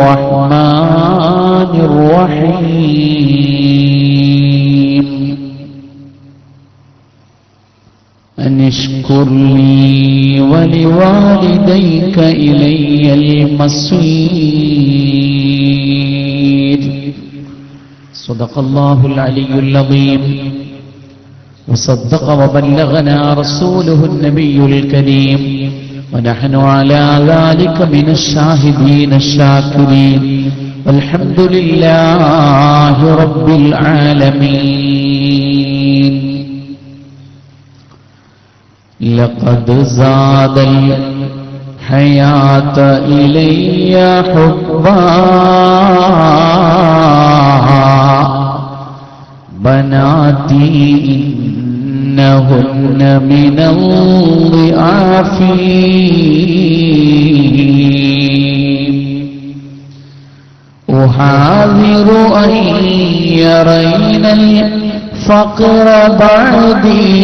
الرحمن الرحيم أن اشكر لي ولوالديك إلي المصير. صدق الله العلي العظيم وصدق وبلغنا رسوله النبي الكريم ونحن على ذلك من الشاهدين الشاكرين والحمد لله رب العالمين. لقد زاد الحياة إلي حبا بناتي إنهن من الضعاف أحاذر أن يرين الفقر بعدي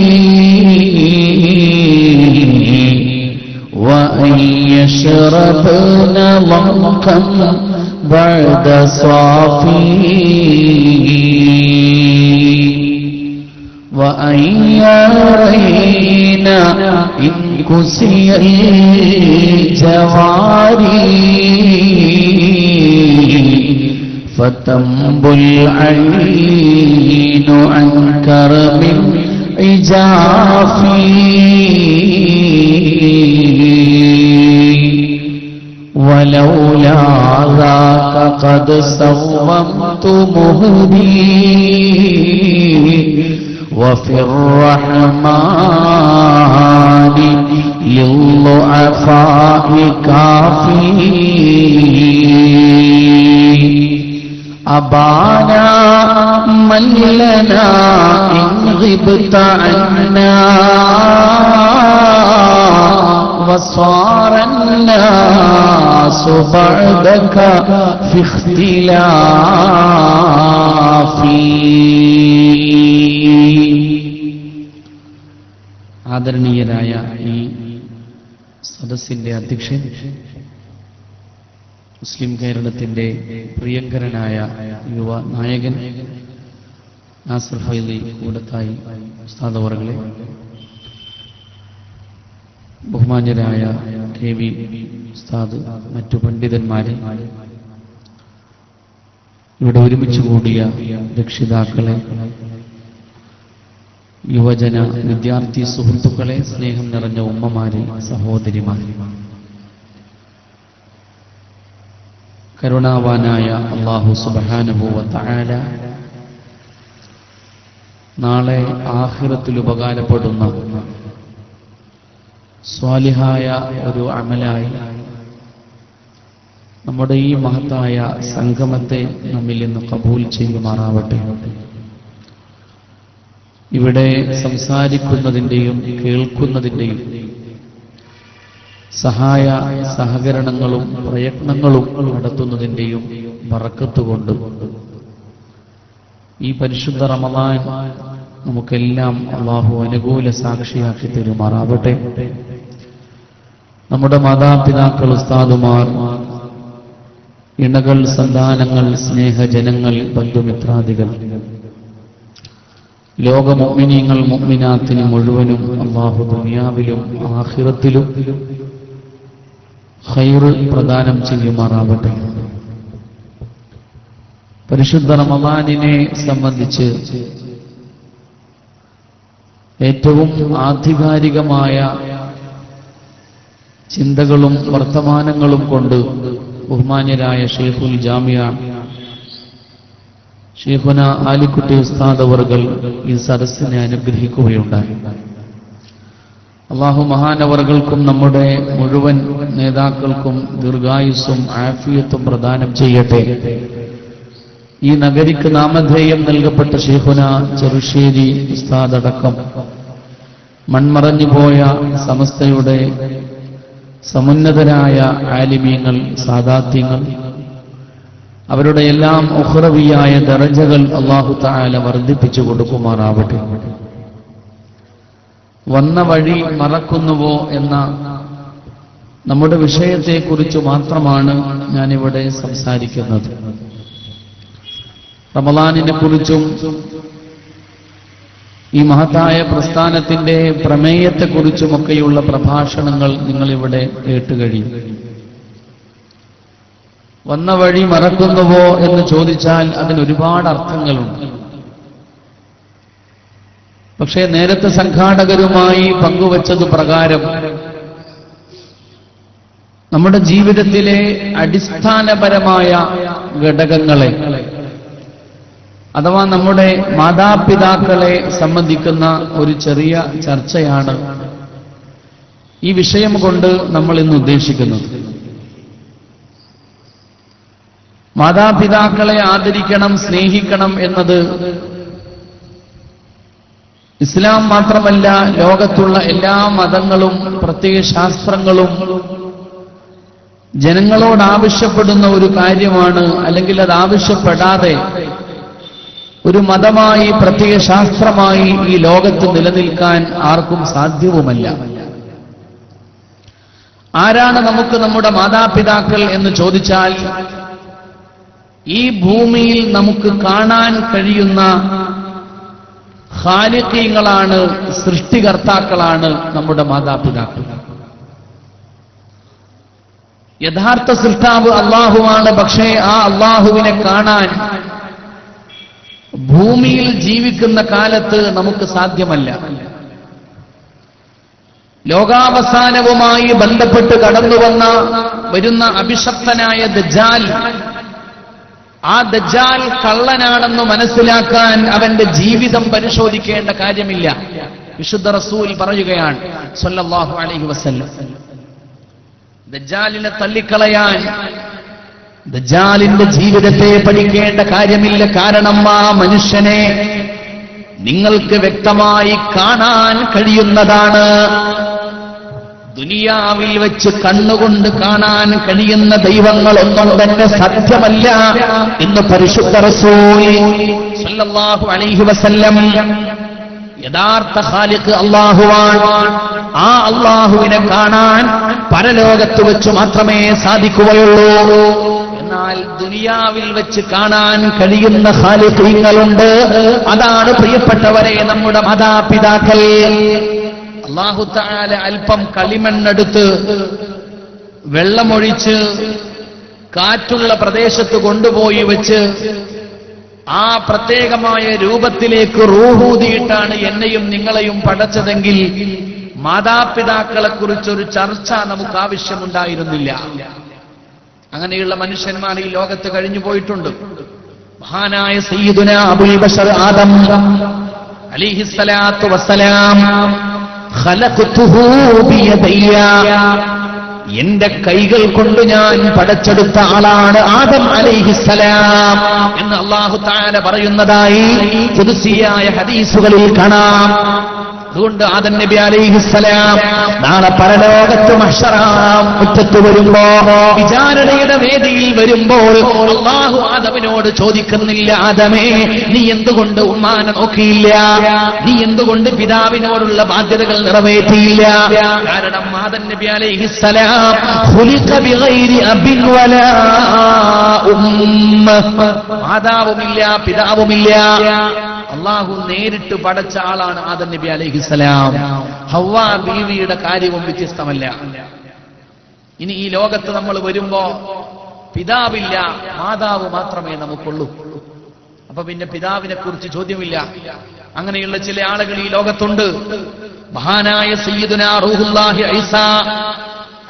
وأن يشربن ضنكا بعد صافي وأن يرين إن كسي الجواري فتنبو العين عن كرم عجافي ولولا ذاك قد سومت مهدي وفي الرحمن للضعفاء كافي أبانا من لنا إن غبت عنا وصار الناس بعدك في اختلاف. ആദരണീയരായ ഈ സദസ്സിന്റെ അധ്യക്ഷൻ, മുസ്ലിം കേരളത്തിന്റെ പ്രിയങ്കരനായ യുവ നായകൻ നാസർ ഫൈലി കൂടത്തായി ഉസ്താദ് അവറുകളെ, ബഹുമാന്യരായ കെ വി ഉസ്താദ്, മറ്റു പണ്ഡിതന്മാരെ, ഇവിടെ ഒരുമിച്ച് കൂടിയ രക്ഷിതാക്കളെ, യുവജന വിദ്യാർത്ഥി സുഹൃത്തുക്കളെ, സ്നേഹം നിറഞ്ഞ ഉമ്മമാരെ, സഹോദരിമാരെ, കരുണാവാനായ അല്ലാഹു സുബ്ഹാനഹു വ തആല നാളെ ആഖിറത്തിൽ ഉപകാരപ്പെടുന്ന സ്വാലിഹായ ഒരു അമലായി നമ്മുടെ ഈ മഹത്തായ സംഗമത്തെ നമ്മിൽ നിന്ന് കബൂൽ ചെയ്യുമാറാവട്ടെ. ഇവിടെ സംസാരിക്കുന്നതിൻ്റെയും കേൾക്കുന്നതിൻ്റെയും സഹായ സഹകരണങ്ങളും പ്രയത്നങ്ങളും നടത്തുന്നതിൻ്റെയും ബറക്കത്തുകൊണ്ട് ഈ പരിശുദ്ധ റമളാൻ നമുക്കെല്ലാം അല്ലാഹു അനുകൂല സാക്ഷിയാക്കി തരുമാറാവട്ടെ. നമ്മുടെ മാതാപിതാക്കൾ, ഉസ്താദുമാർ, ഇണകൾ, സന്താനങ്ങൾ, സ്നേഹജനങ്ങൾ, ബന്ധുമിത്രാദികൾ, ലോക മുഅ്മിനീങ്ങൾ, മുഅ്മിനാത്തിന് മുഴുവനും അല്ലാഹു ദുനിയാവിലും ആഖിറത്തിലും ഖൈർ പ്രദാനം ചെയ്യുമാറാവട്ടെ. പരിശുദ്ധ റമളാനിനെ സംബന്ധിച്ച് ഏറ്റവും ആധികാരികമായ ചിന്തകളും വർത്തമാനങ്ങളും കൊണ്ട് ബഹുമാന്യരായ ഷെയ്ഖുൽ ജാമിഅ ഷെയ്ഖുന ആലിക്കുട്ടി ഉസ്താദ് അവറുകൾ ഈ സദസ്സിനെ അനുഗ്രഹിക്കുകയുണ്ടായി. അല്ലാഹു മഹാനവർകൾക്കും നമ്മുടെ മുഴുവൻ നേതാക്കൾക്കും ദീർഘായുസ്സും ആഫിയത്തും പ്രദാനം ചെയ്യട്ടെ. ഈ നഗരിക്ക് നാമധേയം നൽകപ്പെട്ട ഷെയ്ഖുന ചെറുശ്ശേരി ഉസ്താദ് അടക്കം മൺമറഞ്ഞുപോയ സമസ്തയുടെ സമുന്നതരായ ആലിമീങ്ങൾ, സാദാത്യങ്ങൾ, അവരുടെ എല്ലാം ഉഖ്റവിയായ ദറജകൾ അല്ലാഹു തആല വർദ്ധിപ്പിച്ചു കൊടുക്കുമാറാവട്ടെ. വന്ന വഴി മറക്കുന്നുവോ എന്ന നമ്മുടെ വിഷയത്തെക്കുറിച്ച് മാത്രമാണ് ഞാനിവിടെ സംസാരിക്കുന്നത്. റമളാനിനെ കുറിച്ചും ഈ മഹത്തായ പ്രസ്ഥാനത്തിന്റെ പ്രമേയത്തെക്കുറിച്ചുമൊക്കെയുള്ള പ്രഭാഷണങ്ങൾ നിങ്ങളിവിടെ കേട്ടുകഴിയും. വന്ന വഴി മറക്കുന്നുവോ എന്ന് ചോദിച്ചാൽ അതിന് ഒരുപാട് അർത്ഥങ്ങളുണ്ട്. പക്ഷേ നേരത്തെ സംഘാടകരുമായി പങ്കുവച്ചത് പ്രകാരം നമ്മുടെ ജീവിതത്തിലെ അടിസ്ഥാനപരമായ ഘടകങ്ങളെ അഥവാ നമ്മുടെ മാതാപിതാക്കളെ സംബന്ധിക്കുന്ന ഒരു ചെറിയ ചർച്ചയാണ് ഈ വിഷയം കൊണ്ട് നമ്മൾ ഇന്ന് ഉദ്ദേശിക്കുന്നത്. മാതാപിതാക്കളെ ആദരിക്കണം, സ്നേഹിക്കണം എന്നത് ഇസ്ലാം മാത്രമല്ല, ലോകത്തുള്ള എല്ലാ മതങ്ങളും പ്രത്യയശാസ്ത്രങ്ങളും ജനങ്ങളോട് ആവശ്യപ്പെടുന്ന ഒരു കാര്യമാണ്. അല്ലെങ്കിൽ അത് ആവശ്യപ്പെടാതെ ഒരു മതമായി പ്രത്യയശാസ്ത്രമായി ഈ ലോകത്ത് നിലനിൽക്കാൻ ആർക്കും സാധ്യവുമല്ല. ആരാണ് നമുക്ക് നമ്മുടെ മാതാപിതാക്കൾ എന്ന് ചോദിച്ചാൽ, ഈ ഭൂമിയിൽ നമുക്ക് കാണാൻ കഴിയുന്ന ഖാലിഖീങ്ങളാണ്, സൃഷ്ടികർത്താക്കളാണ് നമ്മുടെ മാതാപിതാക്കൾ. യഥാർത്ഥ സൃഷ്ടാവ് അള്ളാഹുവാണ്. പക്ഷേ ആ അള്ളാഹുവിനെ കാണാൻ ഭൂമിയിൽ ജീവിക്കുന്ന കാലത്ത് നമുക്ക് സാധ്യമല്ല. ലോകാവസാനവുമായി ബന്ധപ്പെട്ട് വരുന്ന അഭിഷപ്തനായ ദജ്ജാൽ, ആ ദജ്ജാൽ കള്ളനാണെന്ന് മനസ്സിലാക്കാൻ അവന്റെ ജീവിതം പരിശോധിക്കേണ്ട കാര്യമില്ല. വിശുദ്ധ റസൂൽ പറയുകയാണ് സ്വല്ലല്ലാഹു അലൈഹി വസല്ലം, ദജ്ജാലിനെ തള്ളിക്കളയാൻ ദജ്ജാലിന്റെ ജീവിതത്തെ പഠിക്കേണ്ട കാര്യമില്ല. കാരണം ആ മനുഷ്യനെ നിങ്ങൾക്ക് വ്യക്തമായി കാണാൻ കഴിയുന്നതാണ്. ദുനിയാവിൽ വെച്ച് കണ്ണുകൊണ്ട് കാണാൻ കഴിയുന്ന ദൈവങ്ങളൊന്നും തന്നെ സത്യമല്ല എന്ന് പരിശുദ്ധ റസൂൽ സ്വല്ലല്ലാഹു അലൈഹി വസല്ലം. യഥാർത്ഥ ഖാലിഖ് അല്ലാഹുവാണ്. ആ അല്ലാഹുവിനെ കാണാൻ പരലോകത്ത് വെച്ച് മാത്രമേ സാധിക്കുകയുള്ളൂ. എന്നാൽ ദുനിയാവിൽ വെച്ച് കാണാൻ കഴിയുന്ന ഖാലിഖീങ്ങളുണ്ട്. അതാണ് പ്രിയപ്പെട്ടവരെ നമ്മുടെ മാതാപിതാക്കൾ. അല്ലാഹു തആല അല്പം കളിമണ്ണെടുത്ത് വെള്ളമൊഴിച്ച് കാറ്റുള്ള പ്രദേശത്ത് കൊണ്ടുപോയി വെച്ച് ആ പ്രത്യേകമായ രൂപത്തിലേക്ക് റൂഹൂതിയിട്ടാണ് എന്നെയും നിങ്ങളെയും പടച്ചതെങ്കിൽ മാതാപിതാക്കളെ കുറിച്ചൊരു ചർച്ച നമുക്ക് ആവശ്യമുണ്ടായിരുന്നില്ല. അങ്ങനെയുള്ള മനുഷ്യന്മാർ ഈ ലോകത്ത് കഴിഞ്ഞു പോയിട്ടുണ്ട്. മഹാനായ സയ്യിദുനാ അബുൽ ബശർ ആദം അലൈഹിസ്സലാത്തു വസ്സലാം, ഖലഖ്തുഹു ബിയദയ്യ, എന്റെ കൈകൾ കൊണ്ട് ഞാൻ പടച്ചെടുത്ത ആളാണ് ആദം അലൈഹിസ്സലാം എന്ന് അല്ലാഹു തആല പറയുന്നതായി ഖുദ്സിയായ ഹദീസുകളിൽ കാണാം. അതുകൊണ്ട് ആദം നബി അലൈഹിസ്സലാം നാളെ പരലോകത്ത് മഹ്ശറാം മുറ്റത്ത് വരുമ്പോ, വിചാരണയുടെ വേദിയിൽ വരുമ്പോൾ അല്ലാഹു ആദമിനോട് ചോദിക്കുന്നില്ല, ആദമേ നീ എന്തുകൊണ്ട് ഉമ്മാനെ നോക്കിയില്ല, നീ എന്തുകൊണ്ട് പിതാവിനോടുള്ള ബാധ്യതകൾ നിറവേറ്റിയില്ല? കാരണം ആദം നബി അലൈഹിസ്സലാം ഖുലിഖ ബിഗൈരി അബിൻ വലാ ഉമ്മ, മാതാവുമില്ല പിതാവുമില്ല. അള്ളാഹു നേരിട്ട് പടച്ച ആളാണ് ആദം നബി അലൈഹിസ്സലാം. ഹവ്വ ബീവിയുടെ കാര്യവും വ്യത്യസ്തമല്ല. ഇനി ഈ ലോകത്ത് നമ്മൾ വരുമ്പോ പിതാവില്ല, മാതാവ് മാത്രമേ നമുക്കുള്ളൂ. അപ്പൊ പിന്നെ പിതാവിനെ കുറിച്ച് ചോദ്യമില്ല. അങ്ങനെയുള്ള ചില ആളുകൾ ഈ ലോകത്തുണ്ട്. മഹാനായ സയ്യിദുനാ റൂഹുല്ലാഹി ഈസാ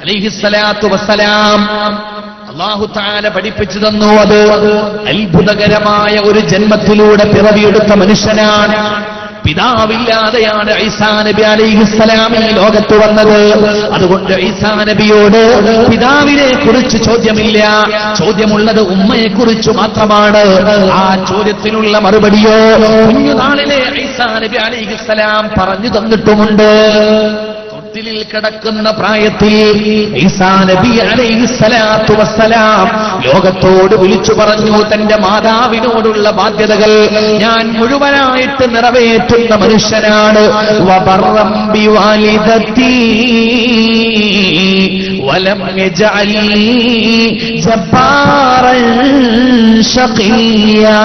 അലൈഹിസ്സലാത്തു വസ്സലാം അല്ലാഹു തആല പഠിപ്പിച്ചു തന്നു. അത് അത്ഭുതകരമായ ഒരു ജന്മത്തിലൂടെ പിറവിയെടുത്ത മനുഷ്യനാണ്. പിതാവില്ലാതെയാണ് ഈസാ നബി അലൈഹിസ്സലാം ഈ ലോകത്ത് വന്നത്. അതുകൊണ്ട് ഈസാ നബിയോട് പിതാവിനെ കുറിച്ച് ചോദ്യമില്ല, ചോദ്യമുള്ളത് ഉമ്മയെ കുറിച്ച് മാത്രമാണ്. ആ ചോദ്യത്തിനുള്ള മറുപടിയോ കുഞ്ഞുനാളിലെ ഈസാ നബി അലൈഹിസ്സലാം പറഞ്ഞു തന്നിട്ടുമുണ്ട്. തൊട്ടിലിൽ കിടക്കുന്ന പ്രായത്തിൽ ഈസാ നബി അലൈഹിസ്സലാത്തു വസ്സലാം ലോകത്തോട് വിളിച്ചു പറഞ്ഞു, തന്റെ മാതാവിനോടുള്ള ബാധ്യതകൾ ഞാൻ മുഴുവനായിട്ട് നിറവേറ്റുന്ന മനുഷ്യനാണ്. വബർറം ബിവാലിദതി വലം യജഅലി ജബ്ബാറൻ ശഖിയ്യാ.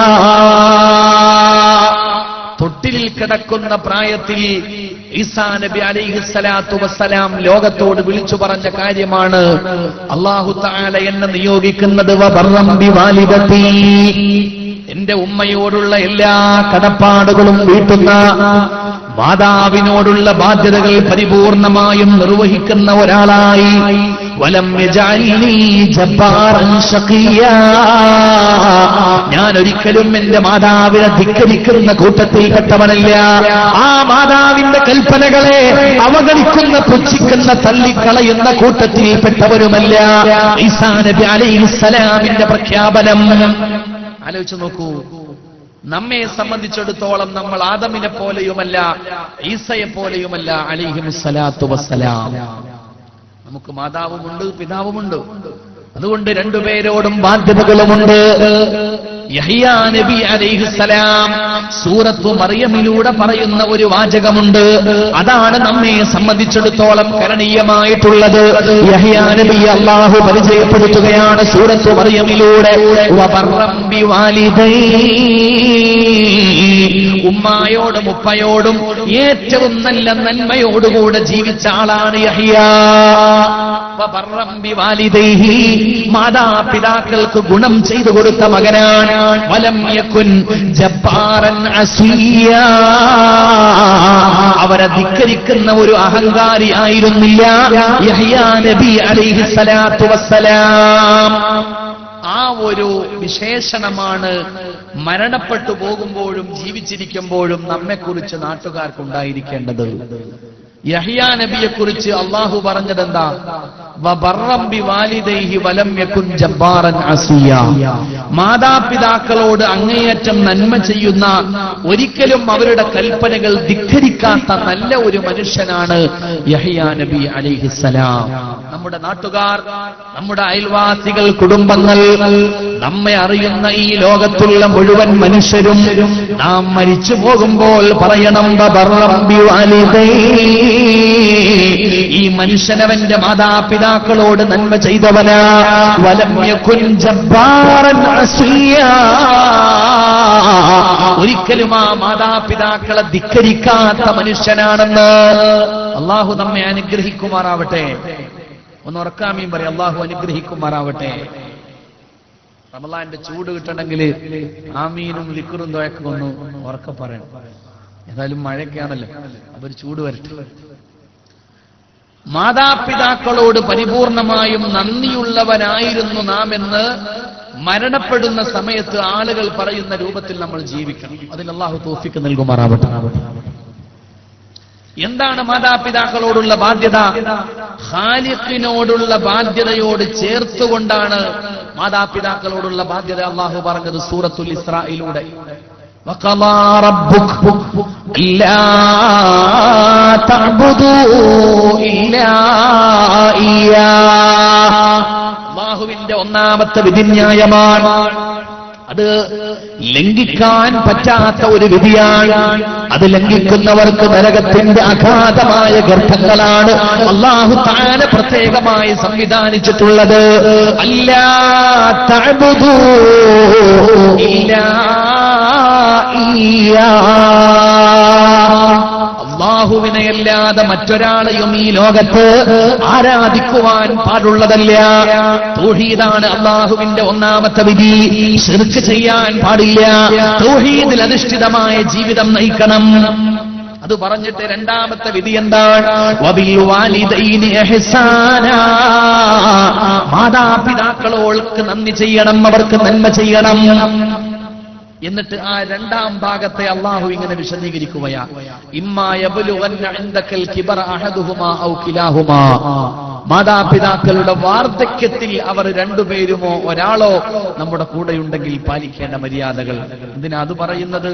തൊട്ടിലിൽ കിടക്കുന്ന പ്രായത്തിൽ ഈസാ നബി അലൈഹിസ്സലാത്തു വസ്സലാം ലോകത്തോട് വിളിച്ചു പറഞ്ഞ കാര്യമാണ്, അല്ലാഹു തആല എന്നെ നിയോഗിക്കുന്നത് വബർറം ബിവാലിദതി, എന്റെ ഉമ്മയോടുള്ള എല്ലാ കടപ്പാടുകളും വീട്ടുന്ന, മാതാവിനോടുള്ള ബാധ്യതകൾ പരിപൂർണമായും നിർവഹിക്കുന്ന ഒരാളായി. വലം യജഅൽനി ജബ്ബാറൻ ശഖിയ്യാ, ഞാൻ ഒരിക്കലും എന്റെ മാതാവിനെ ധിക്കരിക്കുന്ന കൂട്ടത്തിൽപ്പെട്ടവനല്ല. ആ മാതാവിന്റെ കൽപ്പനകളെ അവഗണിക്കുന്ന, പുച്ഛിക്കുന്ന, തള്ളിക്കളയുന്ന കൂട്ടത്തിൽപ്പെട്ടവരുമല്ല. ഈസാ നബി അലൈഹിസ്സലാമിന്റെ പ്രഖ്യാപനം ആലോചിച്ചു നോക്കൂ. നമ്മെ സംബന്ധിച്ചിടത്തോളം നമ്മൾ ആദമിനെ പോലെയുമല്ല, ഈസയെ പോലെയുമല്ല അലൈഹിമുസ്സലാത്തു വസ്സലാം. നമുക്ക് മാതാവുമുണ്ട്, പിതാവുമുണ്ട്. അതുകൊണ്ട് രണ്ടുപേരോടും ബാധ്യതകളുമുണ്ട്. യഹ്യാ നബി അലൈഹിസ്സലാം സൂറത്തു മറിയമിലൂടെ പറയുന്ന ഒരു വാചകമുണ്ട്, അതാണ് നമ്മെ സംബന്ധിച്ചിടത്തോളം കരണീയമായിട്ടുള്ളത്. യഹ്യാ നബി അല്ലാഹു പരിചയപ്പെടുത്തുകയാണ് സൂറത്തു മറിയമിലൂടെ, വബർറം ബിവാലിദൈ, ഉമ്മായോടും ഉപ്പയോടും ഏറ്റവും നല്ല നന്മയോടുകൂടെ ജീവിച്ച ആളാണ് യഹ്യാ. വബർറം ബിവാലിദൈഹി, മാതാപിതാക്കൾക്ക് ഗുണം ചെയ്തു കൊടുത്ത മകനാണ്. വലം യകുൻ ജബ്ബാറൻ അസിയ്യാ, അവരെ ധിക്കരിക്കുന്ന ഒരു അഹങ്കാരി ആയിരുന്നില്ല യഹ്യാ നബി അലൈഹിസ്സലാത്തു വസ്സലാം. ആ ഒരു വിശേഷണമാണ് മരണപ്പെട്ടു പോകുമ്പോഴും ജീവിച്ചിരിക്കുമ്പോഴും നമ്മെക്കുറിച്ച് നാട്ടുകാർക്കുണ്ടായിരിക്കേണ്ടത്. യഹ്യാ നബിയെക്കുറിച്ച് അള്ളാഹു പറഞ്ഞതെന്താ? വബർറം ബിവാലിദൈഹി വലം യകുൻ ജബ്ബാറൻ അസിയ്യാ, മാതാപിതാക്കളോട് അങ്ങേയറ്റം നന്മ ചെയ്യുന്ന, ഒരിക്കലും അവരുടെ കൽപ്പനകൾ ധിക്കരിക്കാത്ത നല്ല ഒരു മനുഷ്യനാണ് യഹ്യാ നബി അലൈഹിസ്സലാം. നമ്മുടെ നാട്ടുകാർ, നമ്മുടെ അയൽവാസികൾ, കുടുംബങ്ങൾ, നമ്മെ അറിയുന്ന ഈ ലോകത്തുള്ള മുഴുവൻ മനുഷ്യരും നാം മരിച്ചു പോകുമ്പോൾ പറയണം, വബർറം ബിവാലിദൈഹി, ഈ മനുഷ്യനവന്റെ മാതാപിതാക്കളോട് നന്മ ചെയ്തവനാ. വലം യകുൻ ജബ്ബാറൻ അസിയ്യാ, ഒരിക്കലും ആ മാതാപിതാക്കളെ ധിക്കരിക്കാത്ത മനുഷ്യനാണെന്ന്. അള്ളാഹു നമ്മെ അനുഗ്രഹിക്കുമാറാവട്ടെ. ഒന്ന് ഉറക്കാമീൻ പറയും, അള്ളാഹു അനുഗ്രഹിക്കുമാറാവട്ടെ. റമളാന്റെ ചൂട് കിട്ടണമെങ്കിൽ ആമീനും ദിക്റും ദുആയൊക്കെ ഒന്ന് ഉറക്കെ പറയണം. ഏതായാലും മഴയൊക്കെയാണല്ലോ, അപ്പൊ ഒരു ചൂട് വരട്ടെ. മാതാപിതാക്കളോട് പരിപൂർണമായും നന്ദിയുള്ളവനായിരുന്നു നാം എന്ന് മരണപ്പെടുന്ന സമയത്ത് ആളുകൾ പറയുന്ന രൂപത്തിൽ നമ്മൾ ജീവിക്കണം. അതിൽ അല്ലാഹു തൗഫീഖ് നൽകുമാറാവട്ടെ. എന്താണ് മാതാപിതാക്കളോടുള്ള ബാധ്യത? ഖാലിഖിനോടുള്ള ബാധ്യതയോട് ചേർത്തുകൊണ്ടാണ് മാതാപിതാക്കളോടുള്ള ബാധ്യത അല്ലാഹു പറഞ്ഞത് സൂറത്തുൽ ഇസ്രായിലൂടെ. وَقَضَى رَبُّكَ أَلَّا تَعْبُدُوا إِلَّا إِيَّاهُ, അല്ലാഹുവിന്റെ ഒന്നാമത്തെ വിധിന്യായമാണ്. അത് ലംഘിക്കാൻ പറ്റാത്ത ഒരു വിധിയാണ്. അത് ലംഘിക്കുന്നവർക്ക് നരകത്തിന്റെ അഗാധമായ ഗർഭങ്ങളാണ് അല്ലാഹു തആല പ്രത്യേകമായി സംവിധാനിച്ചിട്ടുള്ളത്. അല്ലാ തഅബുദൂ ഇല്ലാ ഇയ്യാഹ്, അല്ലാഹുവിനെയല്ലാതെ മറ്റൊരാളെയും ഈ ലോകത്ത് ആരാധിക്കുവാൻ പാടുള്ളതല്ല. തൗഹീദാണ് അല്ലാഹുവിന്റെ ഒന്നാമത്തെ വിധി. ശിർക്ക് ചെയ്യാൻ പാടില്ല. തൗഹീദിൽ അധിഷ്ഠിതമായ ജീവിതം നയിക്കണം. അത് പറഞ്ഞിട്ട് രണ്ടാമത്തെ വിധി എന്താണ്? വബിൽ വാലിദൈനി ഇഹ്സാനാ, മാതാപിതാക്കളോൾക്ക് നന്ദി ചെയ്യണം, അവർക്ക് നന്മ ചെയ്യണം. എന്നിട്ട് ആ രണ്ടാം ഭാഗത്തെ അല്ലാഹു ഇങ്ങനെ വിശദീകരിക്കുകയാ. ഇമ്മാ യബ്ലുഗന്ന ഇൻദകൽ കിബറ അഹദുഹുമാ ഔ കിലാഹുമാ, മാതാപിതാക്കളുടെ വാർദ്ധക്യത്തിൽ അവർ രണ്ടുപേരുമോ ഒരാളോ നമ്മുടെ കൂടെയുണ്ടെങ്കിൽ പാലിക്കേണ്ട മര്യാദകൾ. എന്തിനാ അത് പറയുന്നത്?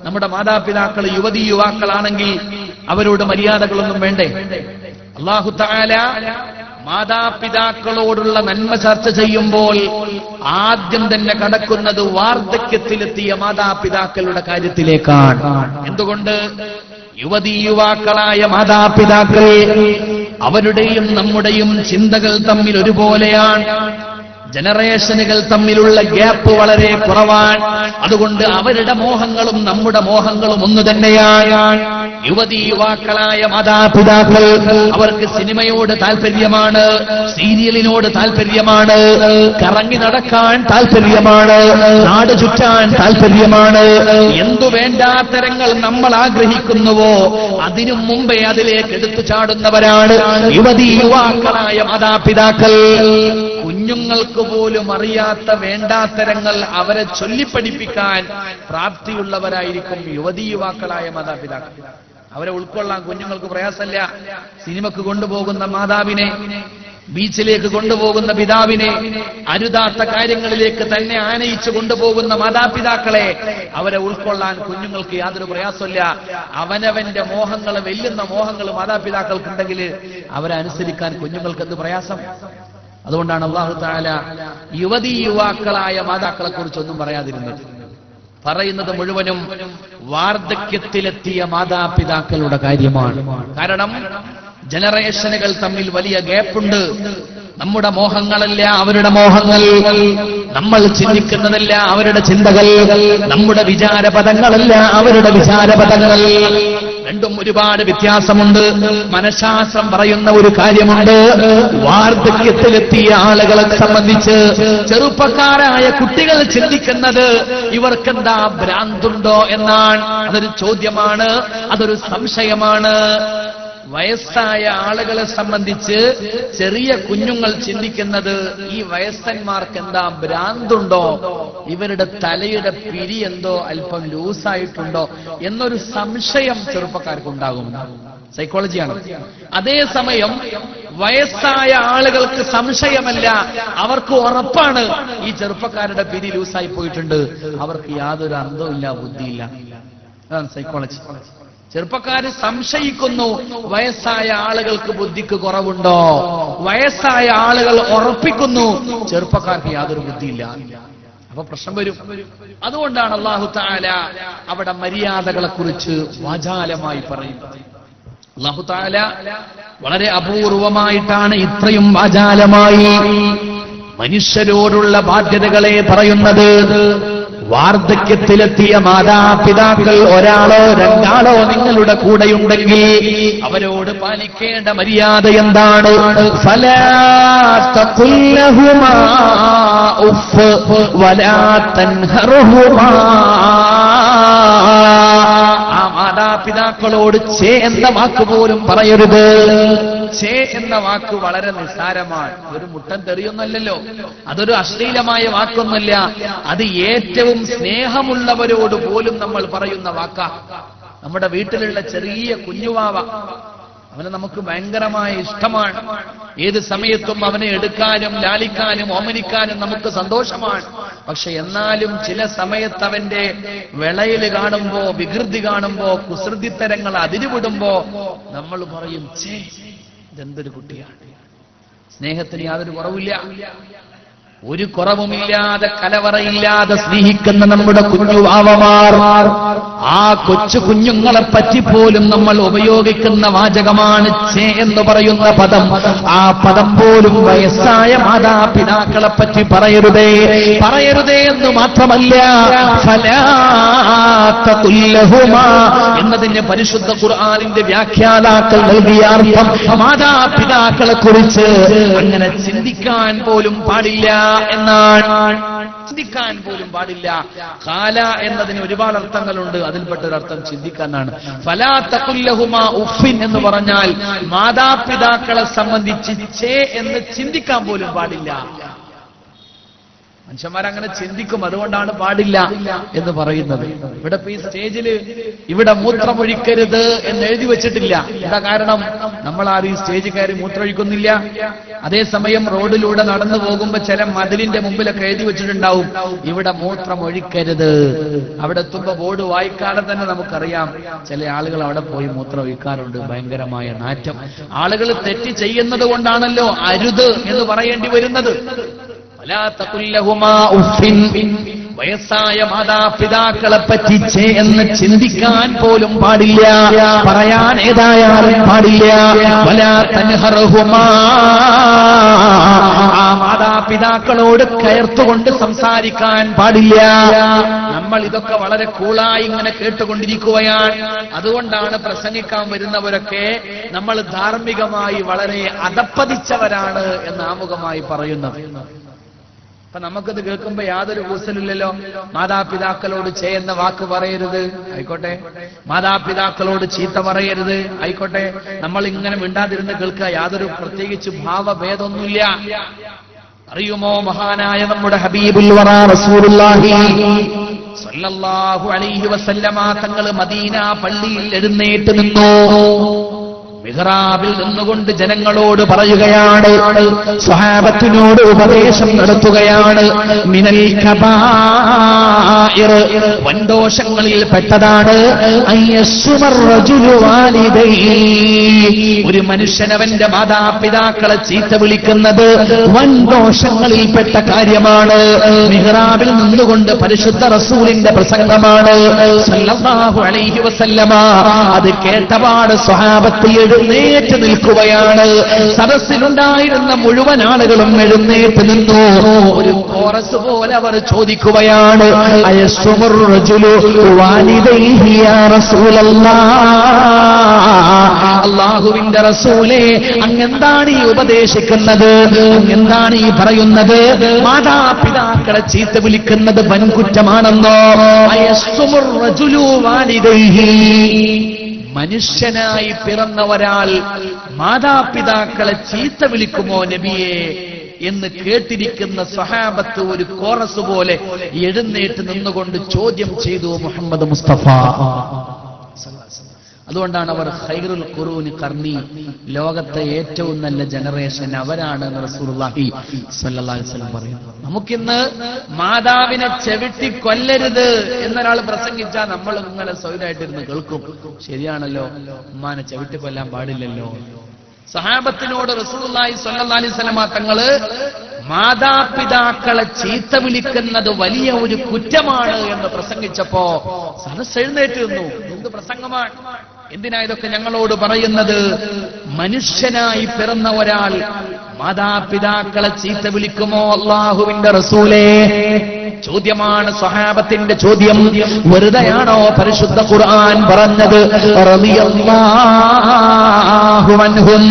നമ്മുടെ മാതാപിതാക്കൾ യുവതീ യുവാക്കളാണെങ്കിൽ അവരോട് മര്യാദകളൊന്നും വേണ്ടേ? അല്ലാഹു തആല മാതാപിതാക്കളോടുള്ള നന്മ ചർച്ച ചെയ്യുമ്പോൾ ആദ്യം തന്നെ കടക്കുന്നത് വാർദ്ധക്യത്തിലെത്തിയ മാതാപിതാക്കളുടെ കാര്യത്തിലേക്കാണ്. എന്തുകൊണ്ട്? യുവതീയുവാക്കളായ മാതാപിതാക്കൾ, അവരുടെയും നമ്മുടെയും ചിന്തകൾ തമ്മിൽ ഒരുപോലെയാണ്. ജനറേഷനുകൾ തമ്മിലുള്ള ഗ്യാപ്പ് വളരെ കുറവാണ്. അതുകൊണ്ട് അവരുടെ മോഹങ്ങളും നമ്മുടെ മോഹങ്ങളും ഒന്നു തന്നെയാണ്. യുവതീ യുവാക്കളായ മാതാപിതാക്കൾ, അവർക്ക് സിനിമയോട് താല്പര്യമാണ്, സീരിയലിനോട് താല്പര്യമാണ്, കറങ്ങി നടക്കാൻ താല്പര്യമാണ്, നാട് ചുറ്റാൻ താല്പര്യമാണ്. എന്തു വേണ്ടാത്തരങ്ങൾ നമ്മൾ ആഗ്രഹിക്കുന്നുവോ അതിനു മുമ്പേ അതിലേക്ക് എടുത്തു ചാടുന്നവരാണ് യുവതീ യുവാക്കളായ മാതാപിതാക്കൾ. കുഞ്ഞുങ്ങൾക്ക് പോലും അറിയാത്ത വേണ്ടാത്തരങ്ങൾ അവരെ ചൊല്ലിപ്പഠിപ്പിക്കാൻ പ്രാപ്തിയുള്ളവരായിരിക്കും യുവതീ യുവാക്കളായ മാതാപിതാക്കൾ. അവരെ ഉൾക്കൊള്ളാൻ കുഞ്ഞുങ്ങൾക്ക് പ്രയാസമല്ല. സിനിമക്ക് കൊണ്ടുപോകുന്ന മാതാവിനെ, ബീച്ചിലേക്ക് കൊണ്ടുപോകുന്ന പിതാവിനെ, അരുതാത്ത കാര്യങ്ങളിലേക്ക് തന്നെ ആനയിച്ചു കൊണ്ടുപോകുന്ന മാതാപിതാക്കളെ അവരെ ഉൾക്കൊള്ളാൻ കുഞ്ഞുങ്ങൾക്ക് യാതൊരു പ്രയാസമില്ല. അവനവന്റെ മോഹങ്ങൾ, വെല്ലുന്ന മോഹങ്ങൾ മാതാപിതാക്കൾക്കുണ്ടെങ്കിൽ അവരെ അനുസരിക്കാൻ കുഞ്ഞുങ്ങൾക്ക് എന്ത് പ്രയാസം? അതുകൊണ്ടാണ് അല്ലാഹു തആല യുവതീ യുവാക്കളായ മാതാക്കളെ കുറിച്ചൊന്നും പറയാതിരുന്നത്. പറയുന്നത് മുഴുവനും വാർദ്ധക്യത്തിലെത്തിയ മാതാപിതാക്കളുടെ കാര്യമാണ്. കാരണം ജനറേഷനുകൾ തമ്മിൽ വലിയ ഗ്യാപ്പുണ്ട്. നമ്മുടെ മോഹങ്ങളല്ല അവരുടെ മോഹങ്ങൾ, നമ്മൾ ചിന്തിക്കുന്നതല്ല അവരുടെ ചിന്തകൾ, നമ്മുടെ വിചാരപദങ്ങളല്ല അവരുടെ വിചാരപദങ്ങൾ. രണ്ടും ഒരുപാട് വ്യത്യാസമുണ്ട്. മനഃശാസ്ത്രം പറയുന്ന ഒരു കാര്യമുണ്ട്. വാർദ്ധക്യത്തിലെത്തിയ ആളുകളെ സംബന്ധിച്ച് ചെറുപ്പക്കാരായ കുട്ടികൾ ചിന്തിക്കുന്നത് ഇവർക്കെന്താ ഭ്രാന്തുണ്ടോ എന്നാണ്. അതൊരു ചോദ്യമാണ്, അതൊരു സംശയമാണ്. വയസ്സായ ആളുകളെ സംബന്ധിച്ച് ചെറിയ കുഞ്ഞുങ്ങൾ ചിന്തിക്കുന്നത് ഈ വയസ്സന്മാർക്ക് എന്താ ഭ്രാന്തുണ്ടോ, ഇവരുടെ തലയുടെ പിരി എന്തോ അല്പം ലൂസായിട്ടുണ്ടോ എന്നൊരു സംശയം ചെറുപ്പക്കാർക്കുണ്ടാകും. സൈക്കോളജിയാണ്. അതേസമയം വയസ്സായ ആളുകൾക്ക് സംശയമല്ല, അവർക്ക് ഉറപ്പാണ് ഈ ചെറുപ്പക്കാരുടെ പിരി ലൂസായി പോയിട്ടുണ്ട്, അവർക്ക് യാതൊരു അന്തവുമില്ല, ബുദ്ധിയില്ല. അതാണ് സൈക്കോളജി. ചെറുപ്പക്കാര് സംശയിക്കുന്നു, വയസ്സായ ആളുകൾക്ക് ബുദ്ധിക്ക് കുറവുണ്ടോ. വയസ്സായ ആളുകൾ ഉറപ്പിക്കുന്നു, ചെറുപ്പക്കാർക്ക് യാതൊരു ബുദ്ധിയില്ല. അപ്പൊ പ്രശ്നം വരും. അതുകൊണ്ടാണ് അല്ലാഹു തആല അവിടെ മര്യാദകളെ കുറിച്ച് വാചാലമായി പറയുന്നത്. അല്ലാഹു തആല വളരെ അപൂർവമായിട്ടാണ് ഇത്രയും വാചാലമായി മനുഷ്യരോടുള്ള ബാധ്യതകളെ പറയുന്നത്. വാർദ്ധക്യത്തിലെത്തിയ മാതാപിതാക്കൾ ഒരാളോ രണ്ടാളോ നിങ്ങളുടെ കൂടെയുണ്ടെങ്കിൽ അവരോട് പാലിക്കേണ്ട മര്യാദ എന്താണ്? ഫലാ തഖുൽ ലഹുമാ ഉഫ് വലാ തൻഹറുഹുമാ. ആ മാതാപിതാക്കളോട് ഛേ എന്ന വാക്ക് പോലും പറയരുത്. ഛേ എന്ന വാക്ക് വളരെ നിസ്സാരമാണ്. ഒരു മുട്ടൻ തെറിയൊന്നുമല്ലല്ലോ, അതൊരു അശ്ലീലമായ വാക്കൊന്നുമല്ല. അത് ഏറ്റവും സ്നേഹമുള്ളവരോട് പോലും നമ്മൾ പറയുന്ന വാക്കാ. നമ്മുടെ വീട്ടിലുള്ള ചെറിയ കുഞ്ഞുവാവ, അവനെ നമുക്ക് ഭയങ്കരമായ ഇഷ്ടമാണ്. ഏത് സമയത്തും അവനെ എടുക്കാനും ലാളിക്കാനും ഓമനിക്കാനും നമുക്ക് സന്തോഷമാണ്. പക്ഷെ എന്നാലും ചില സമയത്ത് അവന്റെ വിളയിൽ കാണുമ്പോ, വികൃതി കാണുമ്പോ, കുസൃതിത്തരങ്ങൾ അതിരുവിടുമ്പോ നമ്മൾ പറയും, ഛേ ഇതെന്തൊരു കുട്ടിയാണ്. സ്നേഹത്തിന് യാതൊരു കുറവില്ല. ഒരു കുറവുമില്ലാതെ, കലവറയില്ലാതെ സ്നേഹിക്കുന്ന നമ്മുടെ കുഞ്ഞുവാവമാർ, ആ കൊച്ചു കുഞ്ഞുങ്ങളെ പറ്റിപ്പോലും നമ്മൾ ഉപയോഗിക്കുന്ന വാചകമാണ് ഛേ എന്ന് പറയുന്ന പദം. ആ പദം പോലും വയസ്സായ മാതാപിതാക്കളെ പറ്റി പറയരുതേ, പറയരുതേ എന്ന് മാത്രമല്ല, ഫലാ തഖുൽ ലഹുമാ എന്നതിന് പരിശുദ്ധ ഖുർആനിന്റെ വ്യാഖ്യാതാക്കൾ നൽകിയ അർത്ഥം, മാതാപിതാക്കളെ കുറിച്ച് അങ്ങനെ ചിന്തിക്കാൻ പോലും പാടില്ല എന്നാണ്. ചിന്തിക്കാൻ പോലും പാടില്ല. ഖാല എന്നതിന് ഒരുപാട് അർത്ഥങ്ങളുണ്ട്. അതിൽപ്പെട്ടൊരർത്ഥം ചിന്തിക്കാനാണ്. ഫലാ തഖുൽ ലഹുമാ ഉഫിൻ എന്ന് പറഞ്ഞാൽ മാതാപിതാക്കളെ സംബന്ധിച്ച് ഛേ എന്ന് ചിന്തിക്കാൻ പോലും പാടില്ല. മനുഷ്യന്മാരങ്ങനെ ചിന്തിക്കും, അതുകൊണ്ടാണ് പാടില്ല എന്ന് പറയുന്നത്. ഇവിടെ ഈ സ്റ്റേജില് ഇവിടെ മൂത്രമൊഴിക്കരുത് എന്ന് എഴുതി വെച്ചിട്ടില്ല. എന്താ കാരണം? നമ്മൾ ആരും ഈ സ്റ്റേജിൽ കയറി മൂത്രമൊഴിക്കുന്നില്ല. അതേസമയം റോഡിലൂടെ നടന്നു പോകുമ്പോ ചില മതിലിന്റെ മുമ്പിലൊക്കെ എഴുതി വെച്ചിട്ടുണ്ടാവും ഇവിടെ മൂത്രമൊഴിക്കരുത്. അവിടെ എത്തുമ്പോ ബോർഡ് വായിക്കാതെ തന്നെ നമുക്കറിയാം ചില ആളുകൾ അവിടെ പോയി മൂത്രം ഒഴിക്കാറുണ്ട്. ഭയങ്കരമായ നാറ്റം. ആളുകൾ തെറ്റ് ചെയ്യുന്നത് കൊണ്ടാണല്ലോ അരുത് എന്ന് പറയേണ്ടി വരുന്നത്. വയസ്സായ മാതാപിതാക്കളെ പറ്റി എന്ന് ചിന്തിക്കാൻ പോലും പാടില്ല, പറയാൻ ഏതായാലും പാടില്ല. ആ മാതാപിതാക്കളോട് കയർത്തുകൊണ്ട് സംസാരിക്കാൻ പാടില്ല. നമ്മൾ ഇതൊക്കെ വളരെ കൂളായി ഇങ്ങനെ കേട്ടുകൊണ്ടിരിക്കുകയാണ്. അതുകൊണ്ടാണ് പ്രസംഗിക്കാൻ വരുന്നവരൊക്കെ നമ്മൾ ധാർമ്മികമായി വളരെ അധപ്പതിച്ചവരാണ് എന്ന് ആമുഖമായി പറയുന്നത്. അപ്പൊ നമുക്കത് കേൾക്കുമ്പോ യാതൊരു കൂസലില്ലല്ലോ. മാതാപിതാക്കളോട് ചെയ്യുന്ന വാക്ക് പറയരുത്, ആയിക്കോട്ടെ. മാതാപിതാക്കളോട് ചീത്ത പറയരുത്, ആയിക്കോട്ടെ. നമ്മൾ ഇങ്ങനെ മിണ്ടാതിരുന്ന് കേൾക്കുക, യാതൊരു പ്രത്യേകിച്ച് ഭാവഭേദമൊന്നുമില്ല. അറിയുമോ, മഹാനായ നമ്മുടെ ഹബീബുൽ വറാ റസൂലുള്ളാഹി സ്വല്ലല്ലാഹു അലൈഹി വസല്ലമ തങ്ങൾ മദീന പള്ളിയിൽ എഴുന്നേറ്റ് നിന്നു. മിഹ്റാബിൽ നിന്നുകൊണ്ട് ജനങ്ങളോട് പറയുകയാണ്, സ്വഹാബത്തിനോട് ഉപദേശം നടത്തുകയാണ്. മിനൽ കബായിർ, വൻദോഷങ്ങളിൽ പെട്ടതാണ് അയ്യസ്സുമർ റജുലു വാലിദൈഹി, ഒരു മനുഷ്യനവന്റെ മാതാപിതാക്കളെ ചീത്ത വിളിക്കുന്നത് വൻദോഷങ്ങളിൽ പെട്ട കാര്യമാണ്. മിഹ്റാബിൽ നിന്നുകൊണ്ട് പരിശുദ്ധ റസൂലിന്റെ പ്രസംഗമാണ് സല്ലല്ലാഹു അലൈഹി വസല്ലമ. അത് കേട്ടപാട് സ്വഹാബത്ത് എഴുന്നേറ്റ് നിൽക്കുകയാണ്. സദസ്സിലുണ്ടായിരുന്ന മുഴുവൻ ആളുകളും എഴുന്നേറ്റ് നിന്നു. ഒരു കോറസ് പോലെ അവർ ചോദിക്കുകയാണ്, അയസ്സുമുർ റജുലു വാലിദൈഹി യാ റസൂലല്ലാഹ്, അല്ലാഹുവിന്റെ റസൂലേ, അങ്ങെന്താണ് ഈ ഉപദേശിക്കുന്നത്? അങ്ങെന്താണ് ഈ പറയുന്നത്? മാതാപിതാക്കളെ ചീത്ത വിളിക്കുന്നത് വൻകുറ്റമാണെന്നോ? അയസ്സുമുർ റജുലു വാലിദൈഹി, മനുഷ്യനായി പിറന്ന ഒരാൾ മാതാപിതാക്കളെ ചീത്ത വിളിക്കുമോ നബിയെ എന്ന് കേട്ടിരിക്കുന്ന സ്വഹാബത്ത് ഒരു കോറസ് പോലെ എഴുന്നേറ്റ് നിന്നുകൊണ്ട് ചോദ്യം ചെയ്തു മുഹമ്മദ് മുസ്തഫ. അതുകൊണ്ടാണ് അവർ ഖൈറുൽ ഖുറൂനി ഖർനി, ലോകത്തെ ഏറ്റവും നല്ല ജനറേഷൻ അവരാണ് എന്ന് റസൂലുള്ളാഹി സ്വല്ലല്ലാഹു അലൈഹി വസല്ലം പറയുന്നു. നമുക്കിന്ന് മാതാവിനെ ചവിട്ടി കൊല്ലരുത് എന്നൊരാൾ പ്രസംഗിച്ചാൽ നമ്മൾ ഇങ്ങനെ സ്വൈരായിട്ടിരുന്ന് കേൾക്കും. ശരിയാണല്ലോ, ഉമ്മാനെ ചവിട്ടി കൊല്ലാൻ പാടില്ലല്ലോ. സഹാബത്തിനോട് റസൂലുള്ളാഹി സ്വല്ലല്ലാഹു അലൈഹി വസല്ലം തങ്ങള് മാതാപിതാക്കളെ ചീത്ത വിളിക്കുന്നത് വലിയ ഒരു കുറ്റമാണ് എന്ന് പ്രസംഗിച്ചപ്പോ സദസ്സ് എഴുന്നേറ്റ് നിന്നു. എന്ത് പ്രസംഗമാണ്! എന്തിനാ ഇതൊക്കെ ഞങ്ങളോട് പറയുന്നത്? മനുഷ്യനായി പിറന്ന ഒരാൾ മാതാപിതാക്കളെ ചീത്ത വിളിക്കുമോ അല്ലാഹുവിന്റെ റസൂലേ? ചോദ്യമാണ് സ്വഹാബത്തിന്റെ ചോദ്യം. വെറുതെയാണോ പരിശുദ്ധ ഖുർആൻ പറഞ്ഞത്? റളിയല്ലാഹു അൻഹും,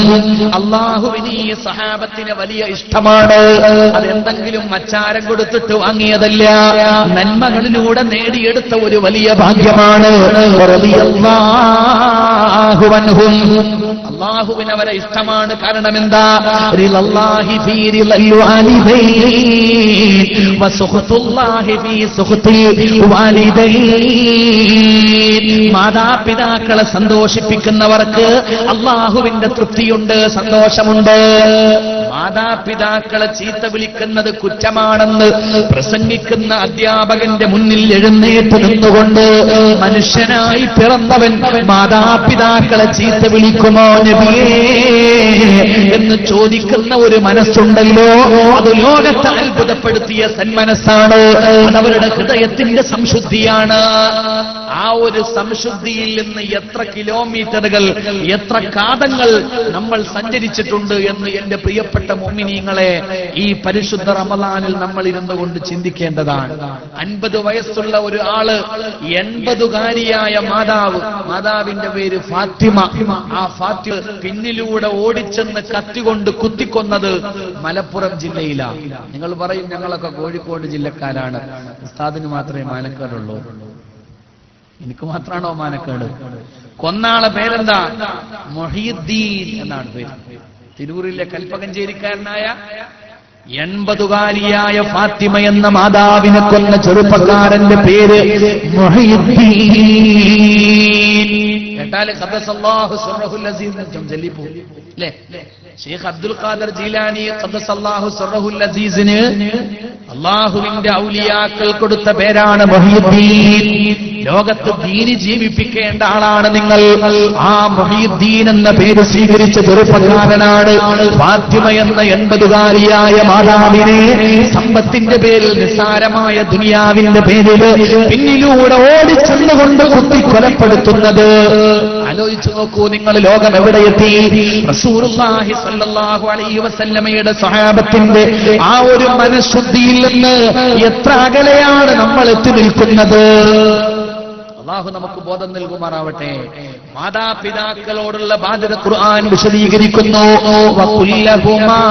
അല്ലാഹുവിന് ഈ സഹാബത്തിന് വലിയ ഇഷ്ടമാണ്. അതെന്തെങ്കിലും അച്ചാരം കൊടുത്തിട്ട് വാങ്ങിയതല്ല, നന്മകളിലൂടെ നേടിയെടുത്ത ഒരു വലിയ ഭാഗ്യമാണ്. റളിയല്ലാഹു അൻഹും, അല്ലാഹുവിന് അവരെ ഇഷ്ടമാണ്. കാരണം എന്താ? റിളല്ലാഹി ഫീ റിളൽ വാലിദൈൻ വസുഖ്തുല്ലാഹി ഫീ സുഖ്തിൽ വാലിദൈൻ. മാതാപിതാക്കളെ സന്തോഷിപ്പിക്കുന്നവർക്ക് അല്ലാഹുവിന്റെ തൃപ്തിയുണ്ട്, സന്തോഷമുണ്ട്. മാതാപിതാക്കളെ ചീത്ത വിളിക്കുന്നത് കുറ്റമാണെന്ന് പ്രസംഗിക്കുന്ന അധ്യാപകന്റെ മുന്നിൽ എഴുന്നേറ്റ് നിന്നുകൊണ്ട് മനുഷ്യനായി പിറന്നവൻ മാതാപിതാക്കളെ ചീത്ത വിളിക്കുമോ നബിയേ എന്ന് ചോദിക്കുന്ന ഒരു മനസ്സുണ്ടല്ലോ, അത് ലോകത്തെ അത്ഭുതപ്പെടുത്തിയ സന്മനസ്സാണ്. അതവരുടെ ഹൃദയത്തിന്റെ സംശുദ്ധിയാണ്. ആ ഒരു സംശുദ്ധിയിൽ നിന്ന് എത്ര കിലോമീറ്ററുകൾ, എത്ര കാതങ്ങൾ നമ്മൾ സഞ്ചരിച്ചിട്ടുണ്ട് എന്ന് എന്റെ പ്രിയപ്പെട്ട മുഅ്മിനീങ്ങളെ ഈ പരിശുദ്ധ റമളാനിൽ നമ്മൾ ഇരുന്നു കൊണ്ട് ചിന്തിക്കേണ്ടതാണ്. 50 വയസ്സുള്ള ഒരു ആള് 80കാരിയായ മാതാവിന്റെ പേര് ഫാത്തിമ. ആ ഫാത്തിമ പിന്നിലൂടെ ഓടിച്ചെന്ന് കത്തികൊണ്ട് കുത്തിക്കൊന്നത് മലപ്പുറം ജില്ലയിലാണ്. നിങ്ങൾ പറയും ഞങ്ങളൊക്കെ കോഴിക്കോട് ജില്ലക്കാരാണ്, ഉസ്താദിന് മാത്രമേ മാനക്കേടുള്ളൂ. എനിക്ക് മാത്രമാണോ മാനക്കേട്? കൊന്നാളെ പേരെന്താ? മൊഹീദ്ദീൻ എന്നാണ് പേര്. തിരൂരിലെ കൽപ്പകഞ്ചേരിക്കാരനായ 80കാരിയായ ഫാത്തിമ എന്ന മാതാവിനെ കൊന്ന ചെറുപ്പക്കാരന്റെ പേര് മുഹയ്യിദ്ദീൻ. കേട്ടാല് ഖദ്ദസല്ലാഹു സിർറഹുൽ അസീസ് ചൊല്ലിപ്പോ അല്ലേ? ശൈഖ് അബ്ദുൽ ഖാദർ ജീലാനി ഖദ്ദസല്ലാഹു സിർറഹുൽ അസീസിന് അല്ലാഹുവിന്റെ ഔലിയാക്കൾ കൊടുത്ത പേരാണ് മുഹയ്യിദ്ദീൻ. ലോകത്ത് ദീനി ജീവിപ്പിക്കേണ്ട ആളാണ് നിങ്ങൾ. ആ മുഹയ്യിദ്ദീൻ എന്ന പേര് സ്വീകരിച്ച ചെറുപ്പക്കാരനാണ് ഫാത്തിമ എന്ന 80കാരിയായ മാതാവിനെ സമ്പത്തിന്റെ പേരിൽ, നിസ്സാരമായ ദുനിയാവിന്റെ പേരിൽ പിന്നിലൂടെ ഓടിച്ചെന്നുകൊണ്ട് കുത്തിക്കൊലപ്പെടുത്തുന്നത്. ആലോചിച്ചു നോക്കൂ നിങ്ങൾ, ലോകം എവിടെയെത്തി? റസൂലുള്ളാഹി സ്വല്ലല്ലാഹു അലൈഹി വസല്ലമയുടെ സ്വഹാബത്തിന്റെ ആ ഒരു മനഃശുദ്ധിയിൽ നിന്ന് എത്ര അകലെയാണ് നമ്മൾ എത്തി നിൽക്കുന്നത്. അല്ലാഹു നമുക്ക് ബോധം നൽകുമാറാവട്ടെ. മാതാപിതാക്കളോടുള്ള ബാധ്യത ഖുർആൻ വിശദീകരിക്കുന്നു. വകുല്ലഹുമാ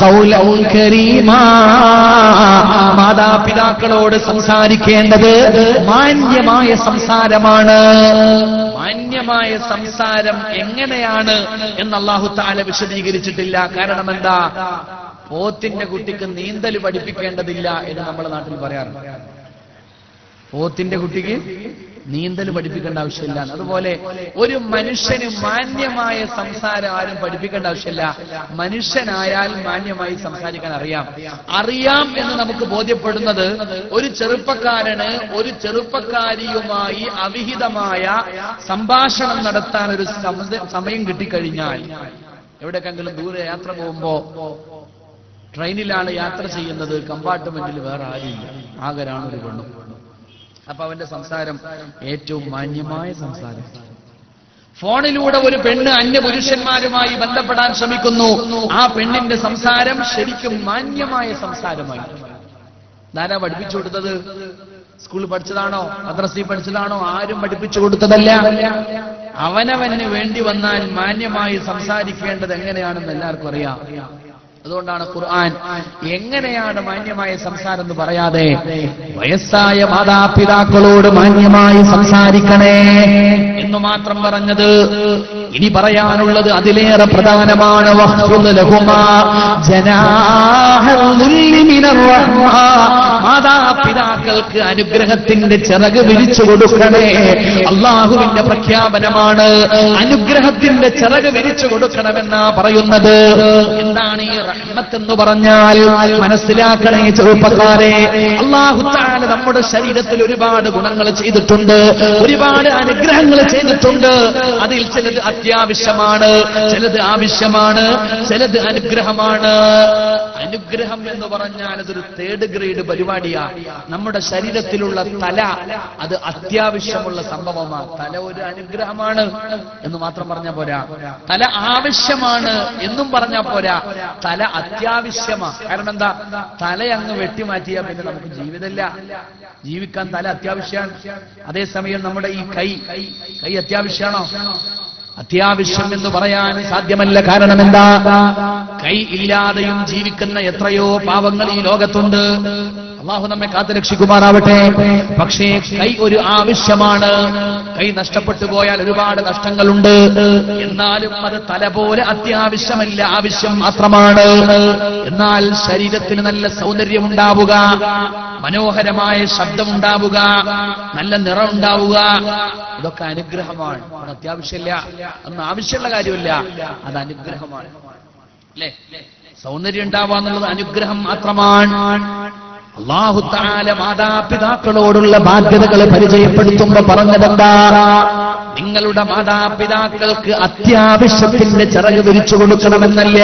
ഖൗലൻ കരീമാ. മാതാപിതാക്കളോട് സംസാരിക്കേണ്ടത് മാന്യമായ സംസാരമാണ്. മാന്യമായ സംസാരം എങ്ങനെയാണ് എന്ന് അല്ലാഹു തആല വിശദീകരിച്ചിട്ടില്ല. കാരണം എന്താ? പോത്തിന്റെ കുട്ടിക്ക് നീന്തൽ പഠിപ്പിക്കേണ്ടതില്ല എന്ന് നമ്മുടെ നാട്ടിൽ പറയാറുണ്ട്. പോത്തിന്റെ കുട്ടിക്ക് നീന്തൽ പഠിപ്പിക്കേണ്ട ആവശ്യമില്ല. അതുപോലെ ഒരു മനുഷ്യന് മാന്യമായ സംസാരം ആരും പഠിപ്പിക്കേണ്ട ആവശ്യമില്ല. മനുഷ്യനായാൽ മാന്യമായി സംസാരിക്കാൻ അറിയാം എന്ന് നമുക്ക് ബോധ്യപ്പെടുന്നത് ഒരു ചെറുപ്പക്കാരന് ഒരു ചെറുപ്പക്കാരിയുമായി അവിഹിതമായ സംഭാഷണം നടത്താൻ ഒരു സമയം കിട്ടിക്കഴിഞ്ഞാൽ, എവിടേക്കെങ്കിലും ദൂരെ യാത്ര പോകുമ്പോ ട്രെയിനിലാണ് യാത്ര ചെയ്യുന്നത്, കമ്പാർട്ട്മെന്റിൽ വേറെ ആരുമില്ല, ആകരാണ് ഒരു പെണ്ണും. അപ്പൊ അവന്റെ സംസാരം ഏറ്റവും മാന്യമായ സംസാരം. ഫോണിലൂടെ ഒരു പെണ്ണ് അന്യപുരുഷന്മാരുമായി ബന്ധപ്പെടാൻ ശ്രമിക്കുന്നു. ആ പെണ്ണിന്റെ സംസാരം ശരിക്കും മാന്യമായ സംസാരമായി. ധാരാ പഠിപ്പിച്ചു കൊടുത്തത്? സ്കൂളിൽ പഠിച്ചതാണോ മദ്രസയിൽ പഠിച്ചതാണോ? ആരും പഠിപ്പിച്ചു കൊടുത്തതല്ല. അവനവന് വേണ്ടി വന്നാൽ മാന്യമായി സംസാരിക്കേണ്ടത് എങ്ങനെയാണെന്ന് എല്ലാവർക്കും അറിയാം. അതുകൊണ്ടാണ് ഖുർആൻ എങ്ങനെയാണ് മാന്യമായ സംസാരം എന്ന് പറയാതെ വയസ്സായ മാതാപിതാക്കളോട് മാന്യമായി സംസാരിക്കണേ എന്ന് മാത്രം പറഞ്ഞത്. ഇനി പറയാനുള്ളത് അതിലേറെ പ്രധാനമാണ്. മാതാപിതാക്കൾക്ക് അനുഗ്രഹത്തിന്റെ ചിറക് വിരിച്ചു കൊടുക്കണേ. അള്ളാഹുവിന്റെ പ്രഖ്യാപനമാണ്. അനുഗ്രഹത്തിന്റെ ചിറക് വിരിച്ചു കൊടുക്കണമെന്നാ പറയുന്നത്. എന്താണ് ഈ റഹ്മത്ത് എന്ന് പറഞ്ഞാൽ? മനസ്സിലാക്കണേ ചെറുപ്പക്കാരെ, അല്ലാഹു തആല നമ്മുടെ ശരീരത്തിൽ ഒരുപാട് ഗുണങ്ങൾ ചെയ്തിട്ടുണ്ട്, ഒരുപാട് അനുഗ്രഹങ്ങൾ ചെയ്തിട്ടുണ്ട്. അതിൽ ചിലത് അത്യാവശ്യമാണ്, ചിലത് ആവശ്യമാണ്, ചിലത് അനുഗ്രഹമാണ്. അനുഗ്രഹം എന്ന് പറഞ്ഞാൽ അതൊരു തേർഡ് ഗ്രേഡ് പരിപാടിയാണ്. നമ്മുടെ ശരീരത്തിലുള്ള തല അത് അത്യാവശ്യമുള്ള സംഭവമാണ്. തല ഒരു അനുഗ്രഹമാണ് എന്ന് മാത്രം പറഞ്ഞാൽ പോരാ. തല ആവശ്യമാണ് എന്നും പറഞ്ഞാൽ പോരാ. തല അത്യാവശ്യമാണ്. കാരണം എന്താ? തല അങ്ങ് വെട്ടിമാറ്റിയാൽ പിന്നെ നമുക്ക് ജീവിതമില്ല. ജീവിക്കാൻ തല അത്യാവശ്യമാണ്. അതേസമയം നമ്മുടെ ഈ കൈ അത്യാവശ്യമാണോ? അത്യാവശ്യം എന്ന് പറയാൻ സാധ്യമല്ല. കാരണം എന്താ? കൈ ഇല്ലാതെയും ജീവിക്കുന്ന എത്രയോ പാവങ്ങൾ ഈ ലോകത്തുണ്ട്. അല്ലാഹു നമ്മെ കാത്തുരക്ഷിക്കുമാറാവട്ടെ. പക്ഷേ കൈ ഒരു ആവശ്യമാണ്. കൈ നഷ്ടപ്പെട്ടു പോയാൽ ഒരുപാട് നഷ്ടങ്ങളുണ്ട്. എന്നാലും അത് തല പോലെ അത്യാവശ്യമല്ല, ആവശ്യം മാത്രമാണ്. എന്നാൽ ശരീരത്തിന് നല്ല സൗന്ദര്യം ഉണ്ടാവുക, മനോഹരമായ ശബ്ദമുണ്ടാവുക, നല്ല നിറം ഉണ്ടാവുക, ഇതൊക്കെ അനുഗ്രഹമാണ്. അത് അത്യാവശ്യമില്ല, അതൊന്നും ആവശ്യമുള്ള കാര്യമില്ല, അത് അനുഗ്രഹമാണ്. അല്ലേ? സൗന്ദര്യം ഉണ്ടാവുക എന്നുള്ളത് അനുഗ്രഹം മാത്രമാണ്. അല്ലാഹു തആല മാതാപിതാക്കളോടുള്ള ബാധ്യതകൾ പരിചയപ്പെടുത്തുമ്പോ പറഞ്ഞതെന്താ? നിങ്ങളുടെ മാതാപിതാക്കൾക്ക് അത്യാവശ്യത്തിന്റെ ചിറക് വിരിച്ചു കൊടുക്കണമെന്നല്ല,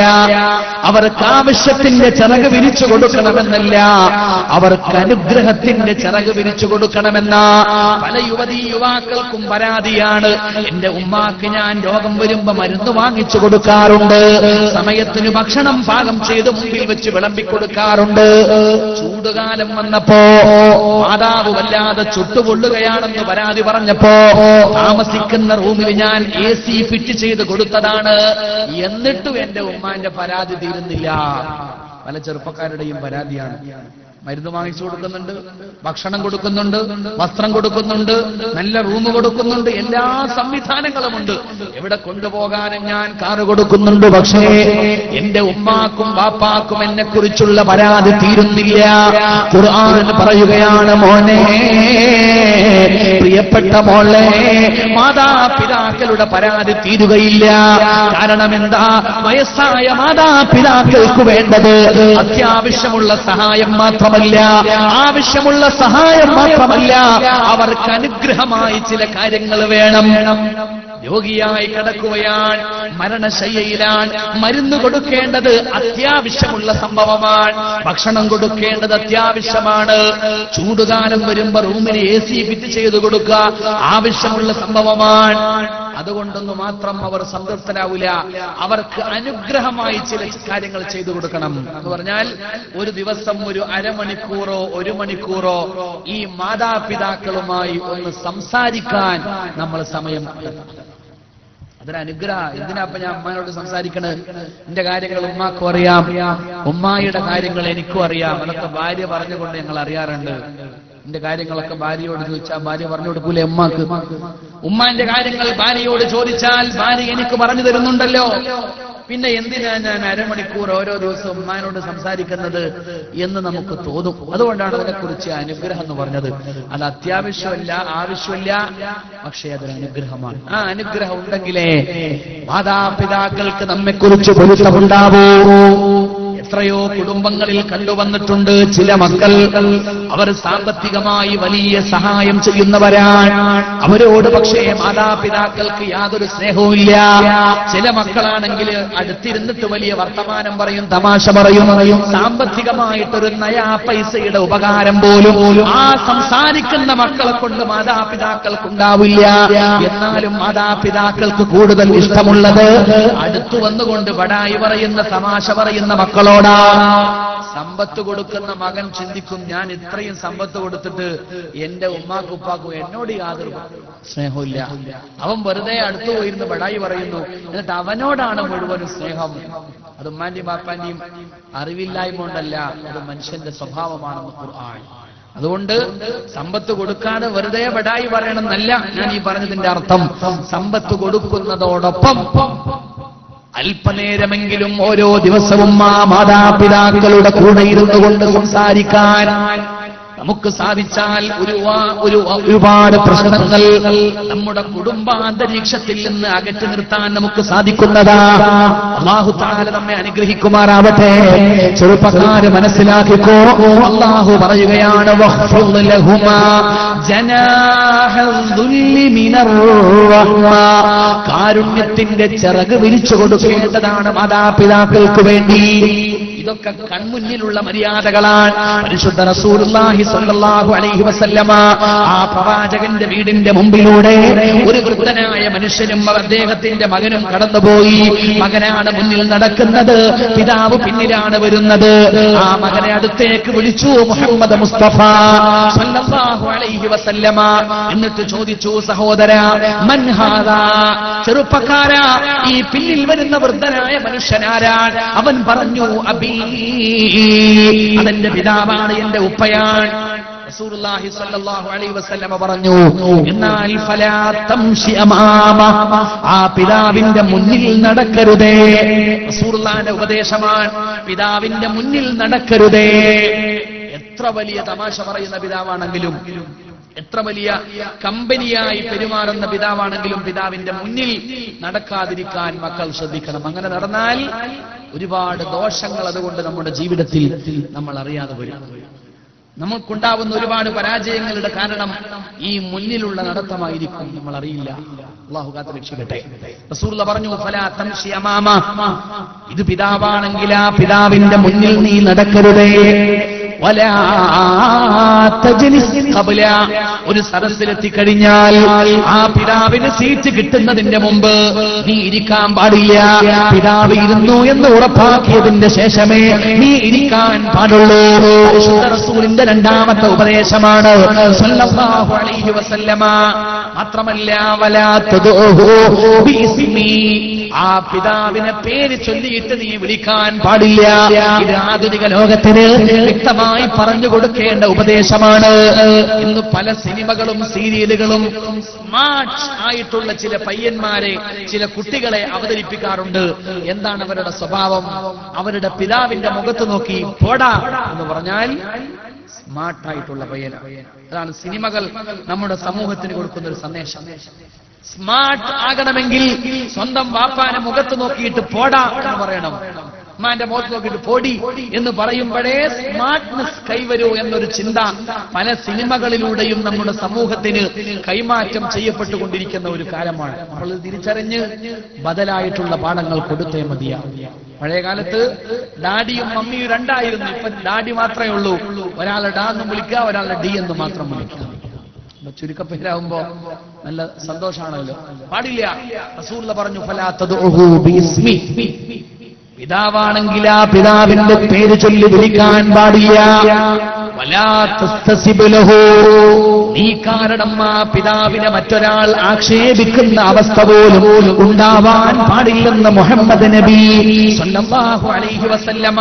അവർക്ക് ആവശ്യത്തിന്റെ ചിറക് വിരിച്ചു കൊടുക്കണമെന്നല്ല, അവർക്ക് അനുഗ്രഹത്തിന്റെ ചിറക് വിരിച്ചു കൊടുക്കണമെന്ന പല യുവാക്കൾക്കും പരാതിയാണ്. എന്റെ ഉമ്മാക്ക് ഞാൻ രോഗം വരുമ്പോ മരുന്ന് വാങ്ങിച്ചു കൊടുക്കാറുണ്ട്, സമയത്തിന് ഭക്ഷണം പാകം ചെയ്ത് മുമ്പിൽ വെച്ച് വിളമ്പിക്കൊടുക്കാറുണ്ട്. ചൂടുകാലം വന്നപ്പോ മാതാവ് വല്ലാതെ ചുട്ടുപൊള്ളുകയാണെന്ന് പരാതി പറഞ്ഞപ്പോ താമസിക്കുന്ന റൂമിൽ ഞാൻ AC ഫിറ്റ് ചെയ്ത് കൊടുത്തതാണ്. എന്നിട്ടും എന്റെ ഉമ്മാന്റെ പരാതി തീരുന്നില്ല. പല ചെറുപ്പക്കാരുടെയും പരാതിയാണ്. മരുന്ന് വാങ്ങിച്ചു കൊടുക്കുന്നുണ്ട്, ഭക്ഷണം കൊടുക്കുന്നുണ്ട്, വസ്ത്രം കൊടുക്കുന്നുണ്ട്, നല്ല റൂം കൊടുക്കുന്നുണ്ട്, എല്ലാ സംവിധാനങ്ങളുമുണ്ട്. എവിടെ കൊണ്ടുപോകാനും ഞാൻ കാറ് കൊടുക്കുന്നുണ്ട്. പക്ഷേ എന്റെ ഉമ്മാക്കും ബാപ്പാക്കും എന്നെ കുറിച്ചുള്ള പരാതി തീരുന്നില്ല. ഖുർആൻ പറയുകയാണ്, മോനെ, പ്രിയപ്പെട്ട മോളെ, മാതാപിതാക്കളുടെ പരാതി തീരുകയില്ല. കാരണം എന്താ? വയസ്സായ മാതാപിതാക്കൾക്ക് വേണ്ടത് അത്യാവശ്യമുള്ള സഹായം മാത്രമല്ല, ആവശ്യമുള്ള സഹായം മാത്രമല്ല, അവർക്ക് അനുഗ്രഹമായി ചില കാര്യങ്ങൾ വേണം. രോഗിയായി കിടക്കുകയാണ്, മരണശയ്യയിലാണ്, മരുന്ന് കൊടുക്കേണ്ടത് അത്യാവശ്യമുള്ള സംഭവമാണ്, ഭക്ഷണം കൊടുക്കേണ്ടത് അത്യാവശ്യമാണ്, ചൂടുകാലം വരുമ്പോ റൂമിന് AC ഫിറ്റ് ചെയ്തു കൊടുക്കുക ആവശ്യമുള്ള സംഭവമാണ്. അതുകൊണ്ടൊന്നു മാത്രം അവർ സംതൃപ്തരാവില്ല. അവർക്ക് അനുഗ്രഹമായി ചില കാര്യങ്ങൾ ചെയ്തു കൊടുക്കണം. എന്ന് പറഞ്ഞാൽ ഒരു ദിവസം ഒരു അരമണിക്കൂറോ 1 മണിക്കൂറോ ഈ മാതാപിതാക്കളുമായി ഒന്ന് സംസാരിക്കാൻ നമ്മൾ സമയം കണ്ടെത്തണം. അതൊരു അനുഗ്രഹം. എന്തിനാ ഞാൻ ഉമ്മാനോട് സംസാരിക്കണത്? എന്റെ കാര്യങ്ങൾ ഉമ്മാക്കും അറിയാം, ഉമ്മായുടെ കാര്യങ്ങൾ എനിക്കും അറിയാം. അതൊക്കെ ഭാര്യ പറഞ്ഞുകൊണ്ട് ഞങ്ങൾ അറിയാറുണ്ട്. എന്റെ കാര്യങ്ങളൊക്കെ ഭാര്യയോട് ചോദിച്ചാൽ ഭാര്യ പറഞ്ഞു കൊടുക്കൂലേ ഉമ്മാക്ക്? ഉമ്മാന്റെ കാര്യങ്ങൾ ഭാര്യയോട് ചോദിച്ചാൽ ഭാര്യ എനിക്ക് പറഞ്ഞു തരുന്നുണ്ടല്ലോ. പിന്നെ എന്തിനാ ഞാൻ അരമണിക്കൂർ ഓരോ ദിവസവും ഉമ്മാനോട് സംസാരിക്കുന്നത് എന്ന് നമുക്ക് തോന്നും. അതുകൊണ്ടാണ് അതിനെക്കുറിച്ച് അനുഗ്രഹം എന്ന് പറഞ്ഞത്. അത് അത്യാവശ്യമല്ല, ആവശ്യമില്ല, പക്ഷേ അതൊരു അനുഗ്രഹമാണ്. ആ അനുഗ്രഹം ഉണ്ടെങ്കിലേ മാതാപിതാക്കൾക്ക് നമ്മെക്കുറിച്ച് പൊരുത്തമുണ്ടാവൂ. എത്രയോ കുടുംബങ്ങളിൽ കണ്ടുവന്നിട്ടുണ്ട്, ചില മക്കൾ അവർ സാമ്പത്തികമായി വലിയ സഹായം ചെയ്യുന്നവരാണ്. അവരോട് പക്ഷേ മാതാപിതാക്കൾക്ക് യാതൊരു സ്നേഹവുമില്ല. ചില മക്കളാണെങ്കിൽ അടുത്തിരുന്നിട്ട് വലിയ വർത്തമാനം പറയും, തമാശ പറയും, സാമ്പത്തികമായിട്ടൊരു നയാ പൈസയുടെ ഉപകാരം പോലും ആ സംസാരിക്കുന്ന മക്കളെ കൊണ്ട് മാതാപിതാക്കൾക്കുണ്ടാവില്ല. എന്നാലും മാതാപിതാക്കൾക്ക് കൂടുതൽ ഇഷ്ടമുള്ളത് അടുത്തു വന്നുകൊണ്ട് ബടായി പറയുന്ന, തമാശ പറയുന്ന മക്കളോ. സമ്പത്ത് കൊടുക്കുന്ന മകൻ ചിന്തിക്കും, ഞാൻ ഇത്രയും സമ്പത്ത് കൊടുത്തിട്ട് എന്റെ ഉമ്മാക്കും ഉപ്പാക്കും എന്നോട് യാതൊരു സ്നേഹമില്ല. അവൻ വെറുതെ അടുത്തു പോയിരുന്ന് ബടായി പറയുന്നു, എന്നിട്ട് അവനോടാണ് മുഴുവനും സ്നേഹം. അത് ഉമ്മാന്റെയും ബാപ്പാന്റെയും അറിവില്ലായ്മ കൊണ്ടല്ല, അത് മനുഷ്യന്റെ സ്വഭാവമാണെന്ന് ഖുർആൻ. അതുകൊണ്ട് സമ്പത്ത് കൊടുക്കാതെ വെറുതെ ബടായി പറയണമെന്നല്ല ഞാൻ ഈ പറഞ്ഞതിന്റെ അർത്ഥം. സമ്പത്ത് കൊടുക്കുന്നതോടൊപ്പം അല്പനേരമെങ്കിലും ഓരോ ദിവസവും ആ മാതാപിതാക്കളുടെ കൂടെ ഇരുന്നു കൊണ്ട് സംസാരിക്കാൻ നമുക്ക് സാധിച്ചാൽ ഒരുപാട് പ്രശ്നങ്ങൾ നമ്മുടെ കുടുംബാന്തരീക്ഷത്തിൽ നിന്ന് അകറ്റി നിർത്താൻ നമുക്ക് സാധിക്കുന്നതാ. അല്ലാഹു തആല നമ്മെ അനുഗ്രഹിക്കുമാറാവട്ടെ. ചെറുപ്പക്കാര് മനസ്സിലാക്കിക്കോ, അല്ലാഹു പറയുകയാണ്, വഖ്ഫിദ് ലഹുമാ ജനാഹൽ ദുല്ലി മിനർ റഹ്മ. കാരുണ്യത്തിന്റെ ചിറക് വിരിച്ചു കൊടുക്കേണ്ടതാണ് മാതാപിതാക്കൾക്ക് വേണ്ടി. ഇതൊക്കെ കൺമുന്നിലുള്ള മര്യാദകളാണ്. പരിശുദ്ധ റസൂലുള്ളാഹി സ്വല്ലല്ലാഹു അലൈഹി വസല്ലമ ആ പ്രവാചകന്റെ വീടിന്റെ മുമ്പിലൂടെ ഒരു വൃദ്ധനായ മനുഷ്യനും അദ്ദേഹത്തിന്റെ മകനും കടന്നുപോയി. മകനാണ് മുന്നിൽ നടക്കുന്നത്, പിതാവ് പിന്നിലാണ് വരുന്നത്. ആ മകനെ അടുത്തേക്ക് വിളിച്ചു മുഹമ്മദ് മുസ്തഫ സ്വല്ലല്ലാഹു അലൈഹി വസല്ലമ. എന്നിട്ട് ചോദിച്ചു, സഹോദരാ, മൻ ഹാദാ? ചെറുപ്പക്കാരാ, ഈ പിന്നിൽ വരുന്ന വൃദ്ധനായ മനുഷ്യനാരാണ്? അവൻ പറഞ്ഞു, അബീ, അതെന്റെ പിതാവാണ്, എന്റെ ഉപ്പയാണ്. റസൂലുള്ളാഹി സ്വല്ലല്ലാഹു അലൈഹി വസല്ലമ പറഞ്ഞു, എന്നാൽ ഫലാ തംശി അമാമ, ആ പിതാവിന്റെ മുന്നിൽ നടക്കരുതേ. റസൂലുള്ളാഹിന്റെ ഉപദേശമാണ്, പിതാവിന്റെ മുന്നിൽ നടക്കരുതേ. എത്ര വലിയ തമാശ പറയുന്ന പിതാവാണെങ്കിലും, എത്ര വലിയ കമ്പനിയായി പെരുമാറുന്ന പിതാവാണെങ്കിലും പിതാവിന്റെ മുന്നിൽ നടക്കാതിരിക്കാൻ മക്കൾ ശ്രദ്ധിക്കണം. അങ്ങനെ നടന്നാൽ ഒരുപാട് ദോഷങ്ങൾ അതുകൊണ്ട് നമ്മുടെ ജീവിതത്തിൽ നമ്മൾ അറിയാതെ വരും. നമുക്കുണ്ടാവുന്ന ഒരുപാട് പരാജയങ്ങളുടെ കാരണം ഈ മുന്നിലുള്ള നടത്തമായിരിക്കും, നമ്മൾ അറിയില്ല. അല്ലാഹു കാത്ത് രക്ഷിക്കട്ടെ. റസൂലുള്ള പറഞ്ഞു, ഫലാ തംശി അമാമ, ഇത് പിതാവാണെങ്കിൽ ആ പിതാവിന്റെ മുന്നിൽ നീ നടക്കരുതേ. വലാ തജ്ലിസ് ഖബ്ല, ഒരു സദസ്സിലെത്തിക്കഴിഞ്ഞാൽ ആ പിതാവിന് സീറ്റ് കിട്ടുന്നതിന്റെ മുമ്പ് നീ ഇരിക്കാൻ പാടില്ല. പിതാവ് ഇരുന്നു എന്ന് ഉറപ്പാക്കിയതിന്റെ ശേഷമേ നീ ഇരിക്കാൻ പാടുള്ളൂ. പരിശുദ്ധ റസൂലിന്റെ രണ്ടാമത്തെ ഉപദേശമാണ് സ്വല്ലല്ലാഹു അലൈഹി വസല്ലമ. മാത്രമല്ല, വലാ തദൂഹു ബിഇസ്മി, ആ പിതാവിനെ പേര് ചൊല്ലിയിട്ട് നീ വിളിക്കാൻ പാടില്ല. ഇത് ആധുനിക ലോകത്തിന് വ്യക്തമായി പറഞ്ഞു കൊടുക്കേണ്ട ഉപദേശമാണ്. ഇന്ന് പല സിനിമകളും സീരിയലുകളും സ്മാർട്ട് ആയിട്ടുള്ള ചില പയ്യന്മാരെ, ചില കുട്ടികളെ അവതരിപ്പിക്കാറുണ്ട്. എന്താണ് അവരുടെ സ്വഭാവം? അവരുടെ പിതാവിന്റെ മുഖത്ത് നോക്കി പോടാ എന്ന് പറഞ്ഞാൽ സ്മാർട്ടായിട്ടുള്ള പയ്യനാണ്. അതാണ് സിനിമകൾ നമ്മുടെ സമൂഹത്തിന് കൊടുക്കുന്ന ഒരു സന്ദേശം. സ്മാർട്ട് ആകണമെങ്കിൽ സ്വന്തം വാപ്പാനെ മുഖത്ത് നോക്കിയിട്ട് പോടാ എന്ന് പറയണം. ഉമ്മാന്റെ മുഖത്ത് നോക്കിയിട്ട് പോടി എന്ന് പറയുമ്പോഴേ സ്മാർട്ട്നെസ് കൈവരൂ എന്നൊരു ചിന്ത പല സിനിമകളിലൂടെയും നമ്മുടെ സമൂഹത്തിന് കൈമാറ്റം ചെയ്യപ്പെട്ടുകൊണ്ടിരിക്കുന്ന ഒരു കാലമാണ്. നമ്മൾ തിരിച്ചറിഞ്ഞ് ബദലായിട്ടുള്ള പാഠങ്ങൾ കൊടുത്തേ മതിയാവും. പഴയ കാലത്ത് ഡാഡിയും മമ്മിയും രണ്ടായിരുന്നു. ഇപ്പൊ ഡാഡി മാത്രമേ ഉള്ളൂ. ഒരാളെ ഡാ എന്നും വിളിക്കുക, ഒരാളെ ഡി എന്ന് മാത്രം വിളിക്കുക. ചുരുക്കപ്പേരാകുമ്പോ നല്ല സന്തോഷമാണല്ലോ. പാടില്ല. റസൂലുള്ള പറഞ്ഞു ഫലാ തദ്ഉഹു ബിസ്മി. പിതാവാണെങ്കിൽ ആ പിതാവിന്റെ പേര് ചൊല്ലി വിളിക്കാൻ പാടില്ല. വലാ തസ്തസിബ് ലഹു. നീ കാരണം ആ പിതാവിനെ മറ്റൊരാൾ ആക്ഷേപിക്കുന്ന അവസ്ഥ പോലും ഉണ്ടാവാൻ പാടില്ലെന്ന് മുഹമ്മദ് നബി സല്ലല്ലാഹു അലൈഹി വസല്ലമ.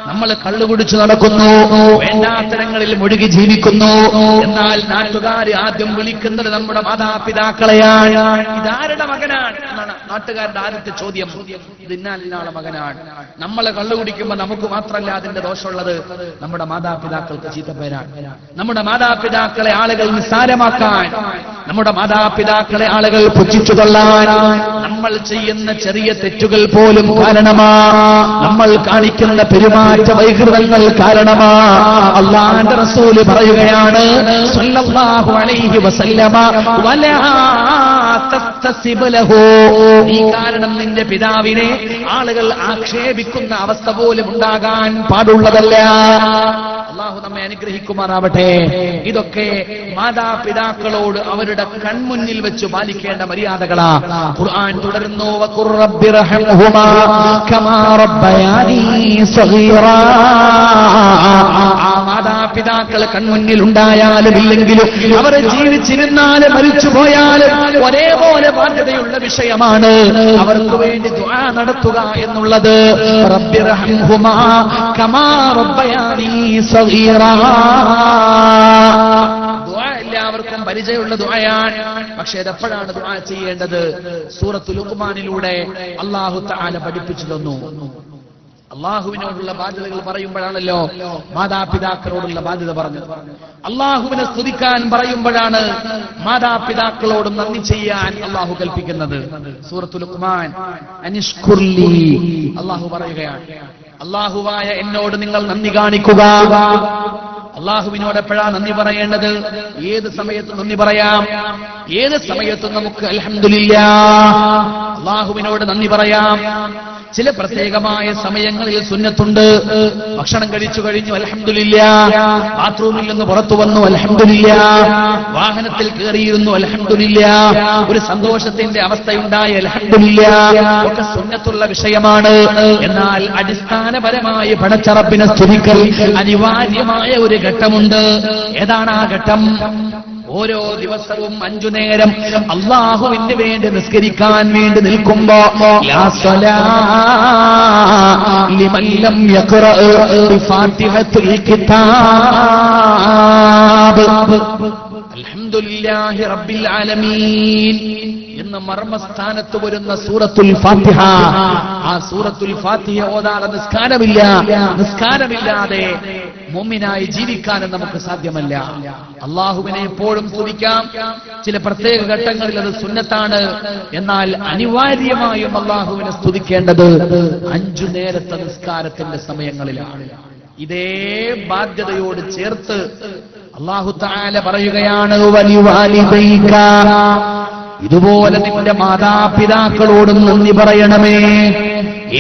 നമ്മൾ കള്ളുകുടിച്ചു നടക്കുന്നു, വേണ്ടാത്തരങ്ങളിൽ മുഴുകി ജീവിക്കുന്നു. എന്നാൽ നാട്ടുകാർ ആദ്യം വിളിക്കുന്നത് നമ്മുടെ മാതാപിതാക്കളെയാണ്. ഇതാരുടെ മകനാണ് എന്നാണ് നാട്ടുകാരുടെ ആദ്യത്തെ ചോദ്യം. ഇത് ഇന്നാലിനാളെ മകനാണ്. നമ്മളെ കള്ളുകുടിക്കുമ്പോൾ നമുക്ക് മാത്രമല്ല അതിന്റെ ദോഷമുള്ളത്, നമ്മുടെ മാതാപിതാക്കൾക്ക് ചീത്തപ്പേരാണ്. നമ്മുടെ മാതാപിതാക്കളെ ആളുകൾ നിസ്സാരമാക്കാൻ, നമ്മുടെ മാതാപിതാക്കളെ ആളുകൾ പുച്ഛിച്ചു തള്ളാൻ, നമ്മൾ ചെയ്യുന്ന ചെറിയ തെറ്റുകൾ പോലും കാരണമാ, നമ്മൾ കാണിക്കുന്ന പെരുമാറ്റ വൈകൃതങ്ങൾ കാരണമാ. അല്ലാഹുവിന്റെ റസൂൽ പറയുകയാണ് സല്ലല്ലാഹു അലൈഹി വസല്ലമ വലാ തസ്തസിബ് ലഹു. ഈ കാരണം നിന്റെ പിതാവിനെ ആളുകൾ ആക്ഷേപിക്കുന്ന അവസ്ഥ പോലും ഉണ്ടാകാൻ പാടുള്ളതല്ല. അല്ലാഹു നമ്മെ അനുഗ്രഹിക്കുമാറാവട്ടെ. ഇതൊക്കെ മാതാപിതാക്കളോട് അവരുടെ കൺമുന്നിൽ വെച്ച് പാലിക്കേണ്ട മര്യാദകളാ. ഖുർആൻ തുടരുന്നു വഖുർ റബ്ബിർഹംഹുമാ കമാ റബ്ബയാനി സഗീറാ. മാതാപിതാക്കൾ കൺമുന്നിൽ ഉണ്ടായാലും ഇല്ലെങ്കിലും അവർ ജീവിച്ചിരുന്നാലും മരിച്ചുപോയാലും ഒരേപോലെ ബാധ്യതയുള്ള വിഷയമാണ് അവർക്ക് വേണ്ടി ദുആ നടത്തുക എന്നുള്ളത്. റബ്ബിർഹംഹുമാ കമാ റബ്ബയാനി സഗീറാ. ദുആ എല്ലാവർക്കും പരിചയമുള്ള ദുആയാണ്. പക്ഷേ അതെപ്പോഴാണ് ദുആ ചെയ്യേണ്ടത്? സൂറത്തുൽ ലുഖ്മാനിലൂടെ അല്ലാഹു തആല പഠിപ്പിച്ചു തന്നു. അള്ളാഹുവിനോടുള്ള ബാധ്യതകൾ പറയുമ്പോഴാണല്ലോ മാതാപിതാക്കളോടുള്ള ബാധ്യത പറഞ്ഞത്. അള്ളാഹുവിനെ സ്തുതിക്കാൻ പറയുമ്പോഴാണ് മാതാപിതാക്കളോടും നന്ദി ചെയ്യാൻ അള്ളാഹു കൽപ്പിക്കുന്നത്. സൂറത്തുൽ ലുഖ്മാൻ അനിഷ്കുർലി അള്ളാഹു പറയുകയാണ്, അള്ളാഹുവായ എന്നോട് നിങ്ങൾ നന്ദി കാണിക്കുക. അള്ളാഹുവിനോട് എപ്പോഴാ നന്ദി പറയേണ്ടത്? ഏത് സമയത്തും നന്ദി പറയാം. ഏത് സമയത്തും നമുക്ക് അൽഹംദുലില്ലാഹ് അള്ളാഹുവിനോട് നന്ദി പറയാം. ചില പ്രത്യേകമായ സമയങ്ങളിൽ സുന്നത്തുണ്ട്. ഭക്ഷണം കഴിച്ചു കഴിഞ്ഞു അൽഹംദുലില്ലാഹ്, ബാത്റൂമിൽ നിന്ന് പുറത്തു വന്നു അൽഹംദുലില്ലാഹ്, വാഹനത്തിൽ കയറിയിരുന്നു അൽഹംദുലില്ലാഹ്, ഒരു സന്തോഷത്തിന്റെ അവസ്ഥയുണ്ടായി അൽഹംദുലില്ലാഹ്, ഒക്കെ സുന്നത്തുള്ള വിഷയമാണ്. എന്നാൽ അടിസ്ഥാനപരമായ പടച്ചറപ്പിനെ സ്തുതിക്കൽ അനിവാര്യമായ ഒരു ഘട്ടമുണ്ട്. ഏതാണ് ആ ഘട്ടം? ഓരോ ദിവസവും 5 നേരം അള്ളാഹുവിന് വേണ്ടി നിസ്കരിക്കാൻ വേണ്ടി നിൽക്കുമ്പോ ലാ സ്വലാത്ത് ലിമൻ ലം യഖറഅ ബിഫാത്തിഹത്തുൽ കിതാബ് അൽഹംദുലില്ലാഹി റബ്ബിൽ ആലമീൻ എന്ന മർമ്മസ്ഥാനത്ത് വരുന്ന സൂറത്തുൽ ഫാത്തിഹ. ആ സൂറത്തുൽ ഫാത്തിഹ ഓതാതെ നിസ്കാരമില്ലാതെ മുഅ്മിനായി ജീവിക്കാനും നമുക്ക് സാധ്യമല്ല. അള്ളാഹുവിനെ എപ്പോഴും സ്തുതിക്കാം. ചില പ്രത്യേക ഘട്ടങ്ങളിൽ അത് സുന്നത്താണ്. എന്നാൽ അനിവാര്യമായും അള്ളാഹുവിനെ സ്തുതിക്കേണ്ടത് 5 നേരത്തെ നിസ്കാരത്തിന്റെ സമയങ്ങളിലാണ്. ഇതേ ബാധ്യതയോട് ചേർത്ത് അല്ലാഹു തആല പറയുകയാണ് വലിവാലിദൈക, ഇതുപോലെ നിന്റെ മാതാപിതാക്കളോടും നന്ദി പറയണമേ.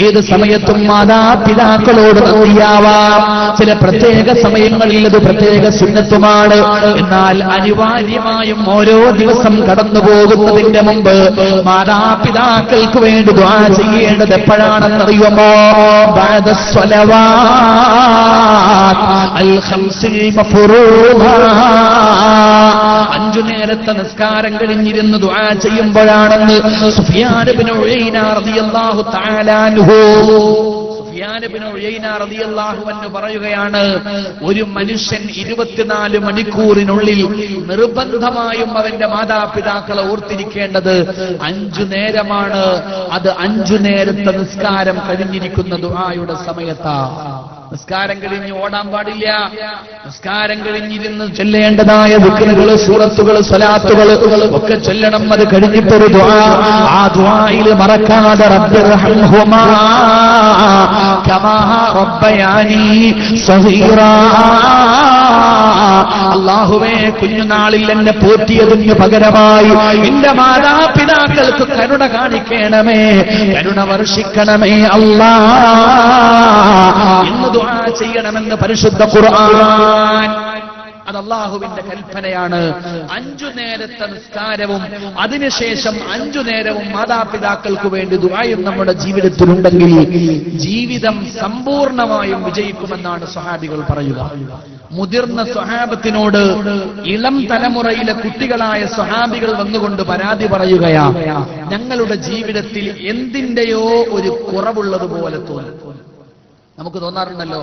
ഏത് സമയത്തും മാതാപിതാക്കളോട് നന്ദിയാവാം. ചില പ്രത്യേക സമയങ്ങളിൽ അത് പ്രത്യേക സുന്നത്തുമാണ്. എന്നാൽ അനിവാര്യമായും ഓരോ ദിവസം കടന്നു പോകുന്നതിന്റെ മുമ്പ് മാതാപിതാക്കൾക്ക് വേണ്ടി ദുആ ചെയ്യേണ്ടത് എപ്പോഴാണെന്നറിയുമോ? ബഅദ സ്വലവാത്ത്, الخمس المفروضة. 5 നേരത്തെ നിസ്കാരം കഴിഞ്ഞിരുന്ന് ദുആ ചെയ്യുമ്പോഴാണെന്ന് സുഫിയാൻ ഇബ്നു ഉയൈന റളിയല്ലാഹു തആല അൻഹു പറയുകയാണ്, ഒരു മനുഷ്യൻ 24 മണിക്കൂറിനുള്ളിൽ നിർബന്ധമായും അവന്റെ മാതാപിതാക്കളെ ഓർത്തിരിക്കേണ്ടത് 5 നേരമാണ്. അത് 5 നേരത്തെ നിസ്കാരം കഴിഞ്ഞിരിക്കുന്ന ദുആയുടെ സമയത്താ. നിസ്കാരം കഴിഞ്ഞ് ഓടാൻ പാടില്ല. നിസ്കാരം കഴിഞ്ഞിരുന്ന് ചൊല്ലേണ്ടതായ ദിക്റുകൾ, സൂറത്തുകൾ, സ്വലാത്തുകൾ ഒക്കെ ചൊല്ലണം. അത് കഴിഞ്ഞിട്ടൊരു ദുആ, ആ ദുആയിൽ മറക്കാതെ റബ്ബിർഹംഹുമാ കമാ റബ്ബയാനി സഗീറാ, അല്ലാഹുവേ കുഞ്ഞുനാളിൽ എന്നെ പോറ്റിയതിന് പകരമായി എന്റെ മാതാപിതാക്കൾക്ക് കരുണ കാണിക്കണമേ, കരുണ വർഷിക്കണമേ അല്ലാ എന്ന് ദുആ ചെയ്യണമെന്ന് പരിശുദ്ധ ഖുർആൻ. അത് അല്ലാഹുവിന്റെ കൽപ്പനയാണ്. 5 നേരത്തെ നിസ്കാരവും അതിനുശേഷം 5 നേരവും മാതാപിതാക്കൾക്ക് വേണ്ടി ദുആയും നമ്മുടെ ജീവിതത്തിലുണ്ടെങ്കിൽ ജീവിതം സമ്പൂർണമായും വിജയിക്കുമെന്നാണ് സ്വഹാബികൾ പറയുക. മുതിർന്ന സ്വഹാബത്തിനോട് ഇളം തലമുറയിലെ കുട്ടികളായ സ്വഹാബികൾ വന്നുകൊണ്ട് പരാതി പറയുകയാ, ഞങ്ങളുടെ ജീവിതത്തിൽ എന്തിന്റെയോ ഒരു കുറവുള്ളതുപോലെ തോന്നും. നമുക്ക് തോന്നാറുണ്ടല്ലോ,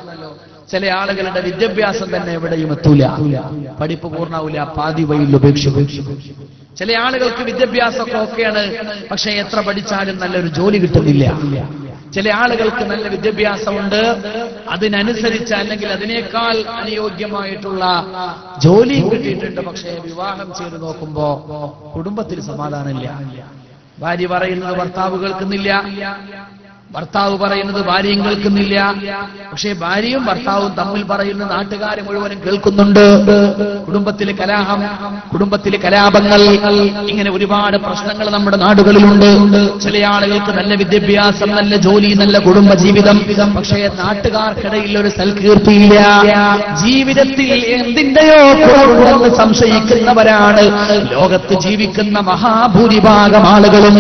ചില ആളുകളുടെ വിദ്യാഭ്യാസം തന്നെ എവിടെയും എത്തൂല, പഠിപ്പ് പൂർണ്ണാവൂല, പാതി വഴിയിൽ ഉപേക്ഷിക്കും. ചില ആളുകൾക്ക് വിദ്യാഭ്യാസമൊക്കെ ഓക്കെയാണ്, പക്ഷെ എത്ര പഠിച്ചാലും നല്ലൊരു ജോലി കിട്ടുന്നില്ല. ചില ആളുകൾക്ക് നല്ല വിദ്യാഭ്യാസമുണ്ട്, അതിനനുസരിച്ച് അല്ലെങ്കിൽ അതിനേക്കാൾ അനുയോഗ്യമായിട്ടുള്ള ജോലി കിട്ടിയിട്ടുണ്ട്, പക്ഷേ വിവാഹം ചെയ്ത് നോക്കുമ്പോ കുടുംബത്തിൽ സമാധാനമില്ല. ഭാര്യ പറയുന്നത് ഭർത്താവ് കേൾക്കുന്നില്ല, ഭർത്താവ് പറയുന്നത് ഭാര്യയും കേൾക്കുന്നില്ല. പക്ഷേ ഭാര്യയും ഭർത്താവും തമ്മിൽ പറയുന്ന നാട്ടുകാരെ മുഴുവനും കേൾക്കുന്നുണ്ട്. കുടുംബത്തിലെ കലഹം, കുടുംബത്തിലെ കലാപങ്ങൾ, ഇങ്ങനെ ഒരുപാട് പ്രശ്നങ്ങൾ നമ്മുടെ നാടുകളിലുണ്ട്. ചില ആളുകൾക്ക് നല്ല വിദ്യാഭ്യാസം, നല്ല ജോലി, നല്ല കുടുംബ ജീവിതം, പക്ഷേ നാട്ടുകാർക്കിടയിൽ ഒരു സൽകീർത്തിയില്ല. ജീവിതത്തിൽ എന്തിന്റെയോ കുറവുണ്ടെന്ന് സംശയിക്കുന്നവരാണ് ലോകത്ത് ജീവിക്കുന്ന മഹാഭൂരിഭാഗം ആളുകളും.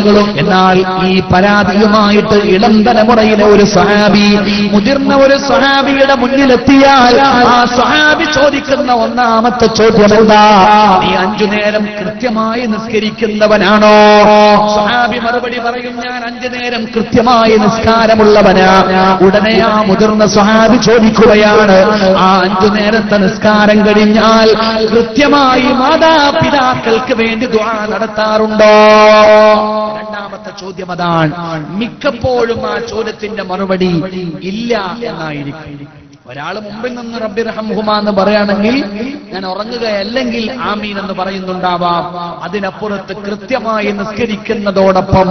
എന്നാൽ ഈ പരാതിയുമായിട്ട് ഇളം തലമുറയിലെ ഒരു സ്വഹാബി, മുതിർന്ന ഒരു സ്വഹാബിയുടെ മുന്നിലെത്തിയാൽ ആ സ്വഹാബി ചോദിക്കുന്ന ഒന്നാമത്തെ ചോദ്യം എന്താ? നീ 5 നേരം കൃത്യമായി നിസ്കരിക്കുന്നവനാണോ? സ്വഹാബി മറുപടി പറയും, ഞാൻ 5 നേരം കൃത്യമായി നിസ്കാരമുള്ളവനാ. ഉടനെ ആ മുതിർന്ന സ്വഹാബി ചോദിക്കുകയാണ്, ആ 5 നേരത്തെ നിസ്കാരം കഴിഞ്ഞാൽ കൃത്യമായി മാതാപിതാക്കൾക്ക് വേണ്ടി ദുആ നടത്താറുണ്ടോ? രണ്ടാമത്തെ ചോദ്യം അതാണ്. മിക്കപ്പോഴും ആ ചോദ്യത്തിന്റെ മറുപടി ഇല്ല എന്നായിരിക്കും. ഒരാൾ മുമ്പിൽ നിന്ന് റബ്ബിർഹംഹുമാ എന്ന് പറയുകയാണെങ്കിൽ ഞാൻ ഉറങ്ങുകയല്ലെങ്കിൽ ആമീൻ എന്ന് പറയുന്നുണ്ടാവാം. അതിനപ്പുറത്ത് കൃത്യമായി നിസ്കരിക്കുന്നതോടൊപ്പം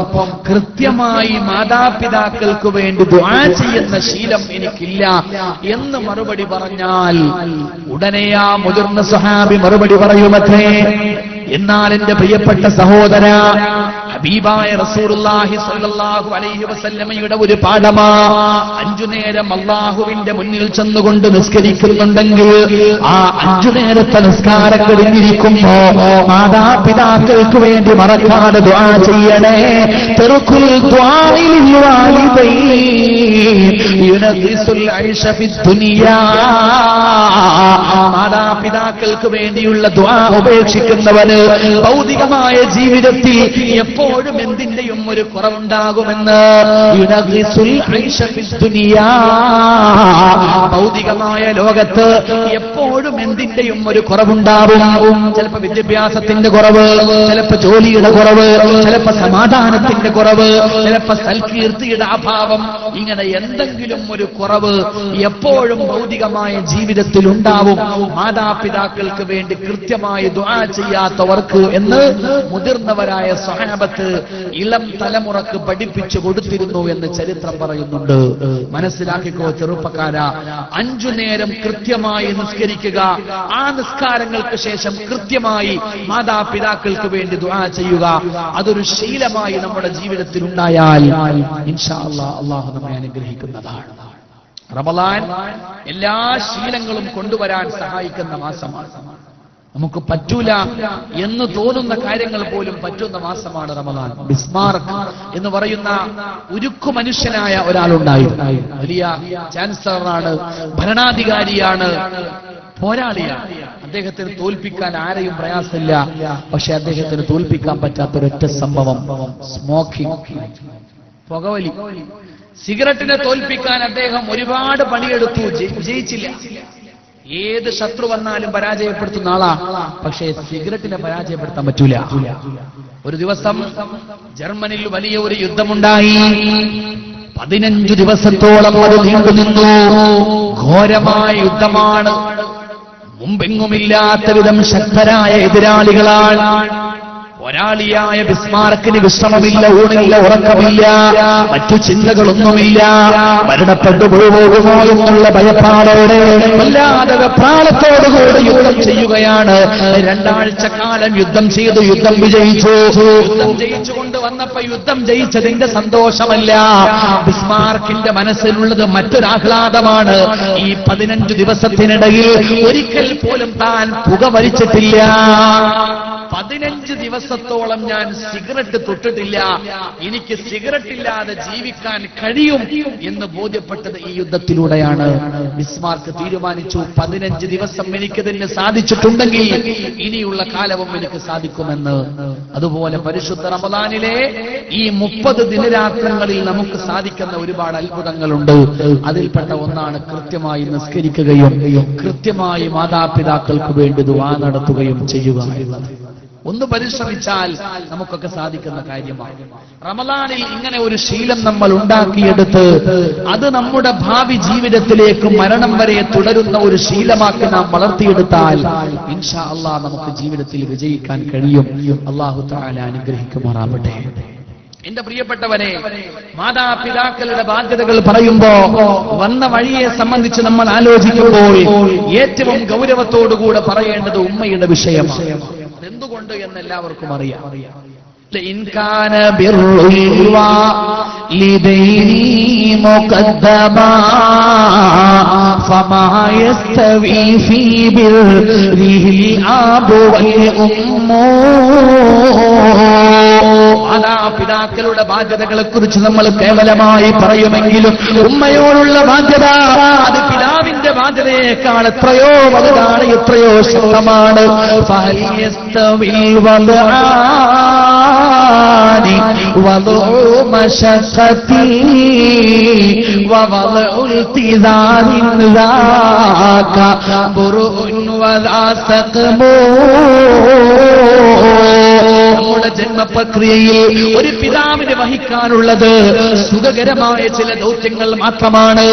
കൃത്യമായി മാതാപിതാക്കൾക്ക് വേണ്ടി ദുആ ചെയ്യുന്ന ശീലം എനിക്കില്ല എന്ന് മറുപടി പറഞ്ഞാൽ ഉടനെ ആ മുതിർന്ന സ്വഹാബി മറുപടി പറയുമത്രേ, എന്നാൽ എന്റെ പ്രിയപ്പെട്ട സഹോദര, ഹബീബായ റസൂലുള്ളാഹി സ്വല്ലല്ലാഹു അലൈഹി വസല്ലമയുടെ ഒരു പാഠമാ, 5 നേരം അല്ലാഹുവിന്റെ മുന്നിൽ ചെന്നുകൊണ്ട് നിസ്കരിക്കുന്നുണ്ടെങ്കിൽ ആ 5 നേരത്തെ നിസ്കാരം കഴിഞ്ഞിരിക്കുമ്പോ മാതാപിതാക്കൾക്ക് വേണ്ടി മറക്കാതെ ദുആ ചെയ്യണേ. തർക്കുൽ ദുആഇ ലിൽ വാലിദൈൻ യുനഖിസുൽ ഐശ ഫിദ് ദുനിയാ. മാതാപിതാക്കൾക്ക് വേണ്ടിയുള്ള ദുആ ഉപേക്ഷിക്കുന്നവന് ഭൗതികമായ ജീവിതത്തിൽ എപ്പോഴും എന്തിന്റെയും ഒരു കുറവുണ്ടാകുമെന്ന്. യുനഖിസുൽ ഐശ ഫിദ് ദുനിയാ. ഭൗതികമായ ലോകത്ത് എപ്പോഴും എന്തിന്റെയും ഒരു കുറവുണ്ടാവും. ചിലപ്പോ വിദ്യാഭ്യാസത്തിന്റെ കുറവ്, ചിലപ്പോ ജോലിയുടെ കുറവ്, ചിലപ്പോ സമാധാനത്തിന്റെ കുറവ്, ചിലപ്പോ സൽകീർത്തിയുടെ അഭാവം, ഇങ്ങനെ എന്തെങ്കിലും ഒരു കുറവ് എപ്പോഴും ഭൗതികമായ ജീവിതത്തിൽ ഉണ്ടാവും. മാതാപിതാക്കൾക്ക് വേണ്ടി കൃത്യമായി ദുആ ചെയ്യാത്തവർക്ക് എന്ന് മുതിർന്നവരായ സ്വഹാബത്ത് ഇളം തലമുറക്ക് പഠിപ്പിച്ചു കൊടുത്തിരുന്നു എന്ന് ചരിത്രം പറയുന്നുണ്ട്. മനസ്സിലാക്കിക്കോ ചെറുപ്പക്കാരാ, 5 നേരം കൃത്യമായി നിസ്കരിക്കുക, ആ നിസ്കാരങ്ങൾക്ക് ശേഷം കൃത്യമായി മാതാപിതാക്കൾക്ക് വേണ്ടി ദുആ ചെയ്യുക. അതൊരു ശീലമായി നമ്മുടെ ജീവിതത്തിൽ ഉണ്ടായാൽ ഇൻഷാ അല്ലാഹ് അല്ലാഹു നമ്മെ അനുഗ്രഹിക്കുന്നതാണ്. റമളാൻ എല്ലാ ശീലങ്ങളും കൊണ്ടുവരാൻ സഹായിക്കുന്ന മാസമാണ്. നമുക്ക് പറ്റൂല എന്ന് തോന്നുന്ന കാര്യങ്ങൾ പോലും പറ്റുന്ന മാസമാണ് റമദാൻ. ബിസ്മാർക്ക് എന്ന് പറയുന്ന ഉരുക്കു മനുഷ്യനായ ഒരാളുണ്ടായിരുന്നു. വലിയ ചാൻസലറാണ്, ഭരണാധികാരിയാണ്, പോരാളിയാണ്. അദ്ദേഹത്തിന് തോൽപ്പിക്കാൻ ആരെയും പ്രയാസമില്ല. പക്ഷെ അദ്ദേഹത്തിന് തോൽപ്പിക്കാൻ പറ്റാത്തൊരൊറ്റ സംഭവം സ്മോക്കിംഗ്, പുകവലി. സിഗരറ്റിനെ തോൽപ്പിക്കാൻ അദ്ദേഹം ഒരുപാട് പണിയെടുത്തു, വിജയിച്ചില്ല. ഏത് ശത്രു വന്നാലും പരാജയപ്പെടുത്തുന്ന ആളാ, പക്ഷേ സിഗരറ്റിനെ പരാജയപ്പെടുത്താൻ പറ്റൂല. ഒരു ദിവസം ജർമ്മനിയിൽ വലിയ ഒരു യുദ്ധമുണ്ടായി. 15 ദിവസത്തോളം അത് നീണ്ടുനിന്നു. ഘോരമായ യുദ്ധമാണ്. മുമ്പെങ്ങുമില്ലാത്ത വിധം ശക്തരായ എതിരാളികളാണ്. പോരാളിയായ ബിസ്മാർക്കിന് വിശ്രമമില്ല, ഊണില്ല, ഉറക്കമില്ല, മറ്റു ചിന്തകളൊന്നുമില്ല. മരണപ്പെട്ടു പോകുമോ എന്നുള്ള ഭയപ്പാടോടെ, വല്ലാതെ വെപ്രാളത്തോടുകൂടി യുദ്ധം ചെയ്യുകയാണ്. 2 ആഴ്ച കാലം യുദ്ധം ചെയ്തു, യുദ്ധം വിജയിച്ചു. യുദ്ധം ജയിച്ചുകൊണ്ട് വന്നപ്പോ യുദ്ധം ജയിച്ചതിന്റെ സന്തോഷമല്ല, ബിസ്മാർക്കിന്റെ മനസ്സിലുള്ളത് മറ്റൊരാഹ്ലാദമാണ്. ഈ 15 ദിവസത്തിനിടയിൽ ഒരിക്കൽ പോലും താൻ പുക വലിച്ചിട്ടില്ല. 15 ദിവസത്തോളം ഞാൻ സിഗരറ്റ് തൊട്ടിട്ടില്ല. എനിക്ക് സിഗരറ്റ് ഇല്ലാതെ ജീവിക്കാൻ കഴിയും എന്ന് ബോധ്യപ്പെട്ടത് ഈ യുദ്ധത്തിലൂടെയാണ്. ബിസ്മാർക്ക് തീരുമാനിച്ചു, 15 ദിവസം എനിക്കതിന് സാധിച്ചിട്ടുണ്ടെങ്കിൽ ഇനിയുള്ള കാലവും എനിക്ക് സാധിക്കുമെന്ന്. അതുപോലെ പരിശുദ്ധ റമദാനിലെ ഈ 30 ദിനരാത്രങ്ങളിൽ നമുക്ക് സാധിക്കുന്ന ഒരുപാട് അത്ഭുതങ്ങളുണ്ട്. അതിൽപ്പെട്ട ഒന്നാണ് കൃത്യമായി നിസ്കരിക്കുകയും കൃത്യമായി മാതാപിതാക്കൾക്ക് വേണ്ടി ദുആ നടത്തുകയും ചെയ്യുക എന്നത്. ഒന്ന് പരിശ്രമിച്ചാൽ നമുക്കൊക്കെ സാധിക്കുന്ന കാര്യമാണ്. റമദാനിൽ ഇങ്ങനെ ഒരു ശീലം നമ്മൾ ഉണ്ടാക്കിയെടുത്ത് അത് നമ്മുടെ ഭാവി ജീവിതത്തിലേക്ക് മരണം വരെ തുടരുന്ന ഒരു ശീലമാക്കി നാം വളർത്തിയെടുത്താൽ ഇൻഷാ അല്ലാഹ് നമുക്ക് ജീവിതത്തിൽ വിജയിക്കാൻ കഴിയും. അല്ലാഹു തആല അനുഗ്രഹിക്കുമാറാവട്ടെ. എന്റെ പ്രിയപ്പെട്ടവരെ, മാതാപിതാക്കളുടെ ബാധ്യതകൾ പറയുമ്പോ വന്ന വഴിയെ സംബന്ധിച്ച് നമ്മൾ ആലോചിക്കുമ്പോൾ ഏറ്റവും ഗൗരവത്തോടുകൂടെ പറയേണ്ടത് ഉമ്മയുടെ വിഷയമാണ്. എന്തുകൊണ്ട് എന്ന് എല്ലാവർക്കും അറിയാം. إن كان بر الوالدين مقدما فما يستوي في بره الأب والأم. മാതാപിതാക്കളുടെ ബാധ്യതകളെ കുറിച്ച് നമ്മൾ കേവലമായി പറയുമെങ്കിലും ഉമ്മയോടുള്ള ബാധ്യത അത് പിതാവിന്റെ ബാധ്യതയേക്കാൾ എത്രയോ വലുതാണ്, എത്രയോ ശക്തമാണ്. وضع مشقتي ووضع التزام ذاك برء وذا سقم. നമ്മുടെ ജന്മപ്രക്രിയയിൽ ഒരു പിതാവിന് വഹിക്കാനുള്ളത് സുഖകരമായ ചില ദൗത്യങ്ങൾ മാത്രമാണ്.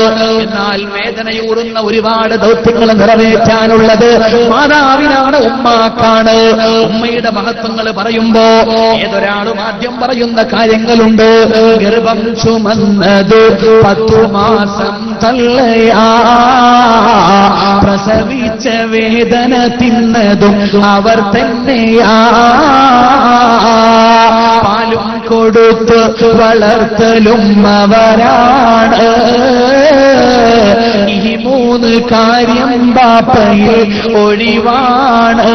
എന്നാൽ വേദനയൂറുന്ന ഒരുപാട് ദൗത്യങ്ങൾ നിറവേറ്റാനുള്ളത് മാതാവിനാണ്, ഉമ്മാക്കാണ്. ഉമ്മയുടെ മഹത്വങ്ങൾ പറയുമ്പോ ഏതൊരാളും ആദ്യം പറയുന്ന കാര്യങ്ങളുണ്ട്. ഗർഭം ചുമന്നത് 10 മാസം തള്ളയാ, പ്രസവിച്ച വേദന തിന്നതും അവർ തന്നെയാ, പാലും കൊടുത്ത് വളർത്തലും അവരാണ്. ഈ 3 കാര്യം ബാപ്പയിൽ ഒഴിവാണ്.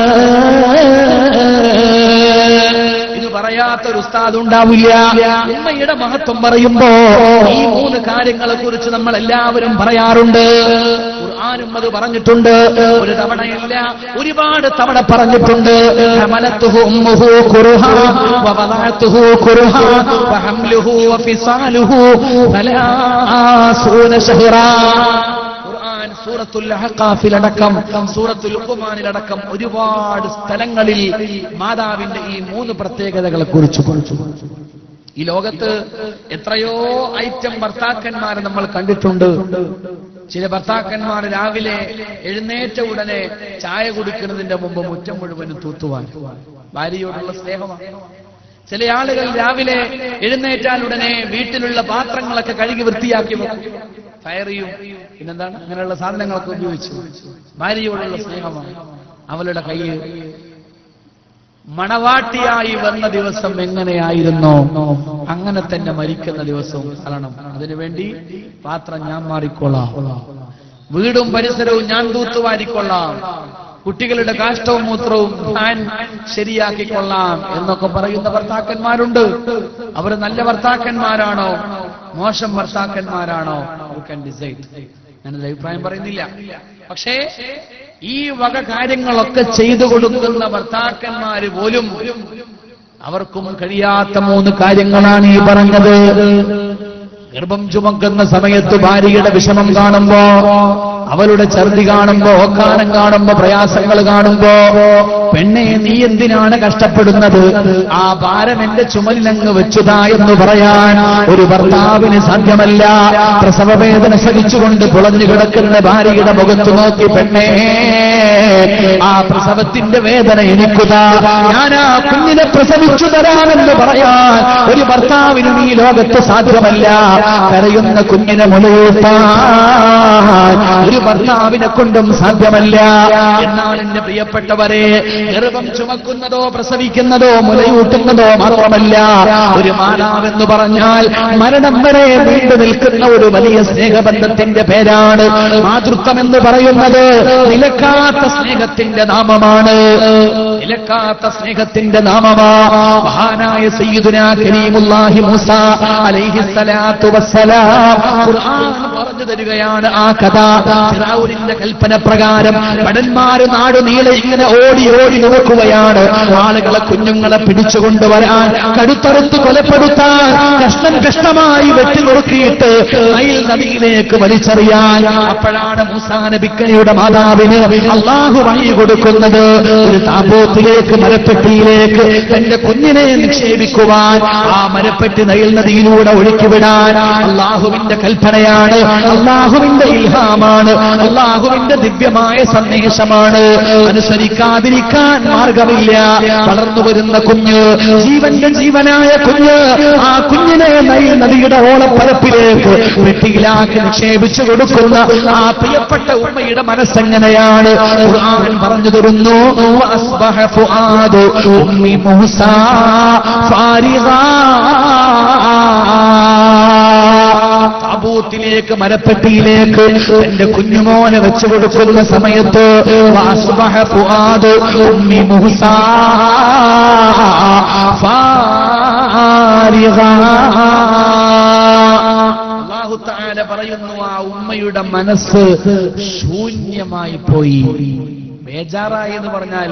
പറയാത്തൊരു ഉസ്താദ് ഉണ്ടാവില്ല. ഉമ്മയുടെ മഹത്വം പറയുമ്പോ ഈ 3 കാര്യങ്ങളെ കുറിച്ച് നമ്മൾ എല്ലാവരും പറയാറുണ്ട്. ഖുർആനും അത് പറഞ്ഞിട്ടുണ്ട്. ഒരു തവണയല്ല, ഒരുപാട് തവണ പറഞ്ഞിട്ടുണ്ട്. ഹമലത്തുഹു ഉമ്മുഹു കുർഹാ വവദഅതുഹു കുർഹാ വഹംലുഹു വഫിസാലുഹു 30 ശഹ്റാ. സൂറത്തുൽ അഹ്ഖാഫിലടക്കം സൂറത്തുൽ ലുഖ്മാനിലടക്കം ഒരുപാട് സ്ഥലങ്ങളിൽ മാതാവിന്റെ ഈ 3 പ്രത്യേകതകളെ കുറിച്ച് പറഞ്ഞു. ഈ ലോകത്ത് എത്രയോ ഐറ്റം ഭർത്താക്കന്മാരെ നമ്മൾ കണ്ടിട്ടുണ്ട്. ചില ഭർത്താക്കന്മാർ രാവിലെ എഴുന്നേറ്റ ഉടനെ ചായ കുടിക്കുന്നതിന്റെ മുമ്പ് മുറ്റം മുഴുവനും തൂത്തുവാൻ, ഭാര്യയോടുള്ള സ്നേഹമാണ്. ചില ആളുകൾ രാവിലെ എഴുന്നേറ്റാൽ ഉടനെ വീട്ടിലുള്ള പാത്രങ്ങളൊക്കെ കഴുകി വൃത്തിയാക്കി വെക്കും, ഫയർ ചെയ്യും, പിന്നെന്താണ് അങ്ങനെയുള്ള സാധനങ്ങളൊക്കെ ഉപയോഗിച്ചു. ഭാര്യയോടുള്ള സ്നേഹമാണ്. അവളുടെ കയ്യിൽ മണവാട്ടിയായി വന്ന ദിവസം എങ്ങനെയായിരുന്നോ അങ്ങനെ തന്നെ മരിക്കുന്ന ദിവസവും കാണണം. അതിനുവേണ്ടി പാത്രം ഞാൻ മാറിക്കൊള്ളാം, വീടും പരിസരവും ഞാൻ തൂത്തുവാരിക്കൊള്ളാം, കുട്ടികളുടെ കാഷ്ടവും മൂത്രവും ഞാൻ ശരിയാക്കിക്കൊള്ളാം എന്നൊക്കെ പറയുന്ന ഭർത്താക്കന്മാരുണ്ട്. അവർ നല്ല ഭർത്താക്കന്മാരാണോ മോശം ഭർത്താക്കന്മാരാണോ യു ക്യാൻ ഡിസൈഡ്. ഞാനൊരു അഭിപ്രായം പറയുന്നില്ല. പക്ഷേ ഈ വക കാര്യങ്ങളൊക്കെ ചെയ്തു കൊടുക്കുന്ന ഭർത്താക്കന്മാര് പോലും അവർക്കും കഴിയാത്ത 3 കാര്യങ്ങളാണ് ഈ പറഞ്ഞത്. ഗർഭം ചുമക്കുന്ന സമയത്ത് ഭാര്യയുടെ വിഷമം കാണുമ്പോ, അവളുടെ ഛർദി കാണുമ്പോ, ഓക്കാനം കാണുമ്പോ, പ്രയാസങ്ങൾ കാണുമ്പോ, പെണ്ണെ നീ എന്തിനാണ് കഷ്ടപ്പെടുന്നത്, ആ ഭാരം എന്റെ ചുമലിനങ്ങ് വെച്ചുതാ എന്ന് പറയാൻ ഒരു ഭർത്താവിന് സാധ്യമല്ല. പ്രസവവേദന സഹിച്ചുകൊണ്ട് പുളഞ്ഞു കിടക്കുന്ന ഭാര്യയുടെ മുഖത്ത് നോക്കി, പെണ്ണേ ആ പ്രസവത്തിന്റെ വേദന എനിക്കുതാ, ഞാൻ ആ കുഞ്ഞിനെ പ്രസവിച്ചു തരാമെന്ന് പറയാൻ ഒരു ഭർത്താവിനും ഈ ലോകത്ത് സാധ്യമല്ല. കരയുന്ന കുഞ്ഞിനെ മുലയൂട്ടാൻ ഒരു ഭർത്താവിനെ കൊണ്ടും സാധ്യമല്ല. എന്നാൽ എന്റെ പ്രിയപ്പെട്ടവരെ, ഗർഭം ചുമക്കുന്നതോ പ്രസവിക്കുന്നതോ മുലയൂട്ടുന്നതോ മാത്രമല്ല, ഒരു മാതാവെന്ന് പറഞ്ഞാൽ മരണം വരെ നീണ്ടു നിൽക്കുന്ന ഒരു വലിയ സ്നേഹബന്ധത്തിന്റെ പേരാണ് മാതൃത്വം എന്ന് പറയുന്നത്. നിലക്കാത്ത സ്നേഹത്തിന്റെ നാമമാണ്, നിലക്കാത്ത സ്നേഹത്തിന്റെ നാമമാ. മഹാനായ സയ്യിദുനാ കരീമുല്ലാഹി മൂസ അലൈഹിസ്സലാത്തു വസ്സലാം ഖുർആൻ പറഞ്ഞു തരികയാണ് ആ കഥ. ഫിറഔനിന്റെ കൽപ്പന പ്രകാരം ഭടന്മാര് നാടുനീളെ ഇങ്ങനെ ഓടി ഓടി നോക്കുകയാണ്. ആളുകളെ കുഞ്ഞുങ്ങളെ പിടിച്ചുകൊണ്ടുവരാൻ, കടുത്തറുത്ത് കൊലപ്പെടുത്താൻ, കഷ്ണം കഷ്ണമായി വെട്ടിനുറുക്കിയിട്ട് നൈൽ നദിയിലേക്ക് വലിച്ചെറിയാൻ. അപ്പോഴാണ് മൂസാ നബിയുടെ മാതാവിന് അല്ലാഹു വഹി കൊടുക്കുന്നത്, ഒരു താബൂത്തിലേക്ക്, മരപ്പെട്ടിയിലേക്ക് തന്റെ കുഞ്ഞിനെ നിക്ഷേപിക്കുവാൻ, ആ മരപ്പെട്ടി നൈൽ നദിയിലൂടെ ഒഴുക്കിവിടാൻ അല്ലാഹുവിന്റെ കൽപ്പനയാണ്, അല്ലാഹുവിന്റെ ഇൽഹാമാണ്, അല്ലാഹുവിന്റെ ദിവ്യമായ സന്ദേശമാണ്. അനുസരിക്കാതിരിക്കാൻ മാർഗമില്ല. വളർന്നു വരുന്ന കുഞ്ഞ്, ജീവന്റെ ജീവനായ കുഞ്ഞ്, ആ കുഞ്ഞിനെ നൈൽ നദിയുടെ ഓളപ്പരപ്പിലേക്ക് പെട്ടിയിലാക്കി നിക്ഷേപിച്ചു കൊടുക്കുന്ന ആ പ്രിയപ്പെട്ട ഉമ്മയുടെ മനസ്സെങ്ങനെയാണ് ഖുർആൻ പറഞ്ഞു തരുന്നു. വഅസ്ബഹ ഫുആദു ഉമ്മി മൂസാ ഫാരിഗാ. താബൂത്തിലേക്ക്, മരപ്പെട്ടിയിലേക്ക് എന്റെ കുഞ്ഞുമോനെ വെച്ചു കൊടുക്കുന്ന സമയത്ത് വഅസ്ബഹ ഫുആദു ഉമ്മി മൂസാ ഫാരിഗാ. അല്ലാഹു തആല പറയുന്നു, ആ ഉമ്മയുടെ മനസ്സ് ശൂന്യമായി പോയി. ബേജാറായി എന്ന് പറഞ്ഞാൽ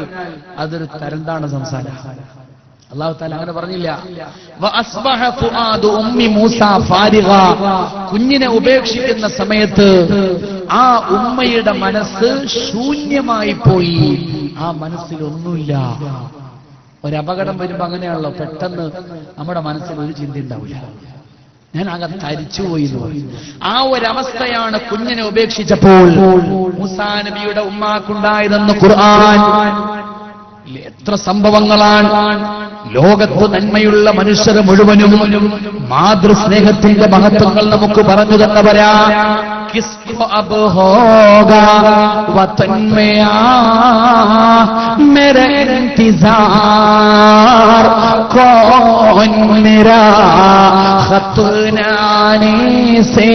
അതൊരു തരംതാണ സംസാരം. അല്ലാഹു തആല അങ്ങനെ പറഞ്ഞില്ല. വഅസ്ബഹ ഫുആദു ഉമ്മി മൂസാ ഫാരിഗാ. കുഞ്ഞിനെ ഉപേക്ഷിക്കുന്ന സമയത്ത് ആ ഉമ്മയുടെ മനസ്സ് ശൂന്യമായി പോയി. ആ മനസ്സിൽ ഒന്നുമില്ല. ഒരപകടം വരുമ്പോ അങ്ങനെയാണല്ലോ, പെട്ടെന്ന് നമ്മുടെ മനസ്സിൽ ഒരു ചിന്ത ഉണ്ടാവില്ല. ഞാൻ ആകെ തരിച്ചുപോയി. ആ ഒരവസ്ഥയാണ് കുഞ്ഞിനെ ഉപേക്ഷിച്ചപ്പോൾ മൂസാ നബിയുടെ ഉമ്മാക്കുണ്ടായതെന്ന് ഖുർആൻ. എത്ര സംഭവങ്ങളാണ് ലോകത്ത് നന്മയുള്ള മനുഷ്യർ മുഴുവനും മാതൃസ്നേഹത്തിന്റെ മഹത്വങ്ങൾ നമുക്ക് പറഞ്ഞു തന്നവരാ. किसको अब होगा वतन में आ मेरा इंतजार, कौन मेरा खत न आने से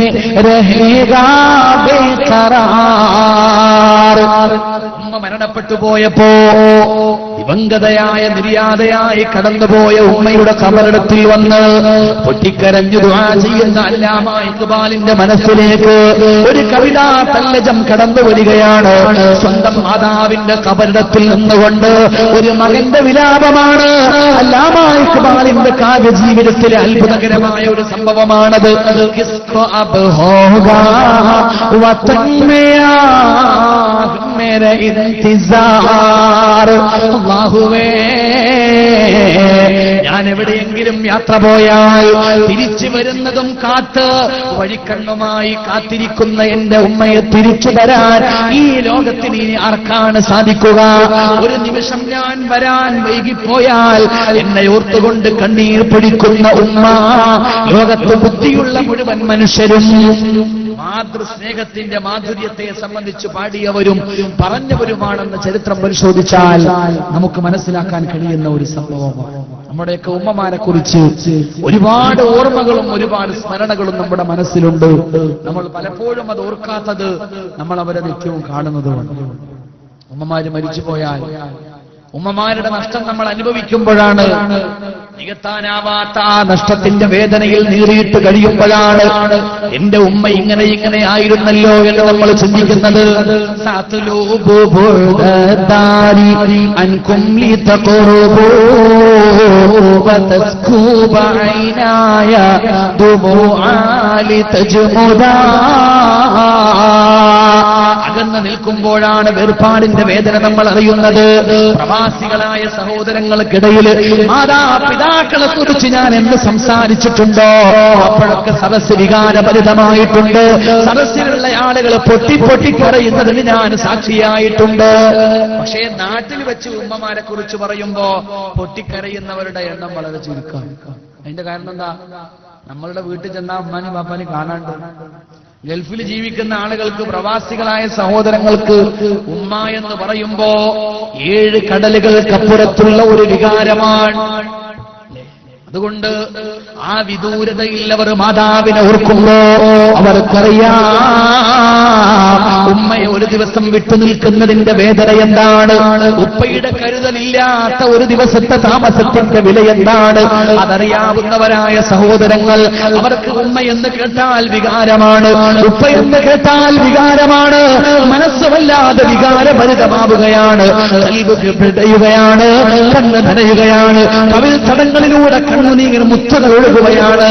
रहेगा बेकरार. ഉമ്മ മരണപ്പെട്ടു പോയപ്പോ ദിവംഗതയായ നിര്യാതയായി കടന്നുപോയ ഉമ്മയുടെ ഖബറിടത്തിൽ വന്ന് പൊട്ടിക്കരഞ്ഞു ദുആ ചെയ്യുന്ന അല്ലാമ ഇഖ്ബാലിന്റെ മനസ്സിലേക്ക് ഒരു കവിതാ തല്ലജം കടന്നു വരികയാണ്. സ്വന്തം മാതാവിന്റെ ഖബറിടത്തിൽ നിന്നുകൊണ്ട് ഒരു മകന്റെ വിലാപമാണ്. അല്ലാമ ഇഖ്ബാലിന്റെ കാവ്യ ജീവിതത്തിലെ അത്ഭുതകരമായ ഒരു സംഭവമാണത്. കിസ്കോ അബ് ഹോഗാ വതൻ മേ ആ മേരെ ഇന്തിസാർ. അല്ലാഹുവേ, ഞാൻ എവിടെയെങ്കിലും യാത്ര പോയാൽ തിരിച്ചു വരുന്നതും കാത്ത് വഴിക്കണ്ണുമായി കാത്തിരിക്കുന്ന എന്റെ ഉമ്മയെ തിരിച്ചു തരാൻ ഈ ലോകത്തിന് ഇനി ആർക്കാണ് സാധിക്കുക? ഒരു നിമിഷം ഞാൻ വരാൻ വൈകിപ്പോയാൽ എന്നെ ഓർത്തുകൊണ്ട് കണ്ണീർ പിടിക്കുന്ന ഉമ്മ ലോകത്ത് ബുദ്ധിയുള്ള മുഴുവൻ മനുഷ്യരും മാതൃസ്നേഹത്തിന്റെ മാധുര്യത്തെ സംബന്ധിച്ച് പാടിയവരും പറഞ്ഞവരുമാണെന്ന് ചരിത്രം പരിശോധിച്ചാൽ നമുക്ക് മനസ്സിലാക്കാൻ കഴിയുന്ന ഒരു സംഭവമാണ്. നമ്മുടെയൊക്കെ ഉമ്മമാരെ കുറിച്ച് ഒരുപാട് ഓർമ്മകളും ഒരുപാട് സ്മരണകളും നമ്മുടെ മനസ്സിലുണ്ട്. നമ്മൾ പലപ്പോഴും അത് ഓർക്കാത്തത് നമ്മൾ അവരെ നിത്യവും കാണുന്നതുമാണ്. ഉമ്മമാര് മരിച്ചുപോയാൽ ഉമ്മമാരുടെ നഷ്ടം നമ്മൾ അനുഭവിക്കുമ്പോഴാണ്, നികത്താനാവാത്ത ആ നഷ്ടത്തിന്റെ വേദനയിൽ നീറിയിട്ട് കഴിയുമ്പോഴാണ് എന്റെ ഉമ്മ ഇങ്ങനെ ആയിരുന്നല്ലോ എന്ന് നമ്മൾ ചിന്തിക്കുന്നത്. അകന്ന് നിൽക്കുമ്പോഴാണ് വേർപാടിന്റെ വേദന നമ്മൾ അറിയുന്നത്. പ്രവാസികളായ സഹോദരങ്ങൾക്കിടയിൽ മാതാപിതാക്കളെ കുറിച്ച് ഞാൻ എന്ത് സംസാരിച്ചിട്ടുണ്ടോ അപ്പോഴൊക്കെ സദസ്സ് വികാരഭരിതമായിട്ടുണ്ട്. സദസ്സിലുള്ള ആളുകൾ പൊട്ടിക്കരയുന്നതിന് ഞാൻ സാക്ഷിയായിട്ടുണ്ട്. പക്ഷേ നാട്ടിൽ വെച്ച് ഉമ്മമാരെ കുറിച്ച് പറയുമ്പോ പൊട്ടിക്കരയുന്നവരുടെ എണ്ണം വളരെ ചുരുക്കം. അതിന്റെ കാരണം എന്താ? നമ്മളുടെ വീട്ടിൽ ചെന്നാൽ ഉമ്മാനും പാപ്പാനും കാണാണ്ട്. ഗൾഫിൽ ജീവിക്കുന്ന ആളുകൾക്ക്, പ്രവാസികളായ സഹോദരങ്ങൾക്ക് ഉമ്മ എന്ന് പറയുമ്പോ 7 കടലുകൾക്കപ്പുറത്തുള്ള ഒരു വികാരമാണ്. അതുകൊണ്ട് ആ വിദൂരതയിൽ അവർ മാതാവിനെ ഓർക്കുമ്പോ അവർക്കറിയാം ഉമ്മയെ ഒരു ദിവസം വിട്ടുനിൽക്കുന്നതിന്റെ വേദന എന്താണ്, ഉപ്പയുടെ കരുതലില്ലാത്ത ഒരു ദിവസത്തെ താമസത്തിന്റെ വില എന്താണ്. അതറിയാവുന്നവരായ സഹോദരങ്ങൾ അവർക്ക് ഉമ്മയെന്ന് കേട്ടാൽ വികാരമാണ്, ഉപ്പയെന്ന് കേട്ടാൽ വികാരമാണ്. മനസ്സ് വല്ലാതെ വികാരഭരിതമാവുകയാണ്, പിടയുകയാണ്, കണ്ണ് നനയുകയാണ്, കവിൽ തടങ്ങളിലൂടെ കണ്ണുനീർ മുത്തുകൾ ഒഴുകുകയാണ്.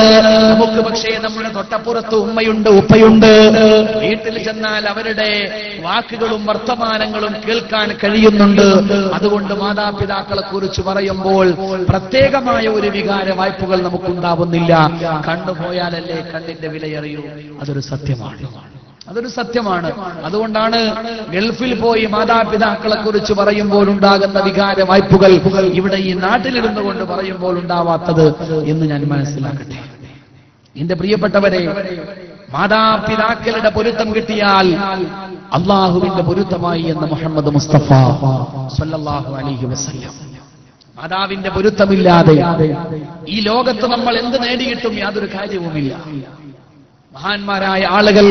നമുക്ക് പക്ഷേ നമ്മുടെ തൊട്ടപ്പുറത്ത് ഉമ്മയുണ്ട്, ഉപ്പയുണ്ട്. വീട്ടിൽ ചെന്നാൽ അവരുടെ വാക്കുകളും വർത്തമാനങ്ങളും കേൾക്കാൻ കഴിയുന്നുണ്ട്. അതുകൊണ്ട് മാതാപിതാക്കളെ കുറിച്ച് പറയുമ്പോൾ പ്രത്യേകമായ ഒരു വികാര വായ്പകൾ നമുക്കുണ്ടാവുന്നില്ല. കണ്ടുപോയാലല്ലേ കണ്ണിന്റെ വിലയറിയൂ. അതൊരു സത്യമാണ്. അതുകൊണ്ടാണ് ഗൾഫിൽ പോയി മാതാപിതാക്കളെ കുറിച്ച് പറയുമ്പോൾ ഉണ്ടാകുന്ന വികാര വായ്പകൾ ഇവിടെ ഈ നാട്ടിലിരുന്നു കൊണ്ട് പറയുമ്പോൾ ഉണ്ടാവാത്തത് എന്ന് ഞാൻ മനസ്സിലാക്കട്ടെ. എന്റെ പ്രിയപ്പെട്ടവരെ, മാതാപിതാക്കളുടെ പൊരുത്തം കിട്ടിയാൽ അള്ളാഹുവിന്റെ പൊരുത്തമായി എന്ന് മുഹമ്മദ് മുസ്തഫ സല്ലല്ലാഹു അലൈഹി വസല്ലം. മാതാവിന്റെ പൊരുത്തമില്ലാതെ ഈ ലോകത്ത് നമ്മൾ എന്ത് നേടിയിട്ടും യാതൊരു കാര്യവുമില്ല. മഹാന്മാരായ ആളുകൾ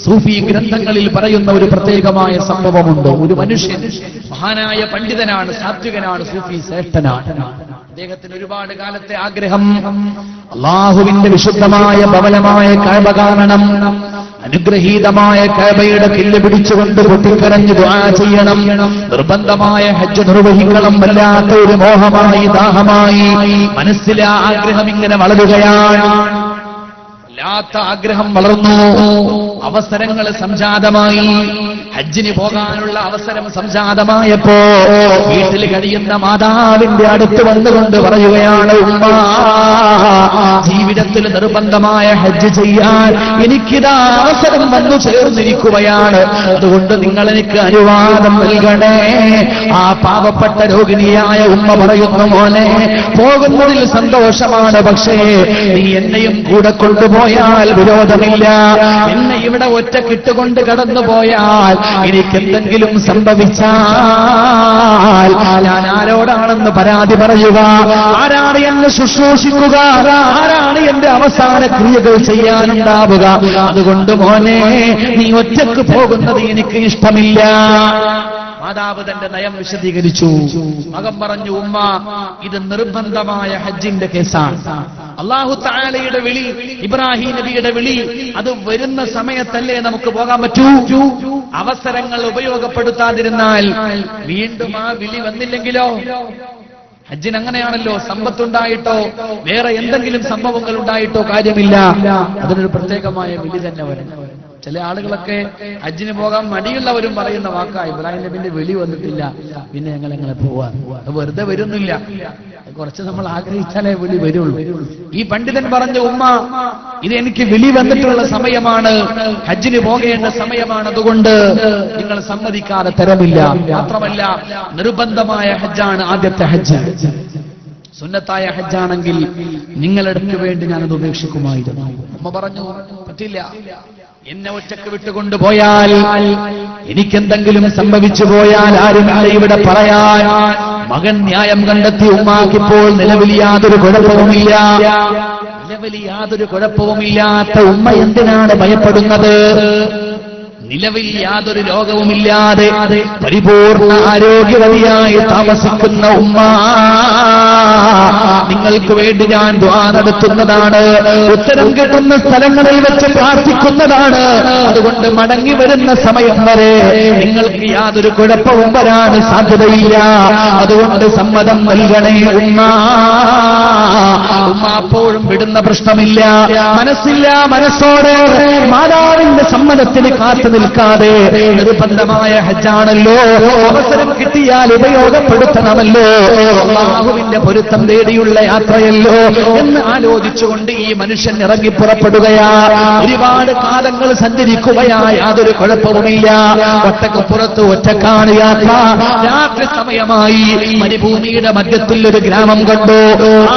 സൂഫി ഗ്രന്ഥങ്ങളിൽ പറയുന്ന ഒരു പ്രത്യേകമായ സംഭവമുണ്ട്. ഒരു മനുഷ്യൻ മഹാനായ പണ്ഡിതനാണ്, സാത്വികനാണ്, സൂഫി ശ്രേഷ്ഠനാണ്. അദ്ദേഹത്തിന് ഒരുപാട് കാലത്തെ ആഗ്രഹം അള്ളാഹുവിന്റെ വിശുദ്ധമായ ഭവനമായ കഅബ കാണണം, അനുഗ്രഹീതമായ കഅബയുടെ കില്ല് പിടിച്ചുകൊണ്ട് പൊട്ടിക്കരഞ്ഞ് ദുആ ചെയ്യണം, നിർബന്ധമായ ഹജ്ജ് നിർവഹിക്കണം. വല്ലാത്ത ഒരു മോഹമായി, ദാഹമായി മനസ്സിലെ ആഗ്രഹം ഇങ്ങനെ വളരുകയാണ്. വല്ലാത്ത ആഗ്രഹം വളർന്നു, അവസരങ്ങൾ സംജാതമായി. ഹജ്ജിന് പോകാനുള്ള അവസരം സംജാതമായപ്പോ വീട്ടിൽ കഴിയുന്ന മാതാവിന്റെ അടുത്ത് വന്നുകൊണ്ട് പറയുകയാണ്, ഉമ്മ, ജീവിതത്തിൽ നിർബന്ധമായ ഹജ്ജ് ചെയ്യാൻ എനിക്കിതാ അവസരം വന്നു ചേർന്നിരിക്കുകയാണ്. അതുകൊണ്ട് നിങ്ങൾ എനിക്ക് അനുവാദം നൽകണേ. ആ പാവപ്പെട്ട രോഗിണിയായ ഉമ്മ പറയുന്നു, മോനെ, പോകുന്നതിൽ സന്തോഷമാണ്, പക്ഷേ നീ എന്നെയും കൂടെ കൊണ്ടുപോയാൽ വിരോധമില്ല. എന്നെ ഇവിടെ ഒറ്റക്കിട്ടുകൊണ്ട് കടന്നുപോയാൽ എനിക്കെന്തെങ്കിലും സംഭവിച്ചാൽ ഞാൻ ആരോടാണെന്ന് പരാതി പറയുക? ആരാണ് എന്നെ ശുശ്രൂഷിക്കുക? ആരാണ് എന്റെ അവസാന ക്രിയകൾ ചെയ്യാനുണ്ടാവുക? അതുകൊണ്ട് മോനെ, നീ ഒറ്റക്ക് പോകുന്നത് എനിക്ക് ഇഷ്ടമില്ല. മാതാവ് തന്റെ നയം വിശദീകരിച്ചു. മകൻ പറഞ്ഞു, ഉമ്മ, ഇത് നിർബന്ധമായ ഹജ്ജിന്റെ കേസാണ്. അല്ലാഹു തആലയുടെ വിളി, ഇബ്രാഹിം നബിയുടെ വിളി, അത് വരുന്ന സമയത്തല്ലേ നമുക്ക് പോകാൻ പറ്റൂ. അവസരങ്ങൾ ഉപയോഗപ്പെടുത്താതിരുന്നാൽ വീണ്ടും ആ വിളി വന്നില്ലെങ്കിലോ? ഹജ്ജിന് അങ്ങനെയാണല്ലോ, സമ്പത്തുണ്ടായിട്ടോ വേറെ എന്തെങ്കിലും സംഭവങ്ങൾ ഉണ്ടായിട്ടോ കാര്യമില്ല, അതിനൊരു പ്രത്യേകമായ വിളി തന്നെ വരും. ചില ആളുകളൊക്കെ ഹജ്ജിന് പോകാൻ മടിയുള്ളവരും പറയുന്ന വാക്കാ, ഇബ്രാഹിം നബിന്റെ വിളി വന്നിട്ടില്ല, പിന്നെ ഞങ്ങൾ എങ്ങനെ പോവാൻ? വെറുതെ വരുന്നില്ല, കുറച്ച് നമ്മൾ ആഗ്രഹിച്ചാലേ വിളി വരുള്ളൂ. ഈ പണ്ഡിതൻ പറഞ്ഞു, ഉമ്മ, ഇത് എനിക്ക് വിളി വന്നിട്ടുള്ള സമയമാണ്, ഹജ്ജിന് പോകേണ്ട സമയമാണ്, അതുകൊണ്ട് നിങ്ങൾ സമ്മതിക്കാതെ തരമില്ല. മാത്രമല്ല, നിർബന്ധമായ ഹജ്ജാണ് ആദ്യത്തെ ഹജ്ജ്. സുന്നത്തായ ഹജ്ജാണെങ്കിൽ നിങ്ങളെടുക്ക് വേണ്ടി ഞാനത് ഉപേക്ഷിക്കുമായിരുന്നു. ഉമ്മ പറഞ്ഞു, പറ്റില്ല, എന്നെ ഒറ്റക്ക് വിട്ടുകൊണ്ടുപോയാൽ എനിക്കെന്തെങ്കിലും സംഭവിച്ചു പോയാൽ ആരുമില്ല ഇവിടെ പറയാൻ. മകൻ ന്യായം കണ്ടെത്തി. ഉമ്മാക്കിപ്പോൾ നിലവിൽ യാതൊരു കുഴപ്പവുമില്ലാത്ത ഉമ്മ എന്തിനാണ് ഭയപ്പെടുന്നത്? നിലവിൽ യാതൊരു രോഗവുമില്ലാതെ പരിപൂർണ ആരോഗ്യവതിയായി താമസിക്കുന്ന ഉമ്മ, നിങ്ങൾക്ക് വേണ്ടി ഞാൻ ദുആ നടത്തുന്നതാണ്, ഉത്തരം കിട്ടുന്ന സ്ഥലങ്ങളിൽ വെച്ച് പ്രാർത്ഥിക്കുന്നതാണ്. അതുകൊണ്ട് മടങ്ങി വരുന്ന സമയം വരെ നിങ്ങൾക്ക് യാതൊരു കുഴപ്പവും വരാൻ സാധ്യതയില്ല. അതുകൊണ്ട് സമ്മതം നൽകണേ ഉമ്മ. ഉമ്മ അപ്പോഴും വിടുന്ന പ്രശ്നമില്ല, മനസ്സില്ല, മനസ്സോടെ മാതാവിന്റെ സമ്മതത്തിന് കാത്തു നിൽക്കാതെ നിർബന്ധമായ ഹജ്ജാണല്ലോ, അവസരം കിട്ടിയാൽ ഉപയോഗപ്പെടുത്തണമല്ലോ, അല്ലാഹുവിന്റെ പൊരുത്തം തേടിയുള്ള യാത്രയല്ലോ എന്ന് ആലോചിച്ചുകൊണ്ട് ഈ മനുഷ്യൻ ഇറങ്ങി പുറപ്പെടുകയാ. ഒരുപാട് കാലങ്ങൾ സഞ്ചരിക്കുകയാ, യാതൊരു കുഴപ്പവുമില്ല. ഒട്ടകപ്പുറത്ത് ഒറ്റക്കാണ് യാത്ര. രാത്രി സമയമായി. മരുഭൂമിയുടെ മധ്യത്തിൽ ഒരു ഗ്രാമം കണ്ടു.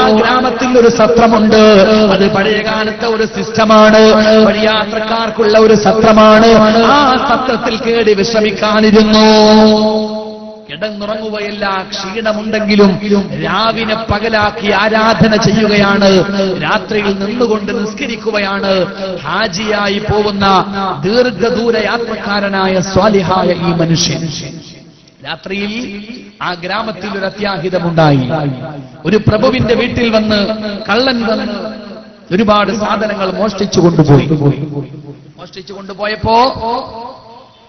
ആ ഗ്രാമത്തിൽ ഒരു സത്രമുണ്ട്. അത് പഴയകാലത്തെ ഒരു സിസ്റ്റമാണ്, വഴിയാത്രക്കാർക്കുള്ള ഒരു സത്രമാണ്. ആ സത്രത്തിൽ കേടി വിശ്രമിക്കാനിരുന്നു. കിടന്നുറങ്ങുകയല്ല, ക്ഷീണമുണ്ടെങ്കിലും രാവിനെ പകലാക്കി ആരാധന ചെയ്യുകയാണ്. രാത്രിയിൽ നിന്നുകൊണ്ട് നിസ്കരിക്കുകയാണ്. ഹാജിയായി പോകുന്ന ദീർഘദൂര യാത്രക്കാരനായ സ്വാലിഹായ ഈ മനുഷ്യൻ രാത്രിയിൽ ആ ഗ്രാമത്തിൽ ഒരു അത്യാഹിതമുണ്ടായി. ഒരു പ്രഭുവിന്റെ വീട്ടിൽ വന്ന് കള്ളൻ വന്ന് ഒരുപാട് സാധനങ്ങൾ മോഷ്ടിച്ചു കൊണ്ടുപോയപ്പോ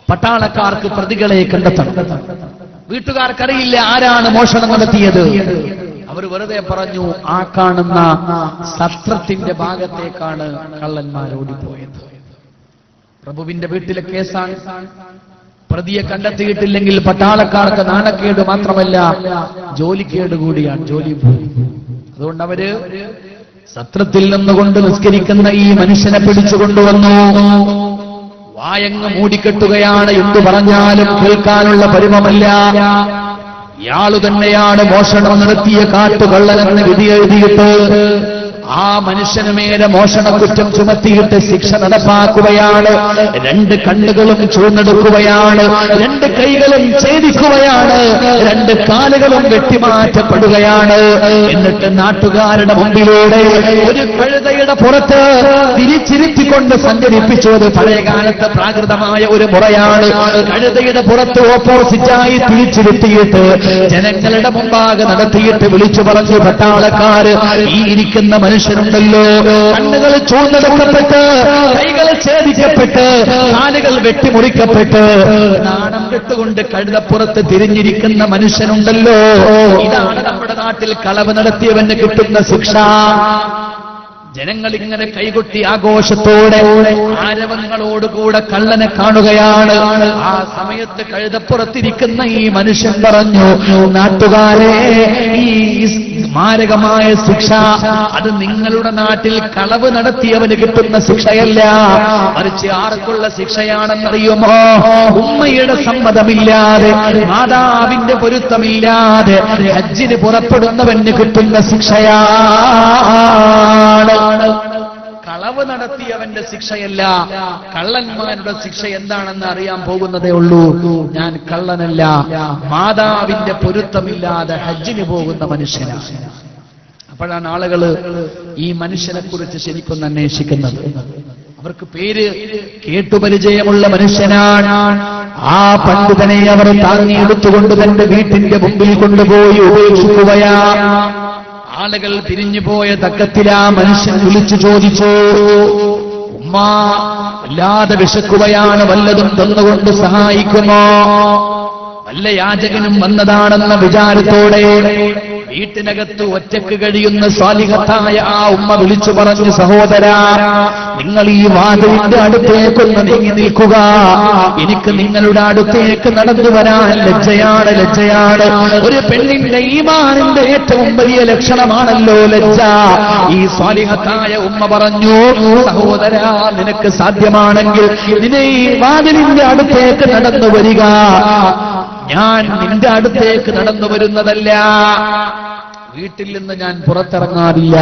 പട്ടാളക്കാർക്ക് പ്രതികളെ കണ്ടെത്തണം. വീട്ടുകാർക്കറിയില്ല ആരാണ് മോഷണം നടത്തിയത്. അവർ വെറുതെ പറഞ്ഞു, ആ കാണുന്ന സത്രത്തിന്റെ ഭാഗത്തേക്കാണ് കള്ളന്മാർ ഓടിപ്പോയത്. പ്രഭുവിന്റെ വീട്ടിലെ കേസാണ്. പ്രതിയെ കണ്ടെത്തിയിട്ടില്ലെങ്കിൽ പട്ടാളക്കാർക്ക് നാണക്കേട് മാത്രമല്ല, ജോലിക്കേട് കൂടിയാണ്. ജോലി പോയി. അതുകൊണ്ട് അവര് സത്രത്തിൽ നിന്നുകൊണ്ട് നിസ്കരിക്കുന്ന ഈ മനുഷ്യനെ പിടിച്ചുകൊണ്ടുവന്നു. വായങ്ങ് മൂടിക്കെട്ടുകയാണ്. എന്തു പറഞ്ഞാലും കേൾക്കാനുള്ള പരുവമല്ല. ഇയാളു തന്നെയാണ് മോഷണം നടത്തിയ കാട്ടുകള്ളനെന്ന് വിധി എഴുതിയിട്ട് ആ മനുഷ്യന് മേലെ മോഷണക്കുറ്റം ചുമത്തിയിട്ട് ശിക്ഷ നടപ്പാക്കുകയാണ്. 2 കണ്ണുകളും ചൂർന്നെടുക്കുകയാണ്, 2 കൈകളും ഛേദിക്കുകയാണ്, 2 കാലുകളും വെട്ടിമാറ്റപ്പെടുകയാണ്. എന്നിട്ട് നാട്ടുകാരുടെ മുമ്പിലൂടെ ഒരു കഴുതയുടെ പുറത്ത് തിരിച്ചിരുത്തിക്കൊണ്ട് സഞ്ചരിപ്പിച്ചു. അത് പഴയകാലത്തെ പ്രാകൃതമായ ഒരു മുറയാണ്. കഴുതയുടെ പുറത്ത് ഓപ്പോസിറ്റായി തിരിച്ചിരുത്തിയിട്ട് ജനങ്ങളുടെ മുമ്പാകെ നടത്തിയിട്ട് വിളിച്ചു പറഞ്ഞു, പട്ടാളക്കാര്, ഈ ഇരിക്കുന്ന മനുഷ്യനുണ്ടല്ലോ, കണ്ണുകൾ ചൂഴ്ന്നെടുക്കപ്പെട്ട്, കൈകൾ ഛേദിക്കപ്പെട്ട്, കാലുകൾ വെട്ടിമുറിക്കപ്പെട്ട്, നാണം കെട്ടുകൊണ്ട് കഴുതപ്പുറത്ത് തിരിഞ്ഞിരിക്കുന്ന മനുഷ്യനുണ്ടല്ലോ, ഇതാണ് നമ്മുടെ നാട്ടിൽ കളവ് നടത്തിയവന് കിട്ടുന്ന ശിക്ഷ. ജനങ്ങൾ ഇങ്ങനെ കൈകൊട്ടി ആഘോഷത്തോടെ ആരവങ്ങളോടുകൂടെ കള്ളനെ കാണുകയാണ്. ആ സമയത്ത് കഴുതപ്പുറത്തിരിക്കുന്ന ഈ മനുഷ്യൻ പറഞ്ഞു, നാട്ടുകാരെ, ഈ മാരകമായ ശിക്ഷ അത് നിങ്ങളുടെ നാട്ടിൽ കളവ് നടത്തിയവന് കിട്ടുന്ന ശിക്ഷയല്ല, മറിച്ച് ആർക്കുള്ള ശിക്ഷയാണെന്നറിയുമോ? ഉമ്മയുടെ സമ്മതമില്ലാതെ, മാതാവിന്റെ പൊരുത്തമില്ലാതെ ഹജ്ജിന് പുറപ്പെടുന്നവന് കിട്ടുന്ന ശിക്ഷയാണ്. കളവ് നടത്തിയവന്റെ ശിക്ഷയല്ല, കള്ളന്മാരുടെ ശിക്ഷ എന്താണെന്ന് അറിയാൻ പോകുന്നതേ ഉള്ളൂ. ഞാൻ കള്ളനല്ല, മാതാവിന്റെ പൊരുത്തമില്ലാതെ ഹജ്ജിന് പോകുന്ന മനുഷ്യനാണ്. അപ്പോഴാണ് ആളുകൾ ഈ മനുഷ്യനെ കുറിച്ച് ശരിക്കും അന്വേഷിക്കുന്നത്. അവർക്ക് പേര് കേട്ടുപരിചയമുള്ള മനുഷ്യനാണ്. ആ പണ്ഡിതനെ അവർ താങ്ങിയെടുത്തുകൊണ്ട് തന്റെ വീട്ടിന്റെ മുമ്പിൽ കൊണ്ടുപോയി ഉപേക്ഷിക്കുകയാ. ആളുകൾ പിരിഞ്ഞുപോയ തക്കത്തിൽ ആ മനുഷ്യൻ വിളിച്ചു ചോദിച്ചു, ഉമ്മ വല്ലാതെ വിശക്കുകയാണ്, വല്ലതും തന്നുകൊണ്ട് സഹായിക്കുമോ? വല്ല യാചകനും വന്നതാണെന്ന വിചാരത്തോടെ വീട്ടിനകത്ത് ഒറ്റക്ക് കഴിയുന്ന സ്വാലിഹത്തായ ആ ഉമ്മ വിളിച്ചു പറഞ്ഞു, സഹോദരാ, നിങ്ങൾ ഈ വാതിലിന്റെ അടുത്തേക്കൊന്ന് നീങ്ങി നിൽക്കുക. എനിക്ക് നിങ്ങളുടെ അടുത്തേക്ക് നടന്നു വരാൻ ലജ്ജയാണ്. ഒരു പെണ്ണിന്റെ ഈമാനിന്റെ ഏറ്റവും വലിയ ലക്ഷണമാണല്ലോ ലജ്ജ. ഈ സ്വാലിഹത്തായ ഉമ്മ പറഞ്ഞു, സഹോദരാ, നിനക്ക് സാധ്യമാണെങ്കിൽ നിന്നെ ഈ വാതിലിന്റെ അടുത്തേക്ക് നടന്നു വരിക. ഞാൻ നിന്റെ അടുത്തേക്ക് നടന്നു വരുന്നതല്ല. വീട്ടിൽ നിന്ന് ഞാൻ പുറത്തിറങ്ങാറില്ല.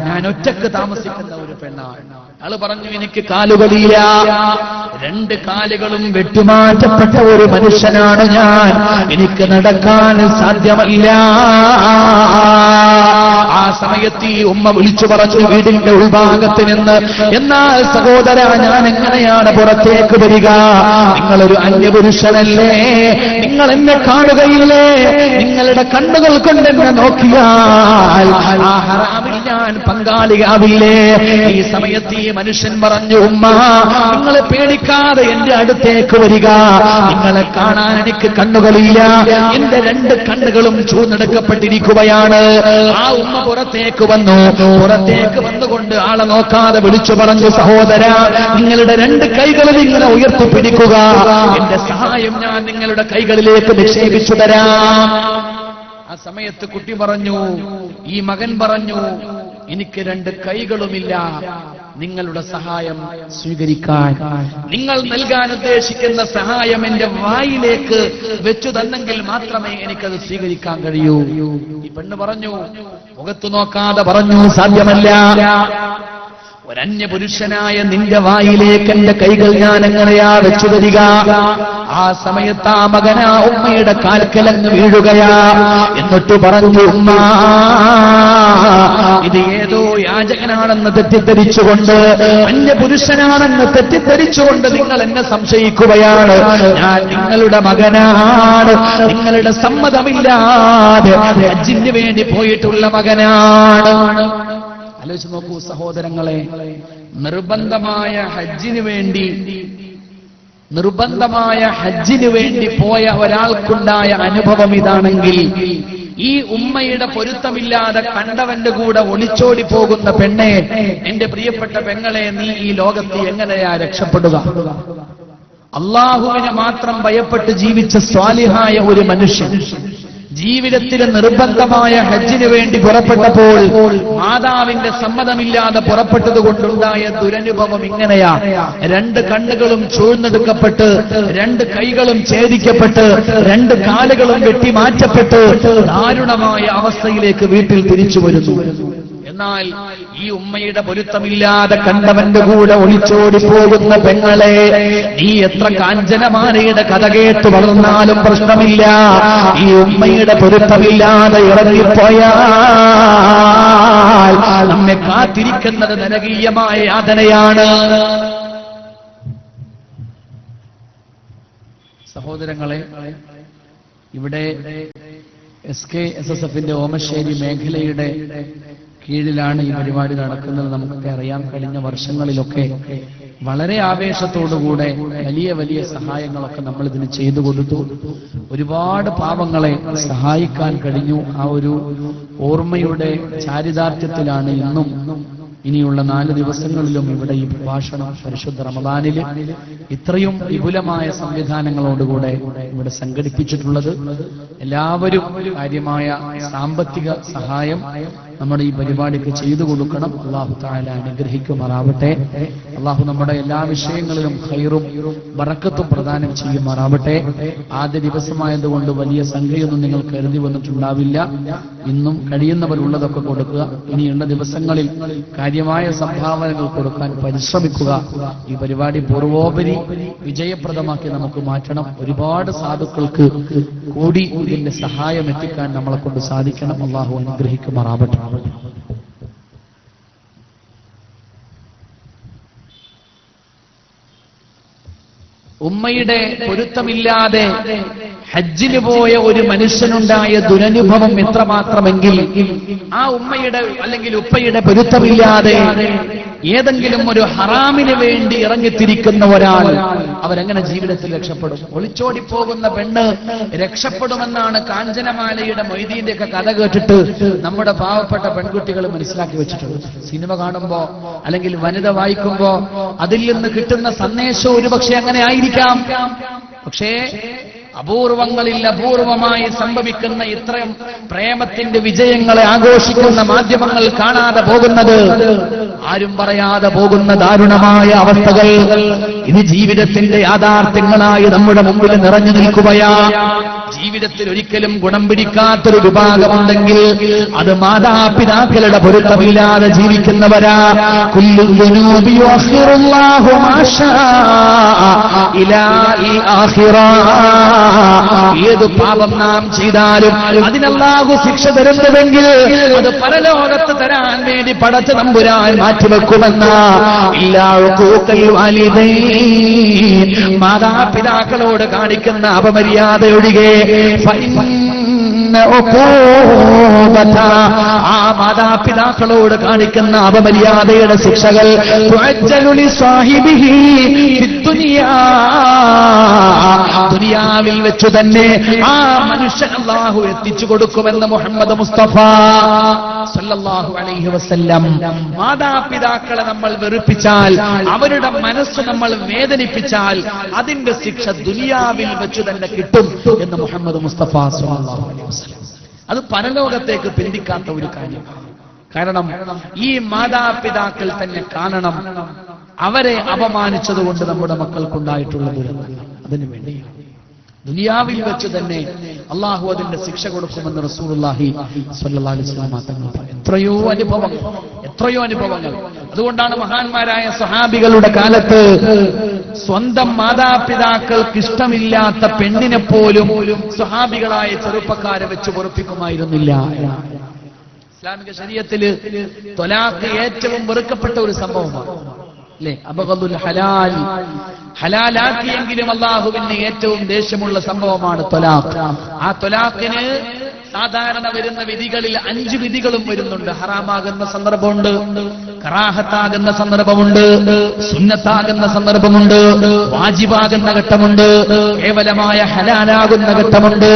ഞാൻ ഒറ്റക്ക് താമസിക്കുന്ന ഒരു പെണ്ണാണ്. ആള് പറഞ്ഞു, എനിക്ക് കാലുകളില്ല, 2 കാലുകളും വെട്ടിമാറ്റപ്പെട്ട ഒരു മനുഷ്യനാണ് ഞാൻ, എനിക്ക് നടക്കാൻ സാധ്യമല്ല. ആ സമയത്ത് ഈ ഉമ്മ വിളിച്ചു പറഞ്ഞു വീടിന്റെ ഉൾഭാഗത്ത് നിന്ന്, എന്നാൽ സഹോദര, ഞാൻ എങ്ങനെയാണ് പുറത്തേക്ക് വരിക? നിങ്ങളൊരു അന്യപുരുഷനല്ലേ, നിങ്ങൾ എന്നെ കാണുകയില്ലേ? നിങ്ങളുടെ കണ്ണുകൾ കൊണ്ട് എന്നെ നോക്കിയാൽ ആ ഹറാമിൽ ഞാൻ പങ്കാളിയാവില്ലേ? ഈ സമയത്ത് ഈ മനുഷ്യൻ പറഞ്ഞു, ഉമ്മ, നിങ്ങളെ പേടിക്കാതെ എന്റെ അടുത്തേക്ക് വരിക, നിങ്ങളെ കാണാൻ എനിക്ക് കണ്ണുകളില്ല, എന്റെ 2 കണ്ണുകളും ചൂന്നെടുക്കപ്പെട്ടിരിക്കുകയാണ്. ആ ഉമ്മ പുറത്തേക്ക് വന്നു. പുറത്തേക്ക് വന്നുകൊണ്ട് ആളെ നോക്കാതെ വിളിച്ചു പറഞ്ഞു, സഹോദര, നിങ്ങളുടെ 2 കൈകളിൽ ഇങ്ങനെ ഉയർത്തിപ്പിടിക്കുക, എന്റെ സഹായം ഞാൻ നിങ്ങളുടെ കൈകളിലേക്ക് നിക്ഷേപിച്ചു തരാം. ആ സമയത്ത് കുട്ടി പറഞ്ഞു, ഈ മകൻ പറഞ്ഞു, എനിക്ക് 2 കൈകളുമില്ല, നിങ്ങളുടെ സഹായം സ്വീകരിക്കാൻ, നിങ്ങൾ നൽകാൻ ഉദ്ദേശിക്കുന്ന സഹായം എന്റെ വായിലേക്ക് വെച്ചു തന്നെങ്കിൽ മാത്രമേ എനിക്കത് സ്വീകരിക്കാൻ കഴിയൂ. ഈ പെണ്ണ് പറഞ്ഞു, മുഖത്ത് നോക്കാതെ പറഞ്ഞു, സാധ്യമല്ല. ഒരന്യപുരുഷനായ നിന്റെ വായിലേക്ക് എന്റെ കൈകൾ ഞാൻ എങ്ങനെയാ വെച്ചു തരിക? ആ സമയത്ത് ആ മകനാ ഉമ്മയുടെ കാൽക്കലങ്ങ് വീഴുകയാ. എന്നിട്ട് പറഞ്ഞു, ഉമ്മ, ഇത് ഏതോ യാചകനാണെന്ന് തെറ്റിദ്ധരിച്ചുകൊണ്ട്, അന്യപുരുഷനാണെന്ന് തെറ്റിദ്ധരിച്ചുകൊണ്ട് നിങ്ങൾ എന്നെ സംശയിക്കുകയാണ്. ഞാൻ നിങ്ങളുടെ മകനാണ്, നിങ്ങളുടെ സമ്മതമില്ലാതെ ഹജ്ജിന് വേണ്ടി പോയിട്ടുള്ള മകനാണ്. ആലോചിച്ച് നോക്കൂ സഹോദരങ്ങളെ, നിർബന്ധമായ ഹജ്ജിന് വേണ്ടി പോയ ഒരാൾക്കുണ്ടായ അനുഭവം ഇതാണെങ്കിൽ, ഈ ഉമ്മയുടെ പൊരുത്തമില്ലാതെ കണ്ടവന്റെ കൂടെ ഒളിച്ചോടി പോകുന്ന പെണ്ണെ, എന്റെ പ്രിയപ്പെട്ട പെങ്ങളെ, നീ ഈ ലോകത്ത് എങ്ങനെയാ രക്ഷപ്പെടുക? അള്ളാഹുവിനെ മാത്രം ഭയപ്പെട്ട് ജീവിച്ച സ്വാലിഹായ ഒരു മനുഷ്യൻ ജീവിതത്തിലെ നിർബന്ധമായ ഹജ്ജിന് വേണ്ടി പുറപ്പെട്ടപ്പോൾ മാതാവിന്റെ സമ്മതമില്ലാതെ പുറപ്പെട്ടതുകൊണ്ടുണ്ടായ ദുരനുഭവം ഇങ്ങനെയാ. 2 കണ്ണുകളും ചൂഴ്ന്നെടുക്കപ്പെട്ട്, 2 കൈകളും ഛേദിക്കപ്പെട്ട്, 2 കാലുകളും വെട്ടിമാറ്റപ്പെട്ട് ദാരുണമായ അവസ്ഥയിലേക്ക് വീട്ടിൽ തിരിച്ചു വരുന്നു. എന്നാൽ ഈ ഉമ്മയുടെ പൊരുത്തമില്ലാതെ കണ്ടവന്റെ കൂടെ ഒളിച്ചോടി പോകുന്ന പെങ്ങളെ, നീ എത്ര കാഞ്ചനമാലയുടെ കഥ കേട്ട് വളർന്നാലും പ്രശ്നമില്ല, ഈ ഉമ്മയുടെ പൊരുത്തമില്ലാതെ ഇറങ്ങിപ്പോയാൽ നമ്മെ കാത്തിരിക്കുന്നത് നരകീയമായ യാതനയാണ്. സഹോദരങ്ങളെ, ഇവിടെ SKSSFന്റെ ഓമശ്ശേരി മേഖലയുടെ കീഴിലാണ് ഈ പരിപാടി നടക്കുന്നത്. നമുക്കൊക്കെ അറിയാം, കഴിഞ്ഞ വർഷങ്ങളിലൊക്കെ വളരെ ആവേശത്തോടുകൂടെ വലിയ വലിയ സഹായങ്ങളൊക്കെ നമ്മൾ ഇതിന് ചെയ്തു കൊടുത്തു. ഒരുപാട് പാവങ്ങളെ സഹായിക്കാൻ കഴിഞ്ഞു. ആ ഒരു ഓർമ്മയുടെ ചാരിതാർത്ഥ്യത്തിലാണ് ഇന്നും ഇനിയുള്ള 4 ദിവസങ്ങളിലും ഇവിടെ ഈ പ്രഭാഷണം പരിശുദ്ധ റമദാനില് ഇത്രയും വിപുലമായ സംവിധാനങ്ങളോടുകൂടെ ഇവിടെ സംഘടിപ്പിച്ചിട്ടുള്ളത്. എല്ലാവരും കാര്യമായ സാമ്പത്തിക സഹായം നമ്മുടെ ഈ പരിപാടിക്ക് ചെയ്തു കൊടുക്കണം. അല്ലാഹു തആല അനുഗ്രഹിക്കുമാറാവട്ടെ. അല്ലാഹു നമ്മുടെ എല്ലാ വിഷയങ്ങളിലും ഖൈറും ബറക്കത്തും പ്രദാനം ചെയ്യുമാറാവട്ടെ. ആദ്യ ദിവസമായതുകൊണ്ട് വലിയ സംഖ്യയൊന്നും നിങ്ങൾ കരുതി വന്നിട്ടുണ്ടാവില്ല. ഇന്നും കഴിയുന്നവരുള്ളതൊക്കെ കൊടുക്കുക. ഇനിയുള്ള ദിവസങ്ങളിൽ കാര്യമായ സംഭാവനകൾ കൊടുക്കാൻ പരിശ്രമിക്കുക. ഈ പരിപാടി പൂർവോപരി വിജയപ്രദമാക്കി നമുക്ക് മാറ്റണം. ഒരുപാട് സാധുക്കൾക്ക് കൂടി ഇതിന്റെ സഹായം എത്തിക്കാൻ നമ്മളെ കൊണ്ട് സാധിക്കണം. അല്ലാഹു അനുഗ്രഹിക്കുമാറാവട്ടെ. ഉമ്മയുടെ പൊരുത്തമില്ലാതെ ഹജ്ജിന് പോയ ഒരു മനുഷ്യനുണ്ടായ ദുരനുഭവം എത്രമാത്രമെങ്കിൽ, ആ ഉമ്മയുടെ അല്ലെങ്കിൽ ഉപ്പയുടെ പൊരുത്തമില്ലാതെ ഏതെങ്കിലും ഒരു ഹറാമിന് വേണ്ടി ഇറങ്ങിത്തിരിക്കുന്ന ഒരാൾ അവരെങ്ങനെ ജീവിതത്തിൽ രക്ഷപ്പെടും? ഒളിച്ചോടി പോകുന്ന പെണ്ണ് രക്ഷപ്പെടുമെന്നാണ് കാഞ്ചനമാലയുടെ മൊയ്തീന്റെ ഒക്കെ കഥ കേട്ടിട്ട് നമ്മുടെ പാവപ്പെട്ട പെൺകുട്ടികൾ മനസ്സിലാക്കി വെച്ചിട്ടുള്ളത്. സിനിമ കാണുമ്പോ അല്ലെങ്കിൽ വനിത വായിക്കുമ്പോ അതിൽ നിന്ന് കിട്ടുന്ന സന്ദേശം ഒരുപക്ഷെ അങ്ങനെ ആയിരിക്കാം. പക്ഷേ അപൂർവങ്ങളിൽ അപൂർവമായി സംഭവിക്കുന്ന ഇത്രയും പ്രേമത്തിന്റെ വിജയങ്ങളെ ആഘോഷിക്കുന്ന മാധ്യമങ്ങൾ കാണാതെ പോകുന്നത്, ആരും പറയാതെ പോകുന്ന ദാരുണമായ അവസ്ഥകൾ ഇത് ജീവിതത്തിന്റെ യാഥാർത്ഥ്യങ്ങളായി നമ്മുടെ മുമ്പിൽ നിറഞ്ഞു നിൽക്കുകയാ. ജീവിതത്തിൽ ഒരിക്കലും ഗുണം പിടിക്കാത്തൊരു വിഭാഗമുണ്ടെങ്കിൽ അത് മാതാപിതാക്കളുടെ പൊരുത്തമില്ലാതെ ജീവിക്കുന്നവരാ. ഏത് പാപം നാം ചെയ്താലും അതിനല്ലാഹു ശിക്ഷ തരുന്നതെങ്കിൽ അത് പരലോകത്ത് തരാൻ വേണ്ടി പടച്ച തമ്പുരാൻ മാറ്റിവെക്കുമെന്ന. മാതാപിതാക്കളോട് കാണിക്കുന്ന അപമര്യാദയൊഴികെ ആ മാതാപിതാക്കളോട് കാണിക്കുന്ന അപമര്യാദയുടെ ശിക്ഷകൾ ദുനിയാവിൽ വെച്ചു തന്നെ ആ മനുഷ്യൻ അല്ലാഹു എത്തിച്ചു കൊടുക്കുമെന്ന് മുഹമ്മദ് മുസ്തഫ സല്ലല്ലാഹു അലൈഹി വസല്ലം. മാതാപിതാക്കളെ നമ്മൾ വെറുപ്പിച്ചാൽ, അവരുടെ മനസ്സ് നമ്മൾ വേദനിപ്പിച്ചാൽ അതിന്റെ ശിക്ഷ ദുനിയാവിൽ വെച്ചു തന്നെ കിട്ടും എന്ന് മുഹമ്മദ് മുസ്തഫ സല്ലല്ലാഹു അലൈഹി വസല്ലം. അത് പരലോകത്തേക്ക് പിന്തിക്കാത്ത ഒരു കാര്യമാണ്. കാരണം ഈ മാതാപിതാക്കൾ തന്നെ കാണണം അവരെ അപമാനിച്ചതുകൊണ്ട് നമ്മുടെ മക്കൾക്കുണ്ടായിട്ടുള്ള ദുരന്തം. അതിനുവേണ്ടി ദുനിയാവിൽ വെച്ച് തന്നെ അള്ളാഹു അതിന്റെ ശിക്ഷ കൊടുക്കുമെന്ന് റസൂലുള്ളാഹി സ്വല്ലല്ലാഹു അലൈഹി വസല്ലം തങ്ങൾ പറഞ്ഞു. എത്രയോ അനുഭവങ്ങൾ. അതുകൊണ്ടാണ് മഹാന്മാരായ സ്വഹാബികളുടെ കാലത്ത് സ്വന്തം മാതാപിതാക്കൾക്ക് ഇഷ്ടമില്ലാത്ത പെണ്ണിനെ പോലും സ്വഹാബികളായ ചെറുപ്പക്കാരെ വെച്ച് പൊറുപ്പിക്കുമായിരുന്നില്ല. ഇസ്ലാമിക ശരീഅത്തില് ത്വലാഖ് ഏറ്റവും വെറുക്കപ്പെട്ട ഒരു സംഭവമാണ് അല്ലേ? അബ്ഗദുൽ ഹലാൽ, ഹലാലാക്കിയെങ്കിലും അല്ലാഹുവിന് ഏറ്റവും ദേഷ്യമുള്ള സംഭവമാണ് ത്വലാഖ്. ആ ത്വലാഖിന് സാധാരണ വരുന്ന വിധികളിൽ 5 വിധികളും വരുന്നുണ്ട്. ഹറാമാകുന്ന സന്ദർഭമുണ്ട്, കറാഹത്താകുന്ന സന്ദർഭമുണ്ട്, സുന്നത്താകുന്ന സന്ദർഭമുണ്ട്, വാജിബാകുന്ന ഘട്ടമുണ്ട്, കേവലമായ ഹലാലാകുന്ന ഘട്ടമുണ്ട്.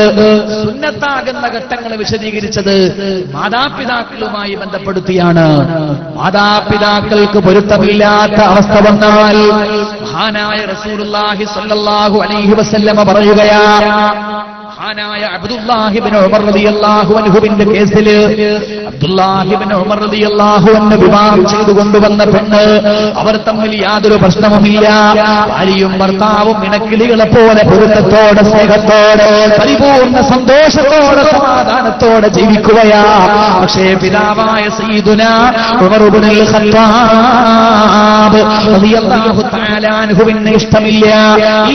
സുന്നത്താകുന്ന ഘട്ടങ്ങൾ വിശദീകരിച്ചത് മാതാപിതാക്കളുമായി ബന്ധപ്പെടുത്തിയാണ്. മാതാപിതാക്കൾക്ക് പൊരുത്തമില്ലാത്ത അവസ്ഥ വന്നാൽ മഹാനായ റസൂലുള്ളാഹി സ്വല്ലല്ലാഹു അലൈഹി വസല്ലമ പറയുകയാണ്, മഹാനായ അബ്ദുല്ലാഹി ഇബ്നു ഉമർ റളിയല്ലാഹു അൻഹുവിന്റെ കേസിൽ അബ്ദുല്ലാഹി ഇബ്നു ഉമർ റളിയല്ലാഹു അൻഹു വിവാഹം ചെയ്തു കൊണ്ടുവന്ന പെണ്ണ്, അവർ തമ്മിൽ യാതൊരു പ്രശ്നവുമില്ല. ഭാര്യയും ഭർത്താവും ഇണക്കിളികളെ പോലെ പൊരുത്തത്തോടെ, സ്നേഹത്തോടെ, പരിപൂർണ്ണ സന്തോഷത്തോടെ, സമാധാനത്തോടെ ജീവിക്കുകയാ. പക്ഷേ പിതാവായ സയ്യിദുനാ ഉമർ ഇബ്നുൽ ഖത്താബ് റളിയല്ലാഹു തആല അൻഹുവിന് ഇഷ്ടമില്ല.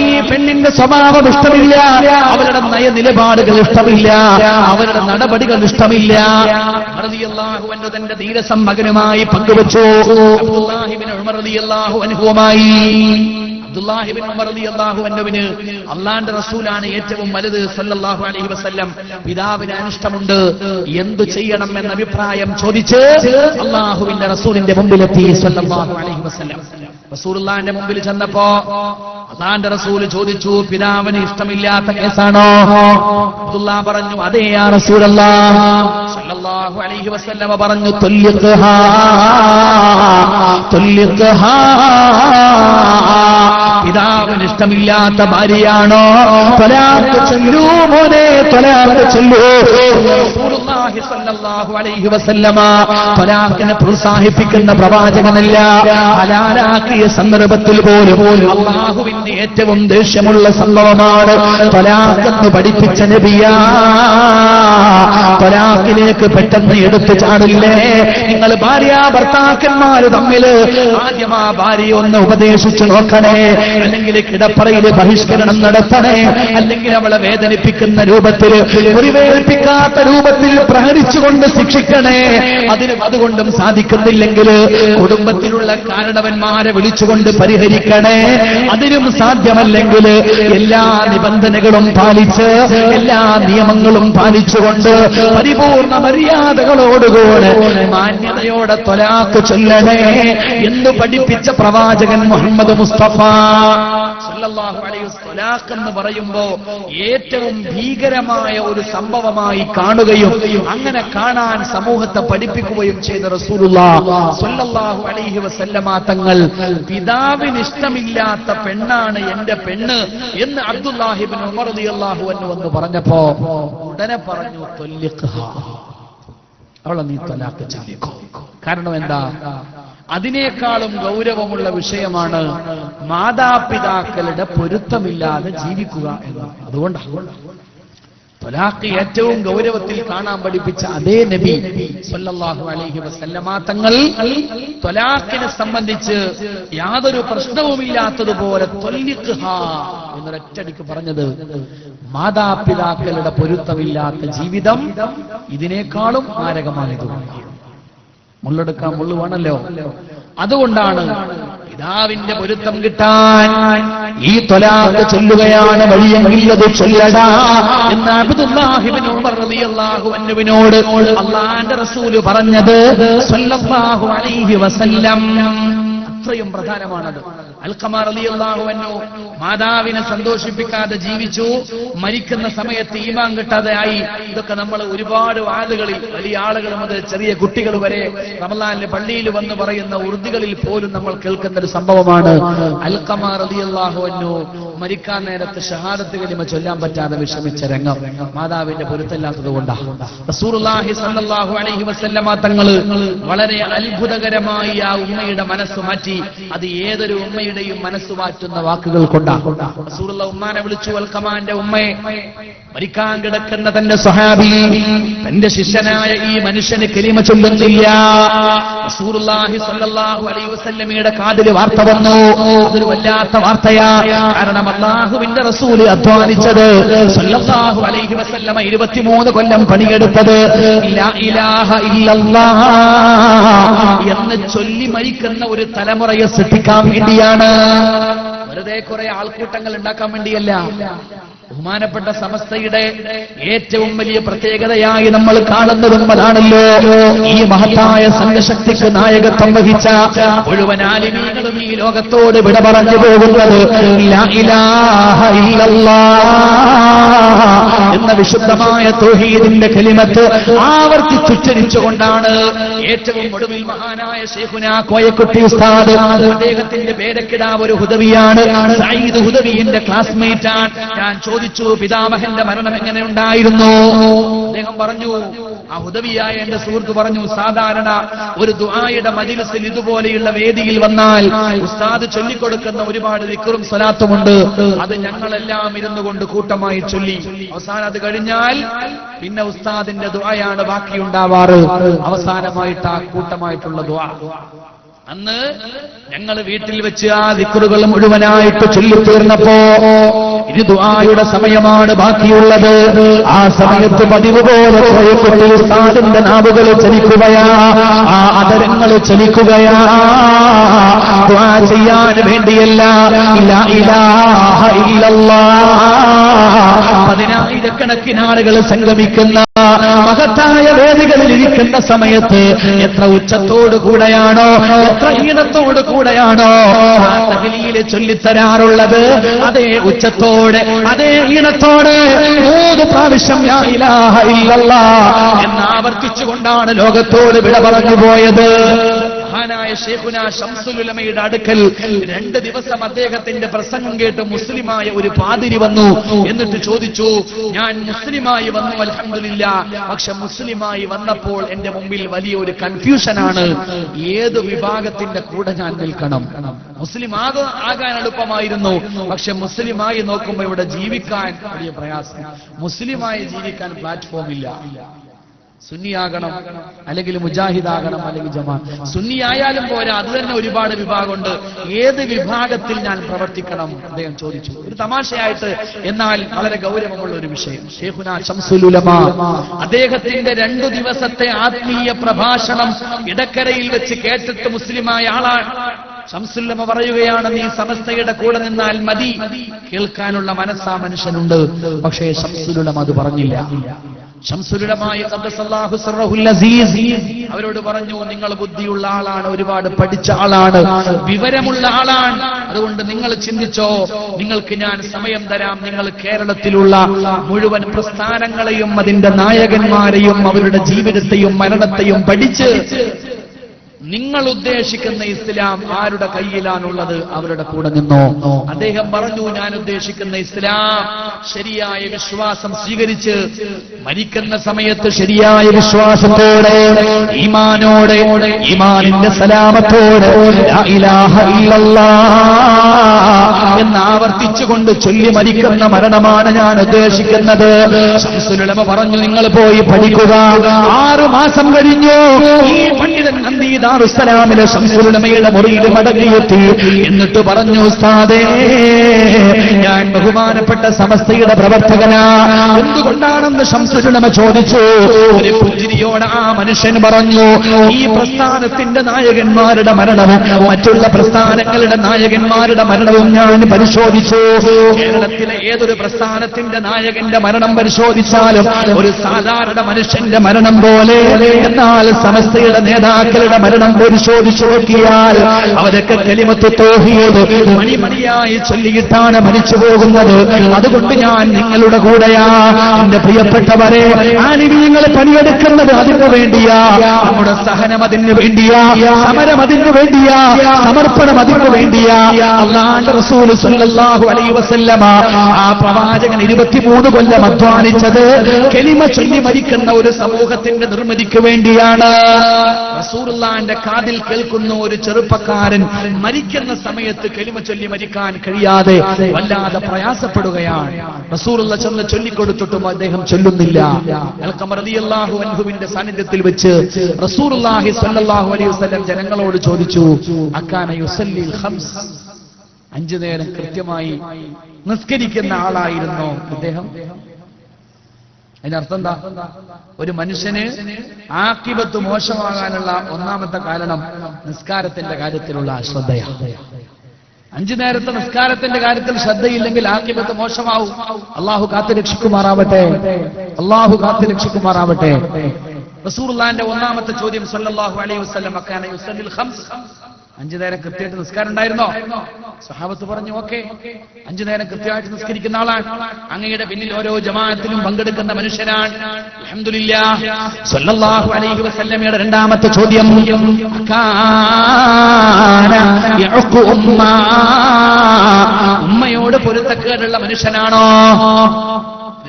ഈ പെണ്ണിന്റെ സ്വഭാവം ഇഷ്ടമില്ല, അവരുടെ നിലപാടുകൾ ഇഷ്ടമില്ല, അവരുടെ നടപടികൾ ഇഷ്ടമില്ല. റളിയല്ലാഹു അൻഹു തന്റെ ധീരസം മകനുമായി പങ്കുവച്ചു. അബ്ദുല്ലാഹി ഇബ്നു ഉമർ റളിയല്ലാഹു അൻഹുമായി അബ്ദുല്ലാഹി ഇബ്നു ഉമർ റളിയല്ലാഹു അൻഹുവിന് അല്ലാഹുവിന്റെ റസൂലാണ് ഏറ്റവും വലുത് സല്ലല്ലാഹു അലൈഹി വസല്ലം. പിതാവിന് അനിഷ്ടമുണ്ട്, എന്തു ചെയ്യണം എന്ന അഭിപ്രായം ചോദിച്ച് അല്ലാഹുവിന്റെ റസൂലിന്റെ മുമ്പിലെത്തി സല്ലല്ലാഹു അലൈഹി വസല്ലം. റസൂലുള്ളാഹിന്റെ മുമ്പിൽ ചെന്നപ്പോ അല്ലാഹുവിന്റെ റസൂൽ ചോദിച്ചു, പിതാവിന് ഇഷ്ടമില്ലാത്ത കേസാണോ? അബ്ദുല്ലാഹ് പറഞ്ഞു, അതെ യാ റസൂലല്ലാഹ്. സല്ലല്ലാഹു അലൈഹി വസല്ലം പറഞ്ഞു, തുല്ലിഖ്ഹാ തുല്ലിഖ്ഹാ. പിതാവിന് ഇഷ്ടമില്ലാത്ത ഭാര്യയാണോ? ത്വലാഖ് ചൊല്ലൂ മോനെ, ത്വലാഖ് ചൊല്ലൂ. റസൂലുള്ളാഹി സ്വല്ലല്ലാഹു അലൈഹി വസല്ലമ ത്വലാഖിനെ പ്രോത്സാഹിപ്പിക്കുന്ന പ്രവാചകനല്ല. ഹലാലാക്കിയ സന്ദർഭത്തിൽ പോലും അല്ലാഹുവിന്റെ ഏറ്റവും ദേഷ്യമുള്ള സംഭവമാണ് ത്വലാഖ് എന്ന് പഠിപ്പിച്ച നബിയാ. ത്വലാഖിലേക്ക് പെട്ടെന്ന് എടുത്തു ചാടില്ലേ? നിങ്ങൾ ഭാര്യ ഭർത്താക്കന്മാര് തമ്മിൽ ആദ്യം ആ ഭാര്യയെ ഒന്ന് ഉപദേശിച്ചു നോക്കണേ, അല്ലെങ്കിൽ കിടപ്പറയിൽ ബഹിഷ്കരണം നടത്തണേ, അല്ലെങ്കിൽ അവളെ വേദനിപ്പിക്കുന്ന രൂപത്തിൽ, മുറിവേൽപ്പിക്കാത്ത രൂപത്തിൽ പ്രഹരിച്ചുകൊണ്ട് ശിക്ഷിക്കണേ. അതുകൊണ്ടും സാധിക്കുന്നില്ലെങ്കിൽ കുടുംബത്തിലുള്ള കാരണവന്മാരെ വിളിച്ചുകൊണ്ട് പരിഹരിക്കണേ. അതിനും സാധ്യമല്ലെങ്കിൽ എല്ലാ നിബന്ധനകളും പാലിച്ച്, എല്ലാ നിയമങ്ങളും പാലിച്ചുകൊണ്ട് പരിപൂർണ മര്യാദകളോടുകൂടെ മാന്യതയോടെ ത്വലാഖ് ചൊല്ലണേ എന്ന് പഠിപ്പിച്ച പ്രവാചകൻ മുഹമ്മദ് മുസ്തഫ സല്ലല്ലാഹു അലൈഹി വസല്ലം. ത്വലാഖ് എന്ന് പറയുമ്പോ ഏറ്റവും ഭീകരമായ ഒരു സംഭവമായി കാണുകയും അങ്ങനെ കാണാൻ സമൂഹത്തെ പഠിപ്പിക്കുകയും ചെയ്ത റസൂലുള്ളാഹി സ്വല്ലല്ലാഹു അലൈഹി വസല്ലമ തങ്ങൾ പിതാവിന് ഇഷ്ടമില്ലാത്ത പെണ്ണാണ് എന്റെ പെണ്ണ് എന്ന് അബ്ദുല്ലാഹി ഇബ്നു ഉമർ റളിയല്ലാഹു അൻഹു എന്ന് പറഞ്ഞപ്പോ ഉടനെ പറഞ്ഞു, ത്വല്ലിഖ്ഹാ, അവളെ നീ ത്വലാഖ് ചൊല്ലിക്കോ. കാരണം എന്താ? അതിനേക്കാളും ഗൗരവമുള്ള വിഷയമാണ് മാതാപിതാക്കളുടെ പൊരുത്തമില്ലാതെ ജീവിക്കുക എന്ന്. അതുകൊണ്ടാണ് ത്വലാഖ് ഏറ്റവും ഗൗരവത്തിൽ കാണാൻ പഠിപ്പിച്ച അതേ നബി സല്ലല്ലാഹു അലൈഹി വസല്ലമ തങ്ങൾ ത്വലാഖിനെ സംബന്ധിച്ച് യാതൊരു പ്രശ്നവുമില്ലാത്തതുപോലെ ത്വല്ലിഖ്ഹാ എന്നൊരൊറ്റടിക്ക് പറഞ്ഞത് മാതാപിതാക്കളുടെ പൊരുത്തമില്ലാത്ത ജീവിതം ഇതിനേക്കാളും മാരകമാണിത്. മുള്ളെടുക്കാൻ മുള്ളു വേണമല്ലോ. അതുകൊണ്ടാണ് പിതാവിന്റെ പൊരുത്തം കിട്ടാൻ ഈ ത്വലാഖ് ചൊല്ലുകയാണ് വഴിയെങ്കിൽ അത് ചൊല്ലടാ എന്ന് അബ്ദുല്ലാഹി ഇബ്നു ഉമർ റളിയല്ലാഹു അൻഹുവിനോട് അല്ലാഹുവിന്റെ റസൂല് പറഞ്ഞത് സ്വല്ലല്ലാഹു അലൈഹി വസല്ലം. അത്രയും പ്രധാനമാണത്. അൽഖമ റളിയല്ലാഹു അൻഹു മാതാവിനെ സന്തോഷിപ്പിക്കാതെ ജീവിച്ചു, മരിക്കുന്ന സമയത്ത് ഈമാൻ കിട്ടാതെ ആയി. ഇതൊക്കെ നമ്മൾ ഒരുപാട് ആളുകളിൽ, വലിയ ആളുകൾ മുതൽ ചെറിയ കുട്ടികൾ വരെ റമളാനിലെ പള്ളിയിൽ വന്ന് പറയുന്ന ഉറുദുകളിൽ പോലും നമ്മൾ കേൾക്കുന്ന ഒരു സംഭവമാണ്. അൽഖമ റളിയല്ലാഹു അൻഹു മരിക്കാൻ നേരത്ത് ഷഹാദത്ത് കലിമ ചൊല്ലാൻ പറ്റാതെ വിഷമിച്ച രംഗം മാതാവിന്റെ പൊരുത്തല്ലാത്തത് കൊണ്ടാണ്. റസൂലുള്ളാഹി സ്വല്ലല്ലാഹു അലൈഹി വസല്ലമ തങ്ങൾ വളരെ അത്ഭുതകരമായി ആ ഉമ്മയുടെ മനസ്സ് മാറ്റി. അത് ഏതൊരു ഉമ്മയുടെയും മനസ്സ് മാറ്റുന്ന വാക്കുകൾ കൊണ്ടാണ്. റസൂലുള്ള ഉമ്മാനെ വിളിച്ചു, അൽഖമാന്റെ ഉമ്മയെ, മരിക്കാൻ കിടക്കുന്ന തന്റെ സ്വഹാബി, തന്റെ ശിഷ്യനായ ഈ മനുഷ്യന് കലിമ ചൊല്ലുന്നില്ല. റസൂലുള്ളാഹി സ്വല്ലല്ലാഹു അലൈഹി വസല്ലമയുടെ കാതിൽ വാർത്ത വന്നു. അതൊരു വല്ലാത്ത വാർത്തയാ. കാരണം അല്ലാഹുവിന്റെ റസൂൽ അധ്വാനിച്ചത് സ്വല്ലല്ലാഹു അലൈഹി വസല്ലമ 23 കൊല്ലം പണിയെടുത്തത് ലാ ഇലാഹ ഇല്ലല്ലാഹ് എന്ന് ചൊല്ലി മരിക്കുന്ന ഒരു തലമുറയെ സൃഷ്ടിക്കാൻ വേണ്ടിയാണ്. വെറുതെ കുറെ ആൾക്കൂട്ടങ്ങൾ ഉണ്ടാക്കാൻ വേണ്ടിയല്ല. ബഹുമാനപ്പെട്ട സമസ്തയുടെ ഏറ്റവും വലിയ പ്രത്യേകതയായി നമ്മൾ കാണുന്നതും അതാണല്ലോ. ഈ മഹത്തായ സംഘശക്തിക്ക് നായകത്വം വഹിച്ച മുഴുവൻ ആലിമീങ്ങളും ഈ ലോകത്തോട് വിട പറഞ്ഞു പോകുന്നത് ലാ ഇലാഹ ഇല്ലല്ലാഹ് എന്ന വിശുദ്ധമായ തൗഹീദിന്റെ കലിമത്ത് ആവർത്തിച്ചുച്ചരിച്ചുകൊണ്ടാണ്. ഏറ്റവും ഒടുവിൽ മഹാനായ ശൈഖുനാ കോയക്കുട്ടി ഉസ്താദ്, അദ്ദേഹത്തിന്റെ പേരക്കിടാവ് ഒരു ഹുദവിയാണ്, സഈദ് ഹുദവിന്റെ ക്ലാസ്മേറ്റ് ആണ്. ഞാൻ ചോദിച്ചു, പിതാമഹന്റെ മരണം എങ്ങനെ ഉണ്ടായിരുന്നു? അദ്ദേഹം പറഞ്ഞു, ആ ഹുദവിയായ എന്റെ സുഹൃത്ത് പറഞ്ഞു, സാധാരണ ഒരു ദുആയുടെ മജ്‌ലിസിൽ ഇതുപോലെയുള്ള വേദിയിൽ വന്നാൽ ഉസ്താദ് ചൊല്ലിക്കൊടുക്കുന്ന ഒരുപാട് ദിക്റും സ്വലാത്തുമുണ്ട്. അത് ഞങ്ങളെല്ലാം ഇരുന്നു കൊണ്ട് കൂട്ടമായി ചൊല്ലി. അവസാനം അത് കഴിഞ്ഞാൽ പിന്നെ ഉസ്താദിന്റെ ദുആയാണ് ബാക്കിയുണ്ടാവാറ്. അവസാനമായിട്ട് ആ കൂട്ടമായിട്ടുള്ള ദുആ. അന്ന് ഞങ്ങൾ വീട്ടിൽ വെച്ച് ആ ദിക്റുകൾ മുഴുവനായിട്ട് ചൊല്ലിത്തീർന്നപ്പോ ഇനി ദുആയുടെ സമയമാണ് ബാക്കിയുള്ളത്. ആ സമയത്ത് പതിവ് പോലെ കോയക്കുട്ടി ഉസ്താദിന്റെ നാവുകൾ ചലിക്കുകയാ, ആ അധരങ്ങൾ ചലിക്കുകയാ. ദുആ ചെയ്യാൻ വേണ്ടിയല്ല, ലാ ഇലാഹ ഇല്ലല്ലാഹ്. 10,000 ആളുകൾ സംഗമിക്കുന്ന മഹത്തായ വേദികളിൽ ഇരിക്കുന്ന സമയത്ത് എത്ര ഉച്ചത്തോടു കൂടെയാണോ, എത്ര ഈണത്തോടു കൂടെയാണോ ആ തഹ്ലീല് ചൊല്ലിത്തരാറുള്ളത്, അതേ ഉച്ചത്തോടെ, അതേ ഈണത്തോടെ 3 പ്രാവശ്യം ലാ ഇലാഹ ഇല്ലല്ലാഹ് എന്ന് ആവർത്തിച്ചുകൊണ്ടാണ് ലോകത്തോട് വിട പറഞ്ഞു പോയത്. മഹാനായ ശൈഖുനാ ശംസുൽ ഉലമയുടെ അടുക്കൽ 2 ദിവസം അദ്ദേഹത്തിന്റെ പ്രസംഗം കേട്ട് മുസ്ലിമായ ഒരു പാതിരി വന്നു. എന്നിട്ട് ചോദിച്ചു, ഞാൻ മുസ്ലിമായി വന്നു അൽഹംദുലില്ലാഹ്, പക്ഷെ മുസ്ലിമായി വന്നപ്പോൾ എന്റെ മുമ്പിൽ വലിയൊരു കൺഫ്യൂഷനാണ്. ഏത് വിഭാഗത്തിന്റെ കൂടെ ഞാൻ നിൽക്കണം? മുസ്ലിം ആകാൻ എളുപ്പമായിരുന്നു, പക്ഷെ മുസ്ലിമായി നോക്കുമ്പോൾ ഇവിടെ ജീവിക്കാൻ വലിയ പ്രയാസം. മുസ്ലിമായി ജീവിക്കാൻ പ്ലാറ്റ്ഫോം ഇല്ല. സുന്നിയാകണം, അല്ലെങ്കിൽ മുജാഹിദാകണം, അല്ലെങ്കിൽ ജമാഅത്ത്. സുന്നിയായാലും പോരാ, അത് തന്നെ ഒരുപാട് വിഭാഗമുണ്ട്. ഏത് വിഭാഗത്തിൽ ഞാൻ പ്രവർത്തിക്കണം? അദ്ദേഹം ചോദിച്ചു. ഒരു തമാശയായിട്ട്, എന്നാൽ വളരെ ഗൗരവമുള്ള ഒരു വിഷയം. ശൈഖുനാ ശംസുൽ ഉലമ അദ്ദേഹത്തിന്റെ 2 ദിവസത്തെ ആത്മീയ പ്രഭാഷണം ഇടക്കരയിൽ വെച്ച് കേട്ടിട്ട് മുസ്ലിമായ ആളാണ്. ശംസുൽ ഉലമ പറയുകയാണ്, നീ സമസ്തയുടെ കൂടെ നിന്നാൽ മതി. കേൾക്കാനുള്ള മനസ്സാ മനുഷ്യനുണ്ട്. പക്ഷേ ശംസുൽ ഉലമ അത് പറഞ്ഞില്ല. ശംസുൽ ഉലമ ഖദ്ദസല്ലാഹു സിർറഹുൽ അസീസ് അവരോട് പറഞ്ഞു, നിങ്ങൾ ബുദ്ധിയുള്ള ആളാണ്, ഒരുപാട് പഠിച്ച ആളാണ്, വിവരമുള്ള ആളാണ്. അതുകൊണ്ട് നിങ്ങൾ ചിന്തിച്ചോ, നിങ്ങൾക്ക് ഞാൻ സമയം തരാം. നിങ്ങൾ കേരളത്തിലുള്ള മുഴുവൻ പ്രസ്ഥാനങ്ങളെയും അതിന്റെ നായകന്മാരെയും അവരുടെ ജീവിതത്തെയും മരണത്തെയും പഠിച്ച് നിങ്ങൾ ഉദ്ദേശിക്കുന്ന ഇസ്ലാം ആരുടെ കയ്യിലാണുള്ളത് അവരുടെ കൂടെ നിന്നോ. അദ്ദേഹം പറഞ്ഞു, ഞാൻ ഉദ്ദേശിക്കുന്ന ഇസ്ലാം ശരിയായ വിശ്വാസം സ്വീകരിച്ച് മരിക്കുന്ന സമയത്ത് ശരിയായ വിശ്വാസത്തോടെ, ഈമാനോടെ, ഈമാനിന്റെ സലാമത്തോടെ ലാ ഇലാഹ ഇല്ലല്ലാഹ് എന്ന് ആവർത്തിച്ചുകൊണ്ട് ചൊല്ലി മരിക്കുന്ന മരണമാണ് ഞാൻ ഉദ്ദേശിക്കുന്നത്. ശംസുൽ ഉലമ പറഞ്ഞു, നിങ്ങൾ പോയി പഠിക്കുക. 6 മാസം കഴിഞ്ഞു ഈ പണ്ഡിതൻ നന്ദി ദാറുസ്സലാമിലെ ശംസുൽ ഉലമയുടെ മുറിയിൽ മടങ്ങിയെത്തി. എന്നിട്ട് പറഞ്ഞു, ഉസ്താദേ, ഞാൻ ബഹുമാനപ്പെട്ട സമസ്തയുടെ പ്രവർത്തകനാ. എന്തുകൊണ്ടാണെന്ന് ശംസുൽ ഉലമ ചോദിച്ചു. ഒരു പുഞ്ചിരിയോടെ ആ മനുഷ്യൻ പറഞ്ഞു, ഈ പ്രസ്ഥാനത്തിന്റെ നായകന്മാരുടെ മരണവും മറ്റുള്ള പ്രസ്ഥാനങ്ങളുടെ നായകന്മാരുടെ മരണവും ഞാൻ പരിശോധിച്ചു. കേരളത്തിലെ ഏതൊരു പ്രസ്ഥാനത്തിന്റെ നായകന്റെ മരണം പരിശോധിച്ചാലും ഒരു സാധാരണ മനുഷ്യന്റെ മരണം പോലെ. എന്നാൽ സമസ്തയുടെ നേതാക്കളുടെ മരണം പരിശോധിച്ചു നോക്കിയാൽ അവരൊക്കെ കലിമത്ത് തൗഹീദ് മണിമണിയായി ചൊല്ലിയിട്ടാണ് മരിച്ചു പോകുന്നത്. അതുകൊണ്ട് ഞാൻ നിങ്ങളുടെ കൂടെയാ. എന്റെ പ്രിയപ്പെട്ടവരെ, നിങ്ങൾ പണിയെടുക്കുന്നത് അതിനു വേണ്ടിയാ. നമ്മുടെ സഹനം അതിനു വേണ്ടിയാ, സമരം അതിനു വേണ്ടിയാ, സമർപ്പണം അതിനു വേണ്ടിയാ. അല്ലാഹുവിന്റെ റസൂൽ സ്വല്ലല്ലാഹു അലൈഹി വസല്ലമ, ആ പ്രവാചകൻ 23 കൊല്ലം അധ്വാനിച്ചത് കലിമ ചൊല്ലി മരിക്കുന്ന ഒരു സമൂഹത്തിന്റെ നിർമ്മിതിക്ക് വേണ്ടിയാണ്. റസൂലുള്ളാഹിന്റെ കാതിൽ കേൾക്കുന്ന ഒരു ചെറുപ്പക്കാരൻ മരിക്കുന്ന സമയത്ത് കലിമ ചൊല്ലി മരിക്കാൻ കഴിയാതെ വല്ലാതെ പ്രയാസപ്പെടുകയാണ്. റസൂലുള്ള ചെന്ന് ചൊല്ലിക്കൊടുത്തിട്ടും അദ്ദേഹം ചൊല്ലുന്നില്ല. അൽഖമ റളിയല്ലാഹു അൻഹുവിന്റെ സാന്നിധ്യത്തിൽ വെച്ച് റസൂലുള്ളാഹി സ്വല്ലല്ലാഹു അലൈഹി വസല്ലം ജനങ്ങളോട് ചോദിച്ചു, അക്കാന യുസല്ലിൽ ഖംസ്, 5 നേരം കൃത്യമായി നിസ്കരിക്കുന്ന ആളായിരുന്നോ ഇദ്ദേഹം? അതിനർത്ഥം എന്താ? ഒരു മനുഷ്യന് ആഖിബത്ത് മോശമാകാനുള്ള ഒന്നാമത്തെ കാരണം നിസ്കാരത്തിന്റെ കാര്യത്തിലുള്ള അശ്രദ്ധയാണ്. 5 നേരത്തെ നിസ്കാരത്തിന്റെ കാര്യത്തിൽ ശ്രദ്ധയില്ലെങ്കിൽ ആഖിബത്ത് മോശമാവും. അള്ളാഹു കാത്തുരക്ഷിക്കുമാറാവട്ടെ, അള്ളാഹു കാത്തുരക്ഷിക്കുമാറാവട്ടെ. റസൂലുള്ളാഹിന്റെ ഒന്നാമത്തെ ചോദ്യം സല്ലല്ലാഹു അലൈഹി വസല്ലം, അക്കാന യുസല്ലിൽ ഖംസ്, 5 നേരം കൃത്യമായിട്ട് നിസ്കാരം ഉണ്ടായിരുന്നോ? സ്വഹാബത്ത് പറഞ്ഞു, ഓക്കെ, 5 നേരം കൃത്യമായിട്ട് നിസ്കരിക്കുന്ന ആളാണ്. അങ്ങയുടെ പിന്നിൽ ഓരോ ജമാഅത്തിലും പങ്കെടുക്കുന്ന മനുഷ്യനാണ്. അൽഹംദുലില്ലാഹ്. സല്ലല്ലാഹു അലൈഹി വസല്ലമയുടെ രണ്ടാമത്തെ ചോദ്യം, ഉമ്മയോട് പൊരുത്തക്കേടുള്ള മനുഷ്യനാണോ?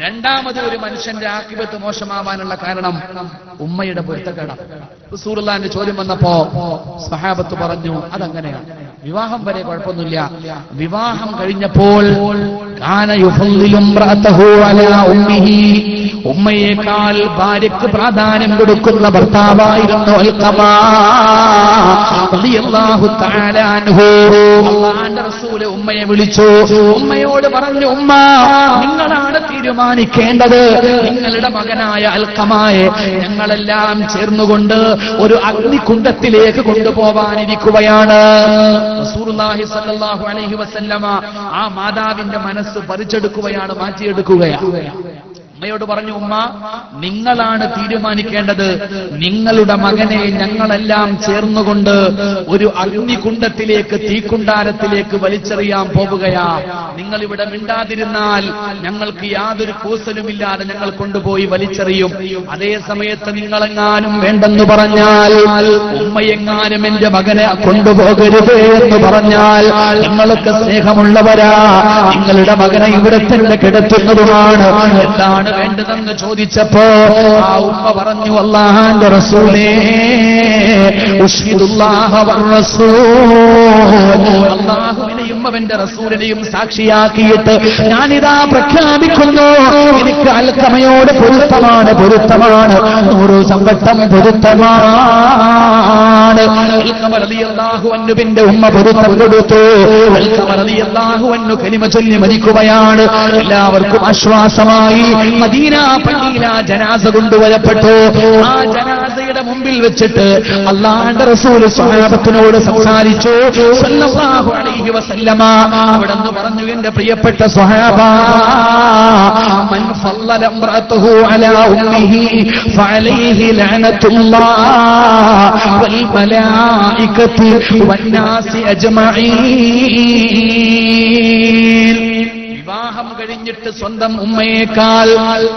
രണ്ടാമത് ഒരു മനുഷ്യന്റെ ആഖിബത്ത് മോശമാവാനുള്ള കാരണം ഉമ്മയുടെ പൊരുത്തക്കേടാണ്. റസൂലുള്ളാഹിന്റെ ചോദ്യം വന്നപ്പോ സ്വഹാബത്ത് പറഞ്ഞു, അതങ്ങനെയാണ്. വിവാഹം വരെ കുഴപ്പമൊന്നുമില്ല. വിവാഹം കഴിഞ്ഞപ്പോൾ കാന യുഫദ്ദിലു ഇംറഅതഹു അലാ ഉമ്മിഹി, ഉമ്മയേക്കാൾ ഭാര്യയ്ക്ക് പ്രാധാന്യം കൊടുക്കുന്ന ഭർത്താവായിരുന്നു അൽഖമ റളിയല്ലാഹു തആല അൻഹു. അല്ലാഹുവിന്റെ റസൂൽ ഉമ്മയെ വിളിച്ചു. ഉമ്മയോട് പറഞ്ഞു, ഉമ്മ, നിങ്ങളാണ് തീരുമാനിക്കേണ്ടത്. നിങ്ങളുടെ മകനായ അൽഖമയെ ഞങ്ങളെല്ലാം ചേർന്നുകൊണ്ട് ഒരു അഗ്നികുണ്ഡത്തിലേക്ക് കൊണ്ടുപോവാനിരിക്കുകയാണ്. റസൂലുള്ളാഹി സ്വല്ലല്ലാഹു അലൈഹി വസല്ലമ ആ മാതാവിന്റെ മനസ്സ് പറിച്ചെടുക്കുകയാണ്, മാറ്റിയെടുക്കുകയാണ്. അമ്മയോട് പറഞ്ഞു, ഉമ്മ, നിങ്ങളാണ് തീരുമാനിക്കേണ്ടത്. നിങ്ങളുടെ മകനെ ഞങ്ങളെല്ലാം ചേർന്നുകൊണ്ട് ഒരു അഗ്നികുണ്ഡത്തിലേക്ക്, തീക്കുണ്ടാരത്തിലേക്ക് വലിച്ചെറിയാൻ പോവുകയാ. നിങ്ങൾ ഇവിടെ മിണ്ടാതിരുന്നാൽ ഞങ്ങൾക്ക് യാതൊരു കൂസലുമില്ലാതെ ഞങ്ങൾ കൊണ്ടുപോയി വലിച്ചെറിയും. അതേ സമയത്ത് നിങ്ങളെങ്ങാനും വേണ്ടെന്ന് പറഞ്ഞാൽ, ഉമ്മയെങ്ങാനും എന്റെ മകനെ കൊണ്ടുപോകരുത് എന്ന് പറഞ്ഞാൽ, ഞങ്ങൾക്ക് സ്നേഹമുള്ളവരാ, നിങ്ങളുടെ മകനെ ഇവിടെ തന്നെ കിടത്തുന്നതുമാണ്. എന്താണ് വേണ്ടതെന്ന് ചോദിച്ചപ്പോ ആ ഉമ്മ പറഞ്ഞു, അല്ലാഹുവിന്റെ റസൂലേ, ഉശ്ഹിദുല്ലാഹ വറസൂൽ, അല്ലാഹുവിനെയും അവന്റെ റസൂലിനെയും സാക്ഷിയാക്കിയിട്ട് ഞാനിതാ പ്രഖ്യാപിക്കുന്നു, എനിക്ക് അൽഖമയോട് പൊരുത്തമാണ്, പൊരുത്തമാണ്, 100 സംവട്ടം പൊരുത്തമാണ്. അൽഖമ റളിയല്ലാഹു അൻഹുവിന്റെ ഉമ്മ പൊരുത്തം കൊടുത്തു. അൽഖമ റളിയല്ലാഹു അൻഹു കലിമ ചൊല്ലി മരിക്കുകയാണ്. എല്ലാവർക്കും ആശ്വാസമായി. മദീന പള്ളിയിൽ ആ ജനാസ കൊണ്ടുവരപ്പെട്ടു. ആ ജനാസയുടെ മുമ്പിൽ വെച്ചിട്ട് അല്ലാഹുവിന്റെ റസൂൽ സ്വഹാബത്തിനോട് സംസാരിച്ചു സല്ലല്ലാഹു അലൈഹി വസല്ലമ. അവിടെന്ന് പറഞ്ഞു, എന്റെ പ്രിയപ്പെട്ട സ്വഹാബ, മൻ ഫല്ലല ഇംറഅതഹു അലാ ഉമ്മിഹി ഫഅലൈഹി ലഅനത്തുല്ലാഹ് വൽ മലായികതി വന്നാസി അജ്മഈൻ. വിവാഹം കഴിഞ്ഞിട്ട് സ്വന്തം ഉമ്മയേക്കാൾ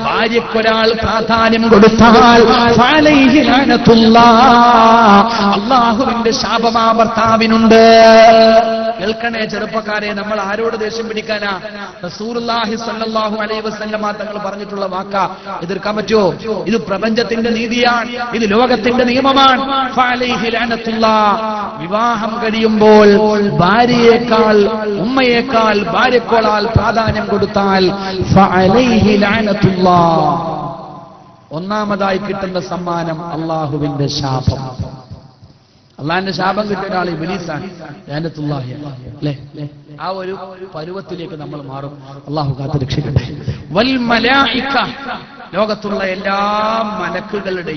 ഭാര്യക്കൊരാൾ പ്രാധാന്യം കൊടുത്താൽ ഫഅലൈഹി ലഅനത്തുല്ലാഹ്, അല്ലാഹുവിന്റെ ശാപം ആ ഭർത്താവിനുണ്ട്. കേൾക്കണേ ചെറുപ്പക്കാരെ, നമ്മൾ ആരോട് ദേഷ്യം പിടിക്കാനാ? റസൂലുള്ളാഹി സ്വല്ലല്ലാഹു അലൈഹി വസല്ലമ തങ്ങൾ പറഞ്ഞിട്ടുള്ള വാക്കാ. എതിർക്കാൻ പറ്റുമോ? ഇത് പ്രപഞ്ചത്തിന്റെ നീതിയാണ്, ഇത് ലോകത്തിന്റെ നിയമമാണ്. ഫഅലൈഹി ലഅനത്തുല്ലാഹ്, വിവാഹം കഴിയുമ്പോൾ ഭാര്യയേക്കാൾ ഉമ്മയേക്കാൾ ഭാര്യക്കോളാൽ പ്രാധാന്യം കൊടുത്താൽ ഫഅലൈഹി ലഅനത്തുല്ലാഹ്, ഒന്നാമതായി കിട്ടുന്ന സമ്മാനം അല്ലാഹുവിന്റെ ശാപം. അള്ളാഹിന്റെ ശാപം കിട്ടിയ ഒരാൾ ഇബ്ലീസാണ്, ലഅനത്തുല്ലാഹി അല്ലേ? ആ ഒരു പരുവത്തിലേക്ക് നമ്മൾ മാറും. അല്ലാഹു കാത്ത് രക്ഷിക്കട്ടെ. വൽ മലായിക, ലോകത്തുള്ള എല്ലാ മലക്കുകളുടെ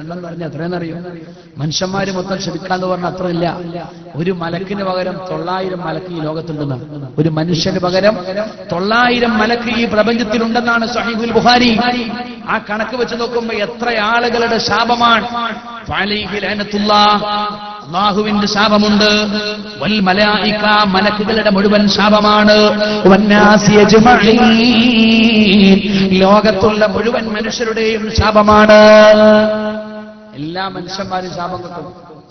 എണ്ണം എന്ന് പറഞ്ഞാൽ എത്രയെന്നറിയോ? മനുഷ്യന്മാര് മൊത്തം ക്ഷമിക്കാന്ന് പറഞ്ഞാൽ അത്ര ഇല്ല. ഒരു മലക്കിന് പകരം 900 മലക്ക് ഈ ലോകത്തുണ്ടെന്നാണ്. ഒരു മനുഷ്യന് പകരം 900 മലക്ക് ഈ പ്രപഞ്ചത്തിലുണ്ടെന്നാണ് സ്വഹീഹുൽ ബുഖാരി. ആ കണക്ക് വെച്ച് നോക്കുമ്പോൾ എത്ര ആളുകളുടെ ശാപമാണ്. ഫഅലൈഹി ലഅനത്തുല്ലാഹ്, അല്ലാഹുവിന്റെ ശാപമുണ്ട്. വൽ മലായിക, മലക്കുകളുടെ മുഴുവൻ ശാപമാണ്. വന്നാസി അജ്മഈൻ, ലോകത്തുള്ള മുഴുവൻ മനുഷ്യരുടെയും ശാപമാണ്. എല്ലാ മനുഷ്യന്മാരും ശാപം കിട്ടും.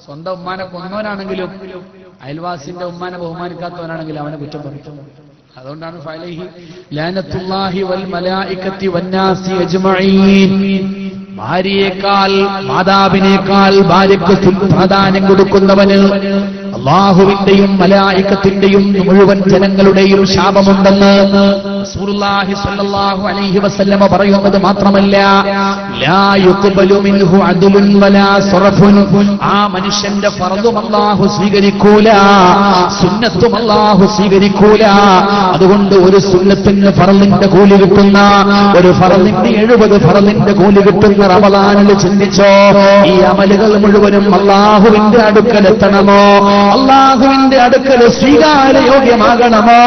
സ്വന്തം ഉമ്മാനെ കൊന്നവനാണെങ്കിലും അയൽവാസിന്റെ ഉമ്മാനെ ബഹുമാനിക്കാത്തവനാണെങ്കിലും അവനെ കുറ്റം പറയും. അതുകൊണ്ടാണ് ഫഅലൈഹി ലഅനത്തുല്ലാഹി വൽ മലായികത്തി വന്നാസി അജ്മഈൻ. ഭാര്യയേക്കാൾ മാതാവിനേക്കാൾ ഭാര്യയ്ക്ക് പ്രാധാന്യം കൊടുക്കുന്നവന് അല്ലാഹുവിന്റെയും മലായികത്തിന്റെയും മുഴുവൻ ജനങ്ങളുടെയും ശാപമുണ്ടെന്ന് റസൂലുള്ളാഹി സ്വല്ലല്ലാഹു അലൈഹി വസല്ലമ പറയുന്നത് മാത്രമല്ല, ലാ യുഖ്ബലു മിൻഹു അദ്ലുൻ വലാ സർഫുൻ, ആ മനുഷ്യന്റെ ഫർളും അല്ലാഹു സ്വീകരിക്കൂല, സുന്നത്തും അല്ലാഹു സ്വീകരിക്കൂല. അതുകൊണ്ട് ഒരു സുന്നത്തിന് ഫർളിന്റെ കൂലി കിട്ടുന്ന, ഒരു ഫർളിന്റെ 70 ഫർളിന്റെ കൂലി കിട്ടുന്ന റമളാനിൽ ചിന്തിച്ചോ, ഈ അമലുകൾ മുഴുവനും അല്ലാഹുവിന്റെ അടുക്കൽ എത്തണമോ? അല്ലാഹുവിന്റെ അടുക്കൽ സ്വീകാര്യയോഗ്യമാകണമോ?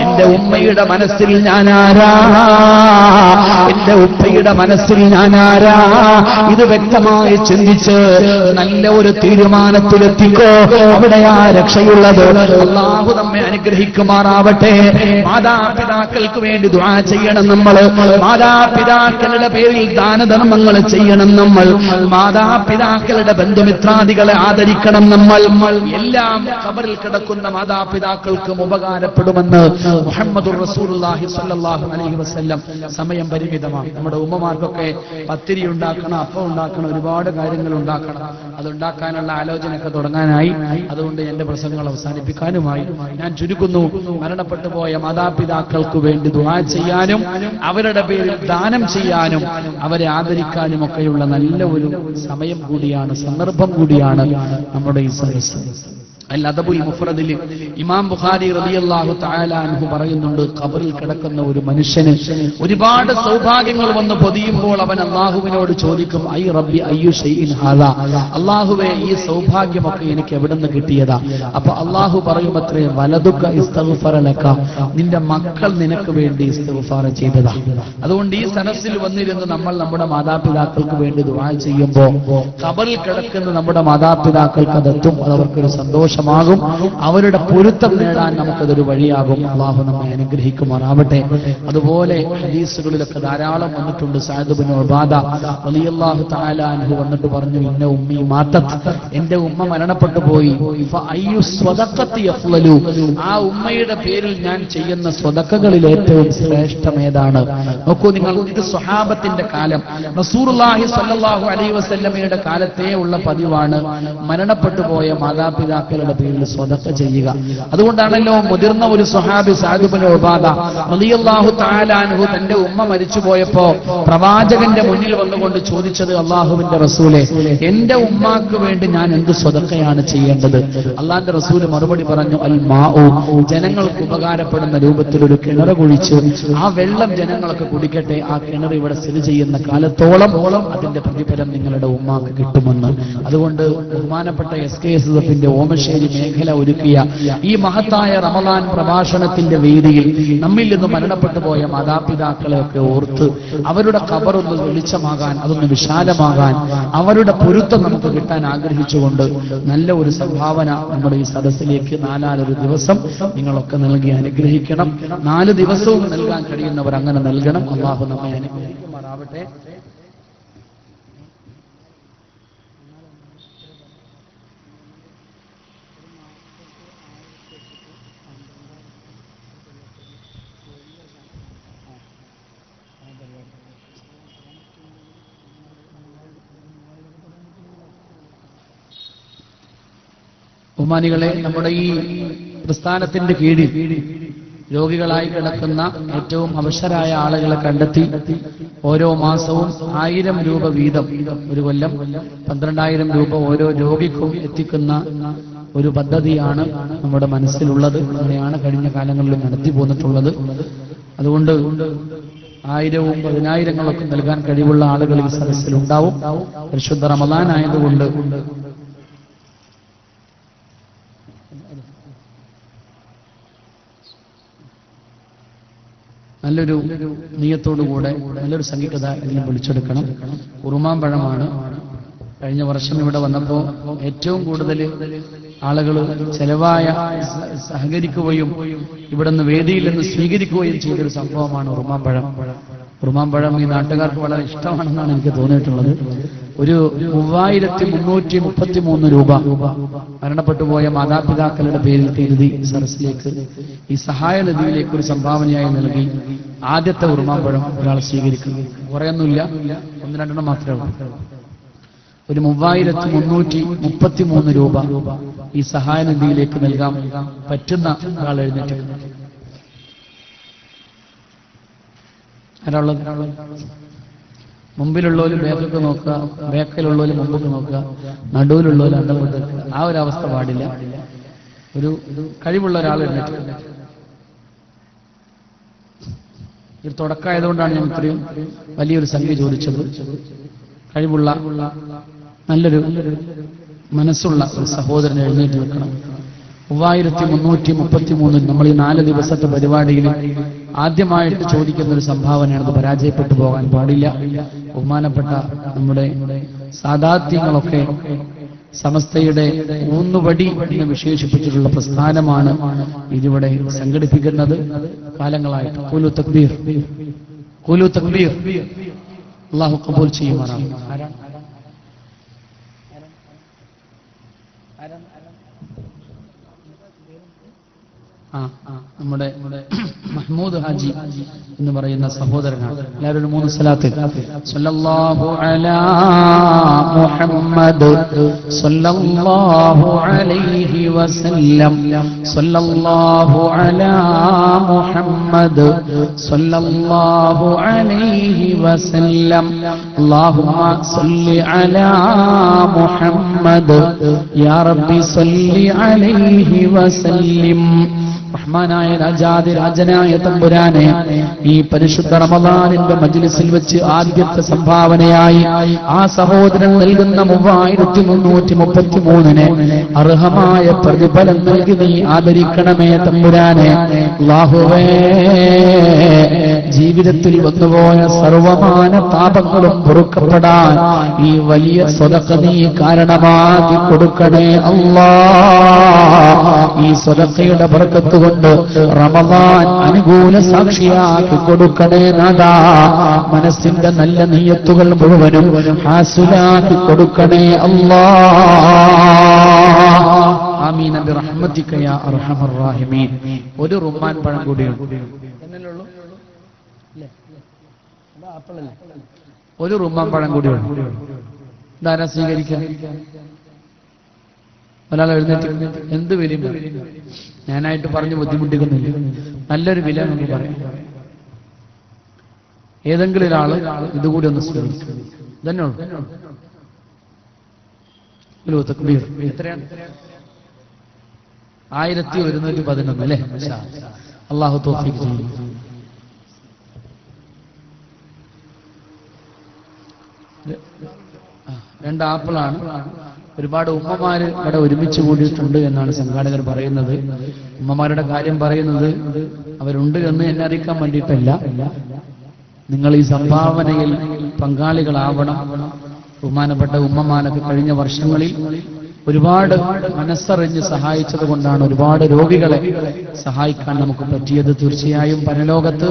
എന്റെ ഉമ്മയുടെ മനസ്സിൽ ഞാനാരാ? എന്റെ ഉപ്പയുടെ മനസ്സിൽ ഞാനാരാ? ഇത് വ്യക്തമായി ചിന്തിച്ച് നല്ല ഒരു തീരുമാനത്തിലെത്തിക്കോ. അവിടെയാ രക്ഷയുള്ളത്. അല്ലാഹു നമ്മെ അനുഗ്രഹിക്കുമാറാവട്ടെ. മാതാപിതാക്കൾക്ക് വേണ്ടി ദുആ ചെയ്യണം നമ്മൾ. മാതാപിതാക്കളുടെ പേരിൽ ദാനധർമ്മങ്ങൾ ചെയ്യണം നമ്മൾ. മാതാപിതാക്കളുടെ ബന്ധുമിത്രാദികളെ ആദരിക്കണം നമ്മൾ. എല്ലാം ഖബറിൽ കിടക്കുന്ന മാതാപിതാക്കൾക്കും ഉപകാരപ്പെടുമെന്ന് മുഹമ്മദുർ റസൂലുള്ളാഹി സ്വല്ലല്ലാഹു അലൈഹി വസല്ലം. സമയം പരിമിതമാണ്. നമ്മുടെ ഉമ്മമാർക്കൊക്കെ പത്തിരി ഉണ്ടാക്കണം, അപ്പം ഉണ്ടാക്കണം, ഒരുപാട് കാര്യങ്ങൾ ഉണ്ടാക്കണം. അതുണ്ടാക്കാനുള്ള ആലോചനയൊക്കെ തുടങ്ങാനായി. അതുകൊണ്ട് എന്റെ പ്രസംഗങ്ങൾ അവസാനിപ്പിക്കാനുമായി ഞാൻ ചുരുക്കുന്നു. മരണപ്പെട്ടു പോയ മാതാപിതാക്കൾക്ക് വേണ്ടി ദുആ ചെയ്യാനും അവരുടെ പേരിൽ ദാനം ചെയ്യാനും അവരെ ആദരിക്കാനും ഒക്കെയുള്ള നല്ല ഒരു സമയം കൂടിയാണ്, സന്ദർഭം കൂടിയാണ് നമ്മുടെ ഈ സദസ്സ്. അൽ അദബുൽ മുഫ്രദിൽ ഇമാം ബുഖാരി റളിയല്ലാഹു തആല അൻഹു പറയുന്നുണ്ട്, ഖബറിൽ കിടക്കുന്ന ഒരു മനുഷ്യന് ഒരുപാട് സൗഭാഗ്യങ്ങൾ വന്ന് പൊതിയുമ്പോൾ അവൻ അല്ലാഹുവിനോട് ചോദിക്കും, ഐ റബ്ബി അയ്യു ഷൈഇൻ ഹാദാ, അല്ലാഹുവേ ഈ സൗഭാഗ്യമൊക്കെ എനിക്ക് എവിടുന്ന് കിട്ടിയതാ? അപ്പൊ അല്ലാഹു പറയുമത്രേ, വലതുക ഇസ്തഗ്ഫറ ലക, നിന്റെ മക്കൾ നിനക്ക് വേണ്ടി ഇസ്തിഗ്ഫാർ ചെയ്തതാ. അതുകൊണ്ട് ഈ സദസ്സിൽ വന്നിരുന്ന് നമ്മൾ നമ്മുടെ മാതാപിതാക്കൾക്ക് വേണ്ടി ദുആ ചെയ്യുമ്പോൾ ഖബറിൽ കിടക്കുന്ന നമ്മുടെ മാതാപിതാക്കൾക്ക് അതെത്തും. അവർക്കൊരു സന്തോഷം ും അവരുടെ പൊരുത്തം നേടാൻ നമുക്കതൊരു വഴിയാകും. അല്ലാഹു നമ്മെ അനുഗ്രഹിക്കുമാറാവട്ടെ. അതുപോലെ ഹദീസുകളിലൊക്കെ ധാരാളം വന്നിട്ടുണ്ട്. സഅദ് ഇബ്നു ഉബാദ റളിയല്ലാഹു തആല അൻഹു വന്നിട്ട് പറഞ്ഞു, ഇന്ന ഉമ്മി മാതത്, എന്റെ ഉമ്മ മരണപ്പെട്ടു പോയി. ഫഅയ്യു സ്വദഖത്തി അഫ്ളലു, ആ ഉമ്മയുടെ പേരിൽ ഞാൻ ചെയ്യുന്ന സ്വദഖകളിൽ ഏറ്റവും ശ്രേഷ്ഠം ഏതാണ്? നോക്കൂ നിങ്ങൾ, ഇത് സ്വഹാബത്തിന്റെ കാലം, റസൂലുള്ളാഹി സ്വല്ലല്ലാഹു അലൈഹി വസല്ലമയുടെ കാലത്തേ ഉള്ള പതിവാണ് മരണപ്പെട്ടു പോയ മാതാപിതാക്കളുടെ പേരിൽ സ്വദഖ ചെയ്യുക. അതുകൊണ്ടാണല്ലോ മുതിർന്ന ഒരു സ്വഹാബി സഅദ് ഇബ്നു ഉബാദ റളിയല്ലാഹു തആല അൻഹു തന്റെ ഉമ്മ മരിച്ചു പോയപ്പോ പ്രവാചകന്റെ മുന്നിൽ വന്നുകൊണ്ട് ചോദിച്ചത്, അല്ലാഹുവിന്റെ റസൂലേ, എന്റെ ഉമ്മാക്ക് വേണ്ടി ഞാൻ എന്ത് സ്വദഖയാണ് ചെയ്യേണ്ടത്? അല്ലാഹുവിന്റെ റസൂല് മറുപടി പറഞ്ഞു, അൽ മാഉ, ജനങ്ങൾക്ക് ഉപകാരപ്പെടുന്ന രൂപത്തിൽ ഒരു കിണർ കുഴിച്ച് ആ വെള്ളം ജനങ്ങളൊക്കെ കുടിക്കട്ടെ. ആ കിണർ ഇവിടെ സ്ഥിതി ചെയ്യുന്ന കാലത്തോളം അതിന്റെ പ്രതിഫലം നിങ്ങളുടെ ഉമ്മാക്ക് കിട്ടുമെന്ന്. അതുകൊണ്ട് ബഹുമാനപ്പെട്ട SKSFന്റെ ഓമശ്ശേരി ബാലുശ്ശേരി മേഖല ഒരുക്കിയ ഈ മഹത്തായ റമദാൻ പ്രഭാഷണത്തിന്റെ വേദിയിൽ നമ്മിൽ നിന്ന് മരണപ്പെട്ടു പോയ മാതാപിതാക്കളെയൊക്കെ ഓർത്ത് അവരുടെ ഖബറൊന്ന് വെളിച്ചമാകാൻ, അതൊന്ന് വിശാലമാകാൻ, അവരുടെ പൊരുത്തം നമുക്ക് കിട്ടാൻ ആഗ്രഹിച്ചുകൊണ്ട് നല്ല ഒരു സംഭാവന നമ്മുടെ ഈ സദസ്സിലേക്ക് നാലാലൊരു ദിവസം നിങ്ങളൊക്കെ നൽകി അനുഗ്രഹിക്കണം. 4 ദിവസവും നൽകാൻ കഴിയുന്നവർ അങ്ങനെ നൽകണം. അല്ലാഹു നമ്മെ അനുഗ്രഹിക്കുമാറാവട്ടെ. ബഹുമാനികളെ, നമ്മുടെ ഈ പ്രസ്ഥാനത്തിന്റെ കീഴിൽ രോഗികളായി കിടക്കുന്ന ഏറ്റവും അവശരായ ആളുകളെ കണ്ടെത്തി ഓരോ മാസവും 1000 രൂപ വീതം, ഒരു കൊല്ലം 12,000 രൂപ ഓരോ രോഗിക്കും എത്തിക്കുന്ന ഒരു പദ്ധതിയാണ് നമ്മുടെ മനസ്സിലുള്ളത്. അങ്ങനെയാണ് കഴിഞ്ഞ കാലങ്ങളിൽ നടത്തി പോന്നിട്ടുള്ളത്. അതുകൊണ്ട് 1000-ഉം 10,000-ങ്ങളൊക്കെ നൽകാൻ കഴിവുള്ള ആളുകൾ ഈ സദസ്സിലുണ്ടാവും. പരിശുദ്ധ റമദാൻ ആയതുകൊണ്ട് നല്ലൊരു നിയത്തോടുകൂടെ നല്ലൊരു സംഗീതകാരനെ വിളിച്ചെടുക്കണം. ഉറുമാമ്പഴമാണ്. കഴിഞ്ഞ വർഷം ഇവിടെ വന്നപ്പോൾ ഏറ്റവും കൂടുതൽ ആളുകൾ ചെലവായ സഹകരിക്കുകയും ഇവിടെ നിന്ന് വേദിയിൽ നിന്ന് സ്വീകരിക്കുകയും ചെയ്തൊരു സംഭവമാണ് ഉറുമാമ്പഴം. ഉറുമാമ്പഴം ഈ നാട്ടുകാർക്ക് വളരെ ഇഷ്ടമാണെന്നാണ് എനിക്ക് തോന്നിയിട്ടുള്ളത്. ഒരു 3333 രൂപ മരണപ്പെട്ടുപോയ മാതാപിതാക്കളുടെ പേരിൽ എഴുതി സരസിലേക്ക് ഈ സഹായ നിധിയിലേക്ക് ഒരു സംഭാവനയായി നൽകി ആദ്യത്തെ ഉറുമാമ്പഴം ഒരാൾ സ്വീകരിക്കുന്നു. കുറയൊന്നുമില്ല, 1-2 മാത്രമേ ഉള്ളൂ. ഒരു 3333 രൂപ ഈ സഹായ നിധിയിലേക്ക് നൽകാൻ പറ്റുന്ന ഒരാൾ എഴുന്നേറ്റ് ആരാളുള്ളത്? മുമ്പിലുള്ളവര് ബേക്കൊക്കെ നോക്കുക, ബേക്കിലുള്ളവര് മുമ്പൊക്കെ നോക്കുക, നടുവിലുള്ളവര് അണ്ടങ്ങോട്ട് വെക്കുക. ആ ഒരു അവസ്ഥ പാടില്ല. ഒരു കഴിവുള്ള ഒരാൾ എഴുന്നേറ്റ്. ഇത് തുടക്കമായതുകൊണ്ടാണ് ഞാൻ ഇത്രയും വലിയൊരു സംഖ്യ ചോദിച്ചത്. കഴിവുള്ള നല്ലൊരു മനസ്സുള്ള ഒരു സഹോദരനെ എഴുന്നേറ്റ് വെക്കണം. 3333 നമ്മൾ ഈ 4 ദിവസത്തെ പരിപാടിയിൽ ആദ്യമായിട്ട് ചോദിക്കുന്ന ഒരു സംഭാവനയാണത്. പരാജയപ്പെട്ടു പോകാൻ പാടില്ല. ബഹുമാനപ്പെട്ട നമ്മുടെ സാദാത്യങ്ങളൊക്കെ സമസ്തയുടെ ഊന്നുവടി എന്ന് വിശേഷിപ്പിച്ചിട്ടുള്ള പ്രസ്ഥാനമാണ് ഇതിവിടെ സംഘടിപ്പിക്കുന്നത് കാലങ്ങളായിട്ട്. ഖുലു തക്ബീർ, ഖുലു തക്ബീർ. അല്ലാഹു ഖബൂൽ ചെയ്യുമാറാവട്ടെ. നമ്മുടെ മഹ്മൂദ് ഹാജി എന്ന് പറയുന്ന സഹോദരനാണ്. എല്ലാവരും 3 സ്വലാത്ത്. സല്ലല്ലാഹു അലാ മുഹമ്മദ് സല്ലല്ലാഹു അലൈഹി വസല്ലം, സല്ലല്ലാഹു അലാ മുഹമ്മദ് സല്ലല്ലാഹു അലൈഹി വസല്ലം, അല്ലാഹുമ്മ സല്ലി അലാ മുഹമ്മദ് യാ റബ്ബി സല്ലി അലൈഹി വസല്ലിം. റഹ്മാനായ രാജാതിരാജനായ തമ്പുരാനെ, ഈ പരിശുദ്ധ റമദാനിന്റെ മജ്ലിസിൽ വെച്ച് ആദ്യത്തെ സംഭാവനയായി ആ സഹോദരൻ നൽകുന്ന 3333-ന് അർഹമായ പ്രതിഫലം നൽകി നീ ആദരിക്കണമേ തമ്പുരാനെ. അല്ലാഹുവേ, ജീവിതത്തിൽ വന്നുപോയ സർവമാന പാപങ്ങളും പൊറുക്കപ്പെടാൻ ഈ വലിയ സ്വതക്ക നീ കാരണമാക്കി കൊടുക്കണേ അല്ലാഹ്. ഈ സ്വതക്കയുടെ ബർക്കത്ത് കൊണ്ട് റമദാൻ അനുകൂല സാക്ഷിയാക്കി കൊടുക്കണേ നാഥാ. മനസ്സിന്റെ നല്ല നിയ്യത്തുകൾ മുഴുവനും ഹാസിലാക്കി കൊടുക്കണേ അല്ലാഹ്. ആമീൻ ബിറഹ്മതിക യാ അർഹമർ റഹീമീൻ. ഒരു റുമ്മാൻ പഴം കൂടിയുണ്ട്. ഒരു റുമ്മാൻ പഴം കൂടിയുണ്ട്. ധാരാ സ്വീകരിക്കാൻ ഒരാൾ എഴുന്നേറ്റ് എന്ത് വിലയും ഞാനായിട്ട് പറഞ്ഞു ബുദ്ധിമുട്ടിക്കുന്നില്ല. നല്ലൊരു വില നമുക്ക് പറയാം. ഏതെങ്കിലും ഒരാള് ഇതുകൂടി ഒന്ന് സ്വീകരിക്കും. ഇതന്നെയുള്ളൂ. എത്രയാണ്? 1111 അല്ലേ? അല്ലാഹു തൗഫീഖ് ചെയ്യും. രണ്ട് ആപ്പിളാണ്. ഒരുപാട് ഉമ്മമാര് ഇവിടെ ഒരുമിച്ച് കൂടിയിട്ടുണ്ട് എന്നാണ് സംഘാടകർ പറയുന്നത്. ഉമ്മമാരുടെ കാര്യം പറയുന്നത് അവരുണ്ട് എന്ന് എന്നെ അറിയിക്കാൻ വേണ്ടിയിട്ടല്ല, നിങ്ങൾ ഈ സംഭാവനയിൽ പങ്കാളികളാവണം. ബഹുമാനപ്പെട്ട ഉമ്മമാരൊക്കെ കഴിഞ്ഞ വർഷങ്ങളിൽ ഒരുപാട് മനസ്സറിഞ്ഞ് സഹായിച്ചത് കൊണ്ടാണ് ഒരുപാട് രോഗികളെ സഹായിക്കാൻ നമുക്ക് പറ്റിയത്. തീർച്ചയായും പരലോകത്ത്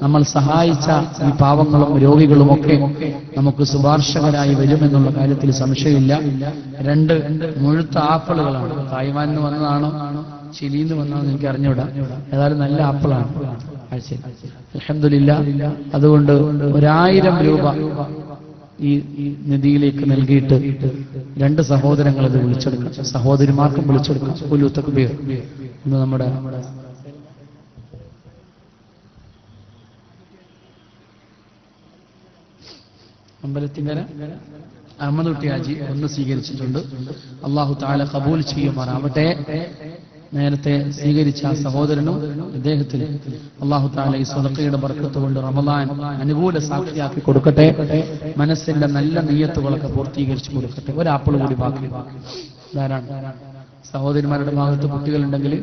നമ്മൾ സഹായിച്ച ഈ പാവങ്ങളും രോഗികളുമൊക്കെ നമുക്ക് ശുപാർശകരായി വരുമെന്നുള്ള കാര്യത്തിൽ സംശയമില്ല. 2 മുഴുത്ത ആപ്പിളുകളാണ്. തായ്വാനിൽ നിന്ന് വന്നതാണോ ചിലിയിൽ നിന്ന് വന്നതാണെന്ന് എനിക്ക് അറിഞ്ഞൂടാ. ഏതായാലും നല്ല ആപ്പിളാണ്. അൽഹംദുലില്ലാ. അതുകൊണ്ട് 1000 രൂപ ഈ നിധിയിലേക്ക് നൽകിയിട്ട് 2 സഹോദരങ്ങൾ അത് വിളിച്ചെടുക്കാം, സഹോദരിമാർക്കും വിളിച്ചെടുക്കാം. ഖുലൂ തക്ബീർ എന്ന് നമ്മുടെ അമ്പലത്തിങ്കര അഹമ്മദ് കുട്ടി ഹാജി ഒന്ന് സ്വീകരിച്ചിട്ടുണ്ട്. അല്ലാഹു തആല ഖബൂൽ ചെയ്യുമാറാവട്ടെ. നേരത്തെ സ്വീകരിച്ച ആ സഹോദരനും ഇദ്ദേഹത്തിന് അല്ലാഹു തആല ഈ സദഖയുടെ ബർക്കത്ത് കൊണ്ട് റമളാൻ അനുകൂല സാക്ഷിയാക്കി കൊടുക്കട്ടെ. മനസ്സിന്റെ നല്ല നിയ്യത്തുകളൊക്കെ പൂർത്തീകരിച്ചു കൊടുക്കട്ടെ. ഒരാപ്പിൾ കൂടി ബാക്കി ധാരാളം. സഹോദരിമാരുടെ ഭാഗത്ത് കുട്ടികളുണ്ടെങ്കിൽ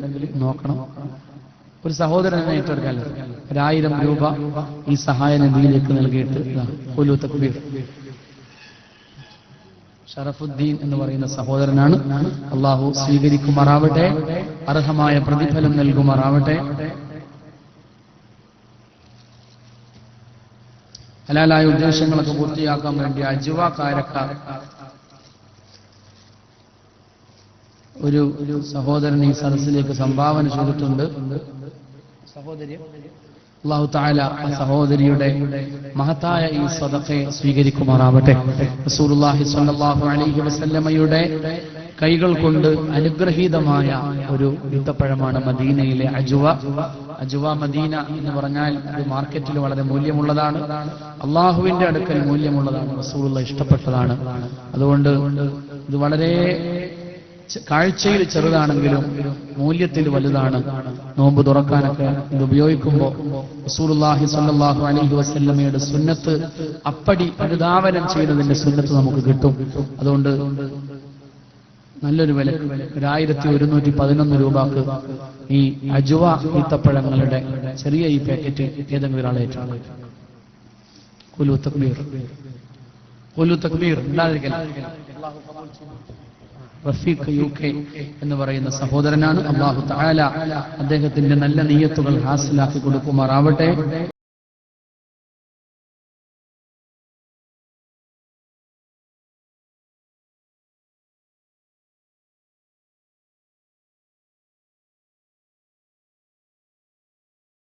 നോക്കണം. ഒരു സഹോദരനെ ഏറ്റെടുക്കാല്ലോ. 1000 രൂപ ഈ സഹായ നിധിയിലേക്ക് നൽകിയിട്ട് ഖുലൂ തക്ബീർ ഷറഫുദ്ദീൻ എന്ന് പറയുന്ന സഹോദരനാണ്. അള്ളാഹു സ്വീകരിക്കുമാറാവട്ടെ, അർഹമായ പ്രതിഫലം നൽകുമാറാവട്ടെ. ഹലാലായ ഉദ്ദേശങ്ങളൊക്കെ പൂർത്തിയാക്കാൻ വേണ്ടി അജ്വ കാരക്കാർ ഒരു സഹോദരൻ ഈ സദസ്സിലേക്ക് സംഭാവന ചെയ്തിട്ടുണ്ട്. സഹോദരി അല്ലാഹു തആല ആ സഹോദരിയുടെ മഹത്തായ ഈ സദഖയെ സ്വീകരിക്കുമാറാവട്ടെ. റസൂലുള്ളാഹി സ്വല്ലല്ലാഹു അലൈഹി വസല്ലമയുടെ കൈകൾ കൊണ്ട് അനുഗ്രഹീതമായ ഒരു ഈത്തപ്പഴമാണ് മദീനയിലെ അജ്വ. അജ്വ മദീന എന്ന് പറഞ്ഞാൽ അത് മാർക്കറ്റിൽ വളരെ മൂല്യമുള്ളതാണ്, അള്ളാഹുവിന്റെ അടുക്കൽ മൂല്യമുള്ളതാണ്, റസൂലുള്ളാഹി ഇഷ്ടപ്പെട്ടതാണ്. അതുകൊണ്ട് ഇത് വളരെ കാഴ്ചയിൽ ചെറുതാണെങ്കിലും മൂല്യത്തിൽ വലുതാണ്. നോമ്പ് തുറക്കാനൊക്കെ ഇത് ഉപയോഗിക്കുമ്പോൾ റസൂലുള്ളാഹി സ്വല്ലല്ലാഹു അലൈഹി വസല്ലമയുടെ സുന്നത്ത് അപ്പടി അനുധാവനം ചെയ്യുന്നതിന്റെ സുന്നത്ത് നമുക്ക് കിട്ടും. അതുകൊണ്ട് നല്ലൊരു വില 1111 രൂപക്ക് ഈ അജ്വ ഈത്തപ്പഴങ്ങളുടെ ചെറിയ ഈ പാക്കറ്റ് ഏതെങ്കിലും ഒരാളെ ഏറ്റവും ഖുലൂ തക്ബീർ ഖുലൂ തക്ബീർ റഫീഖ് UK എന്ന് പറയുന്ന സഹോദരനാണ്. അല്ലാഹു തആല അദ്ദേഹത്തിന്റെ നല്ല നിയ്യത്തുകൾ ഹാസിലാക്കി കൊടുക്കുമാറാവട്ടെ.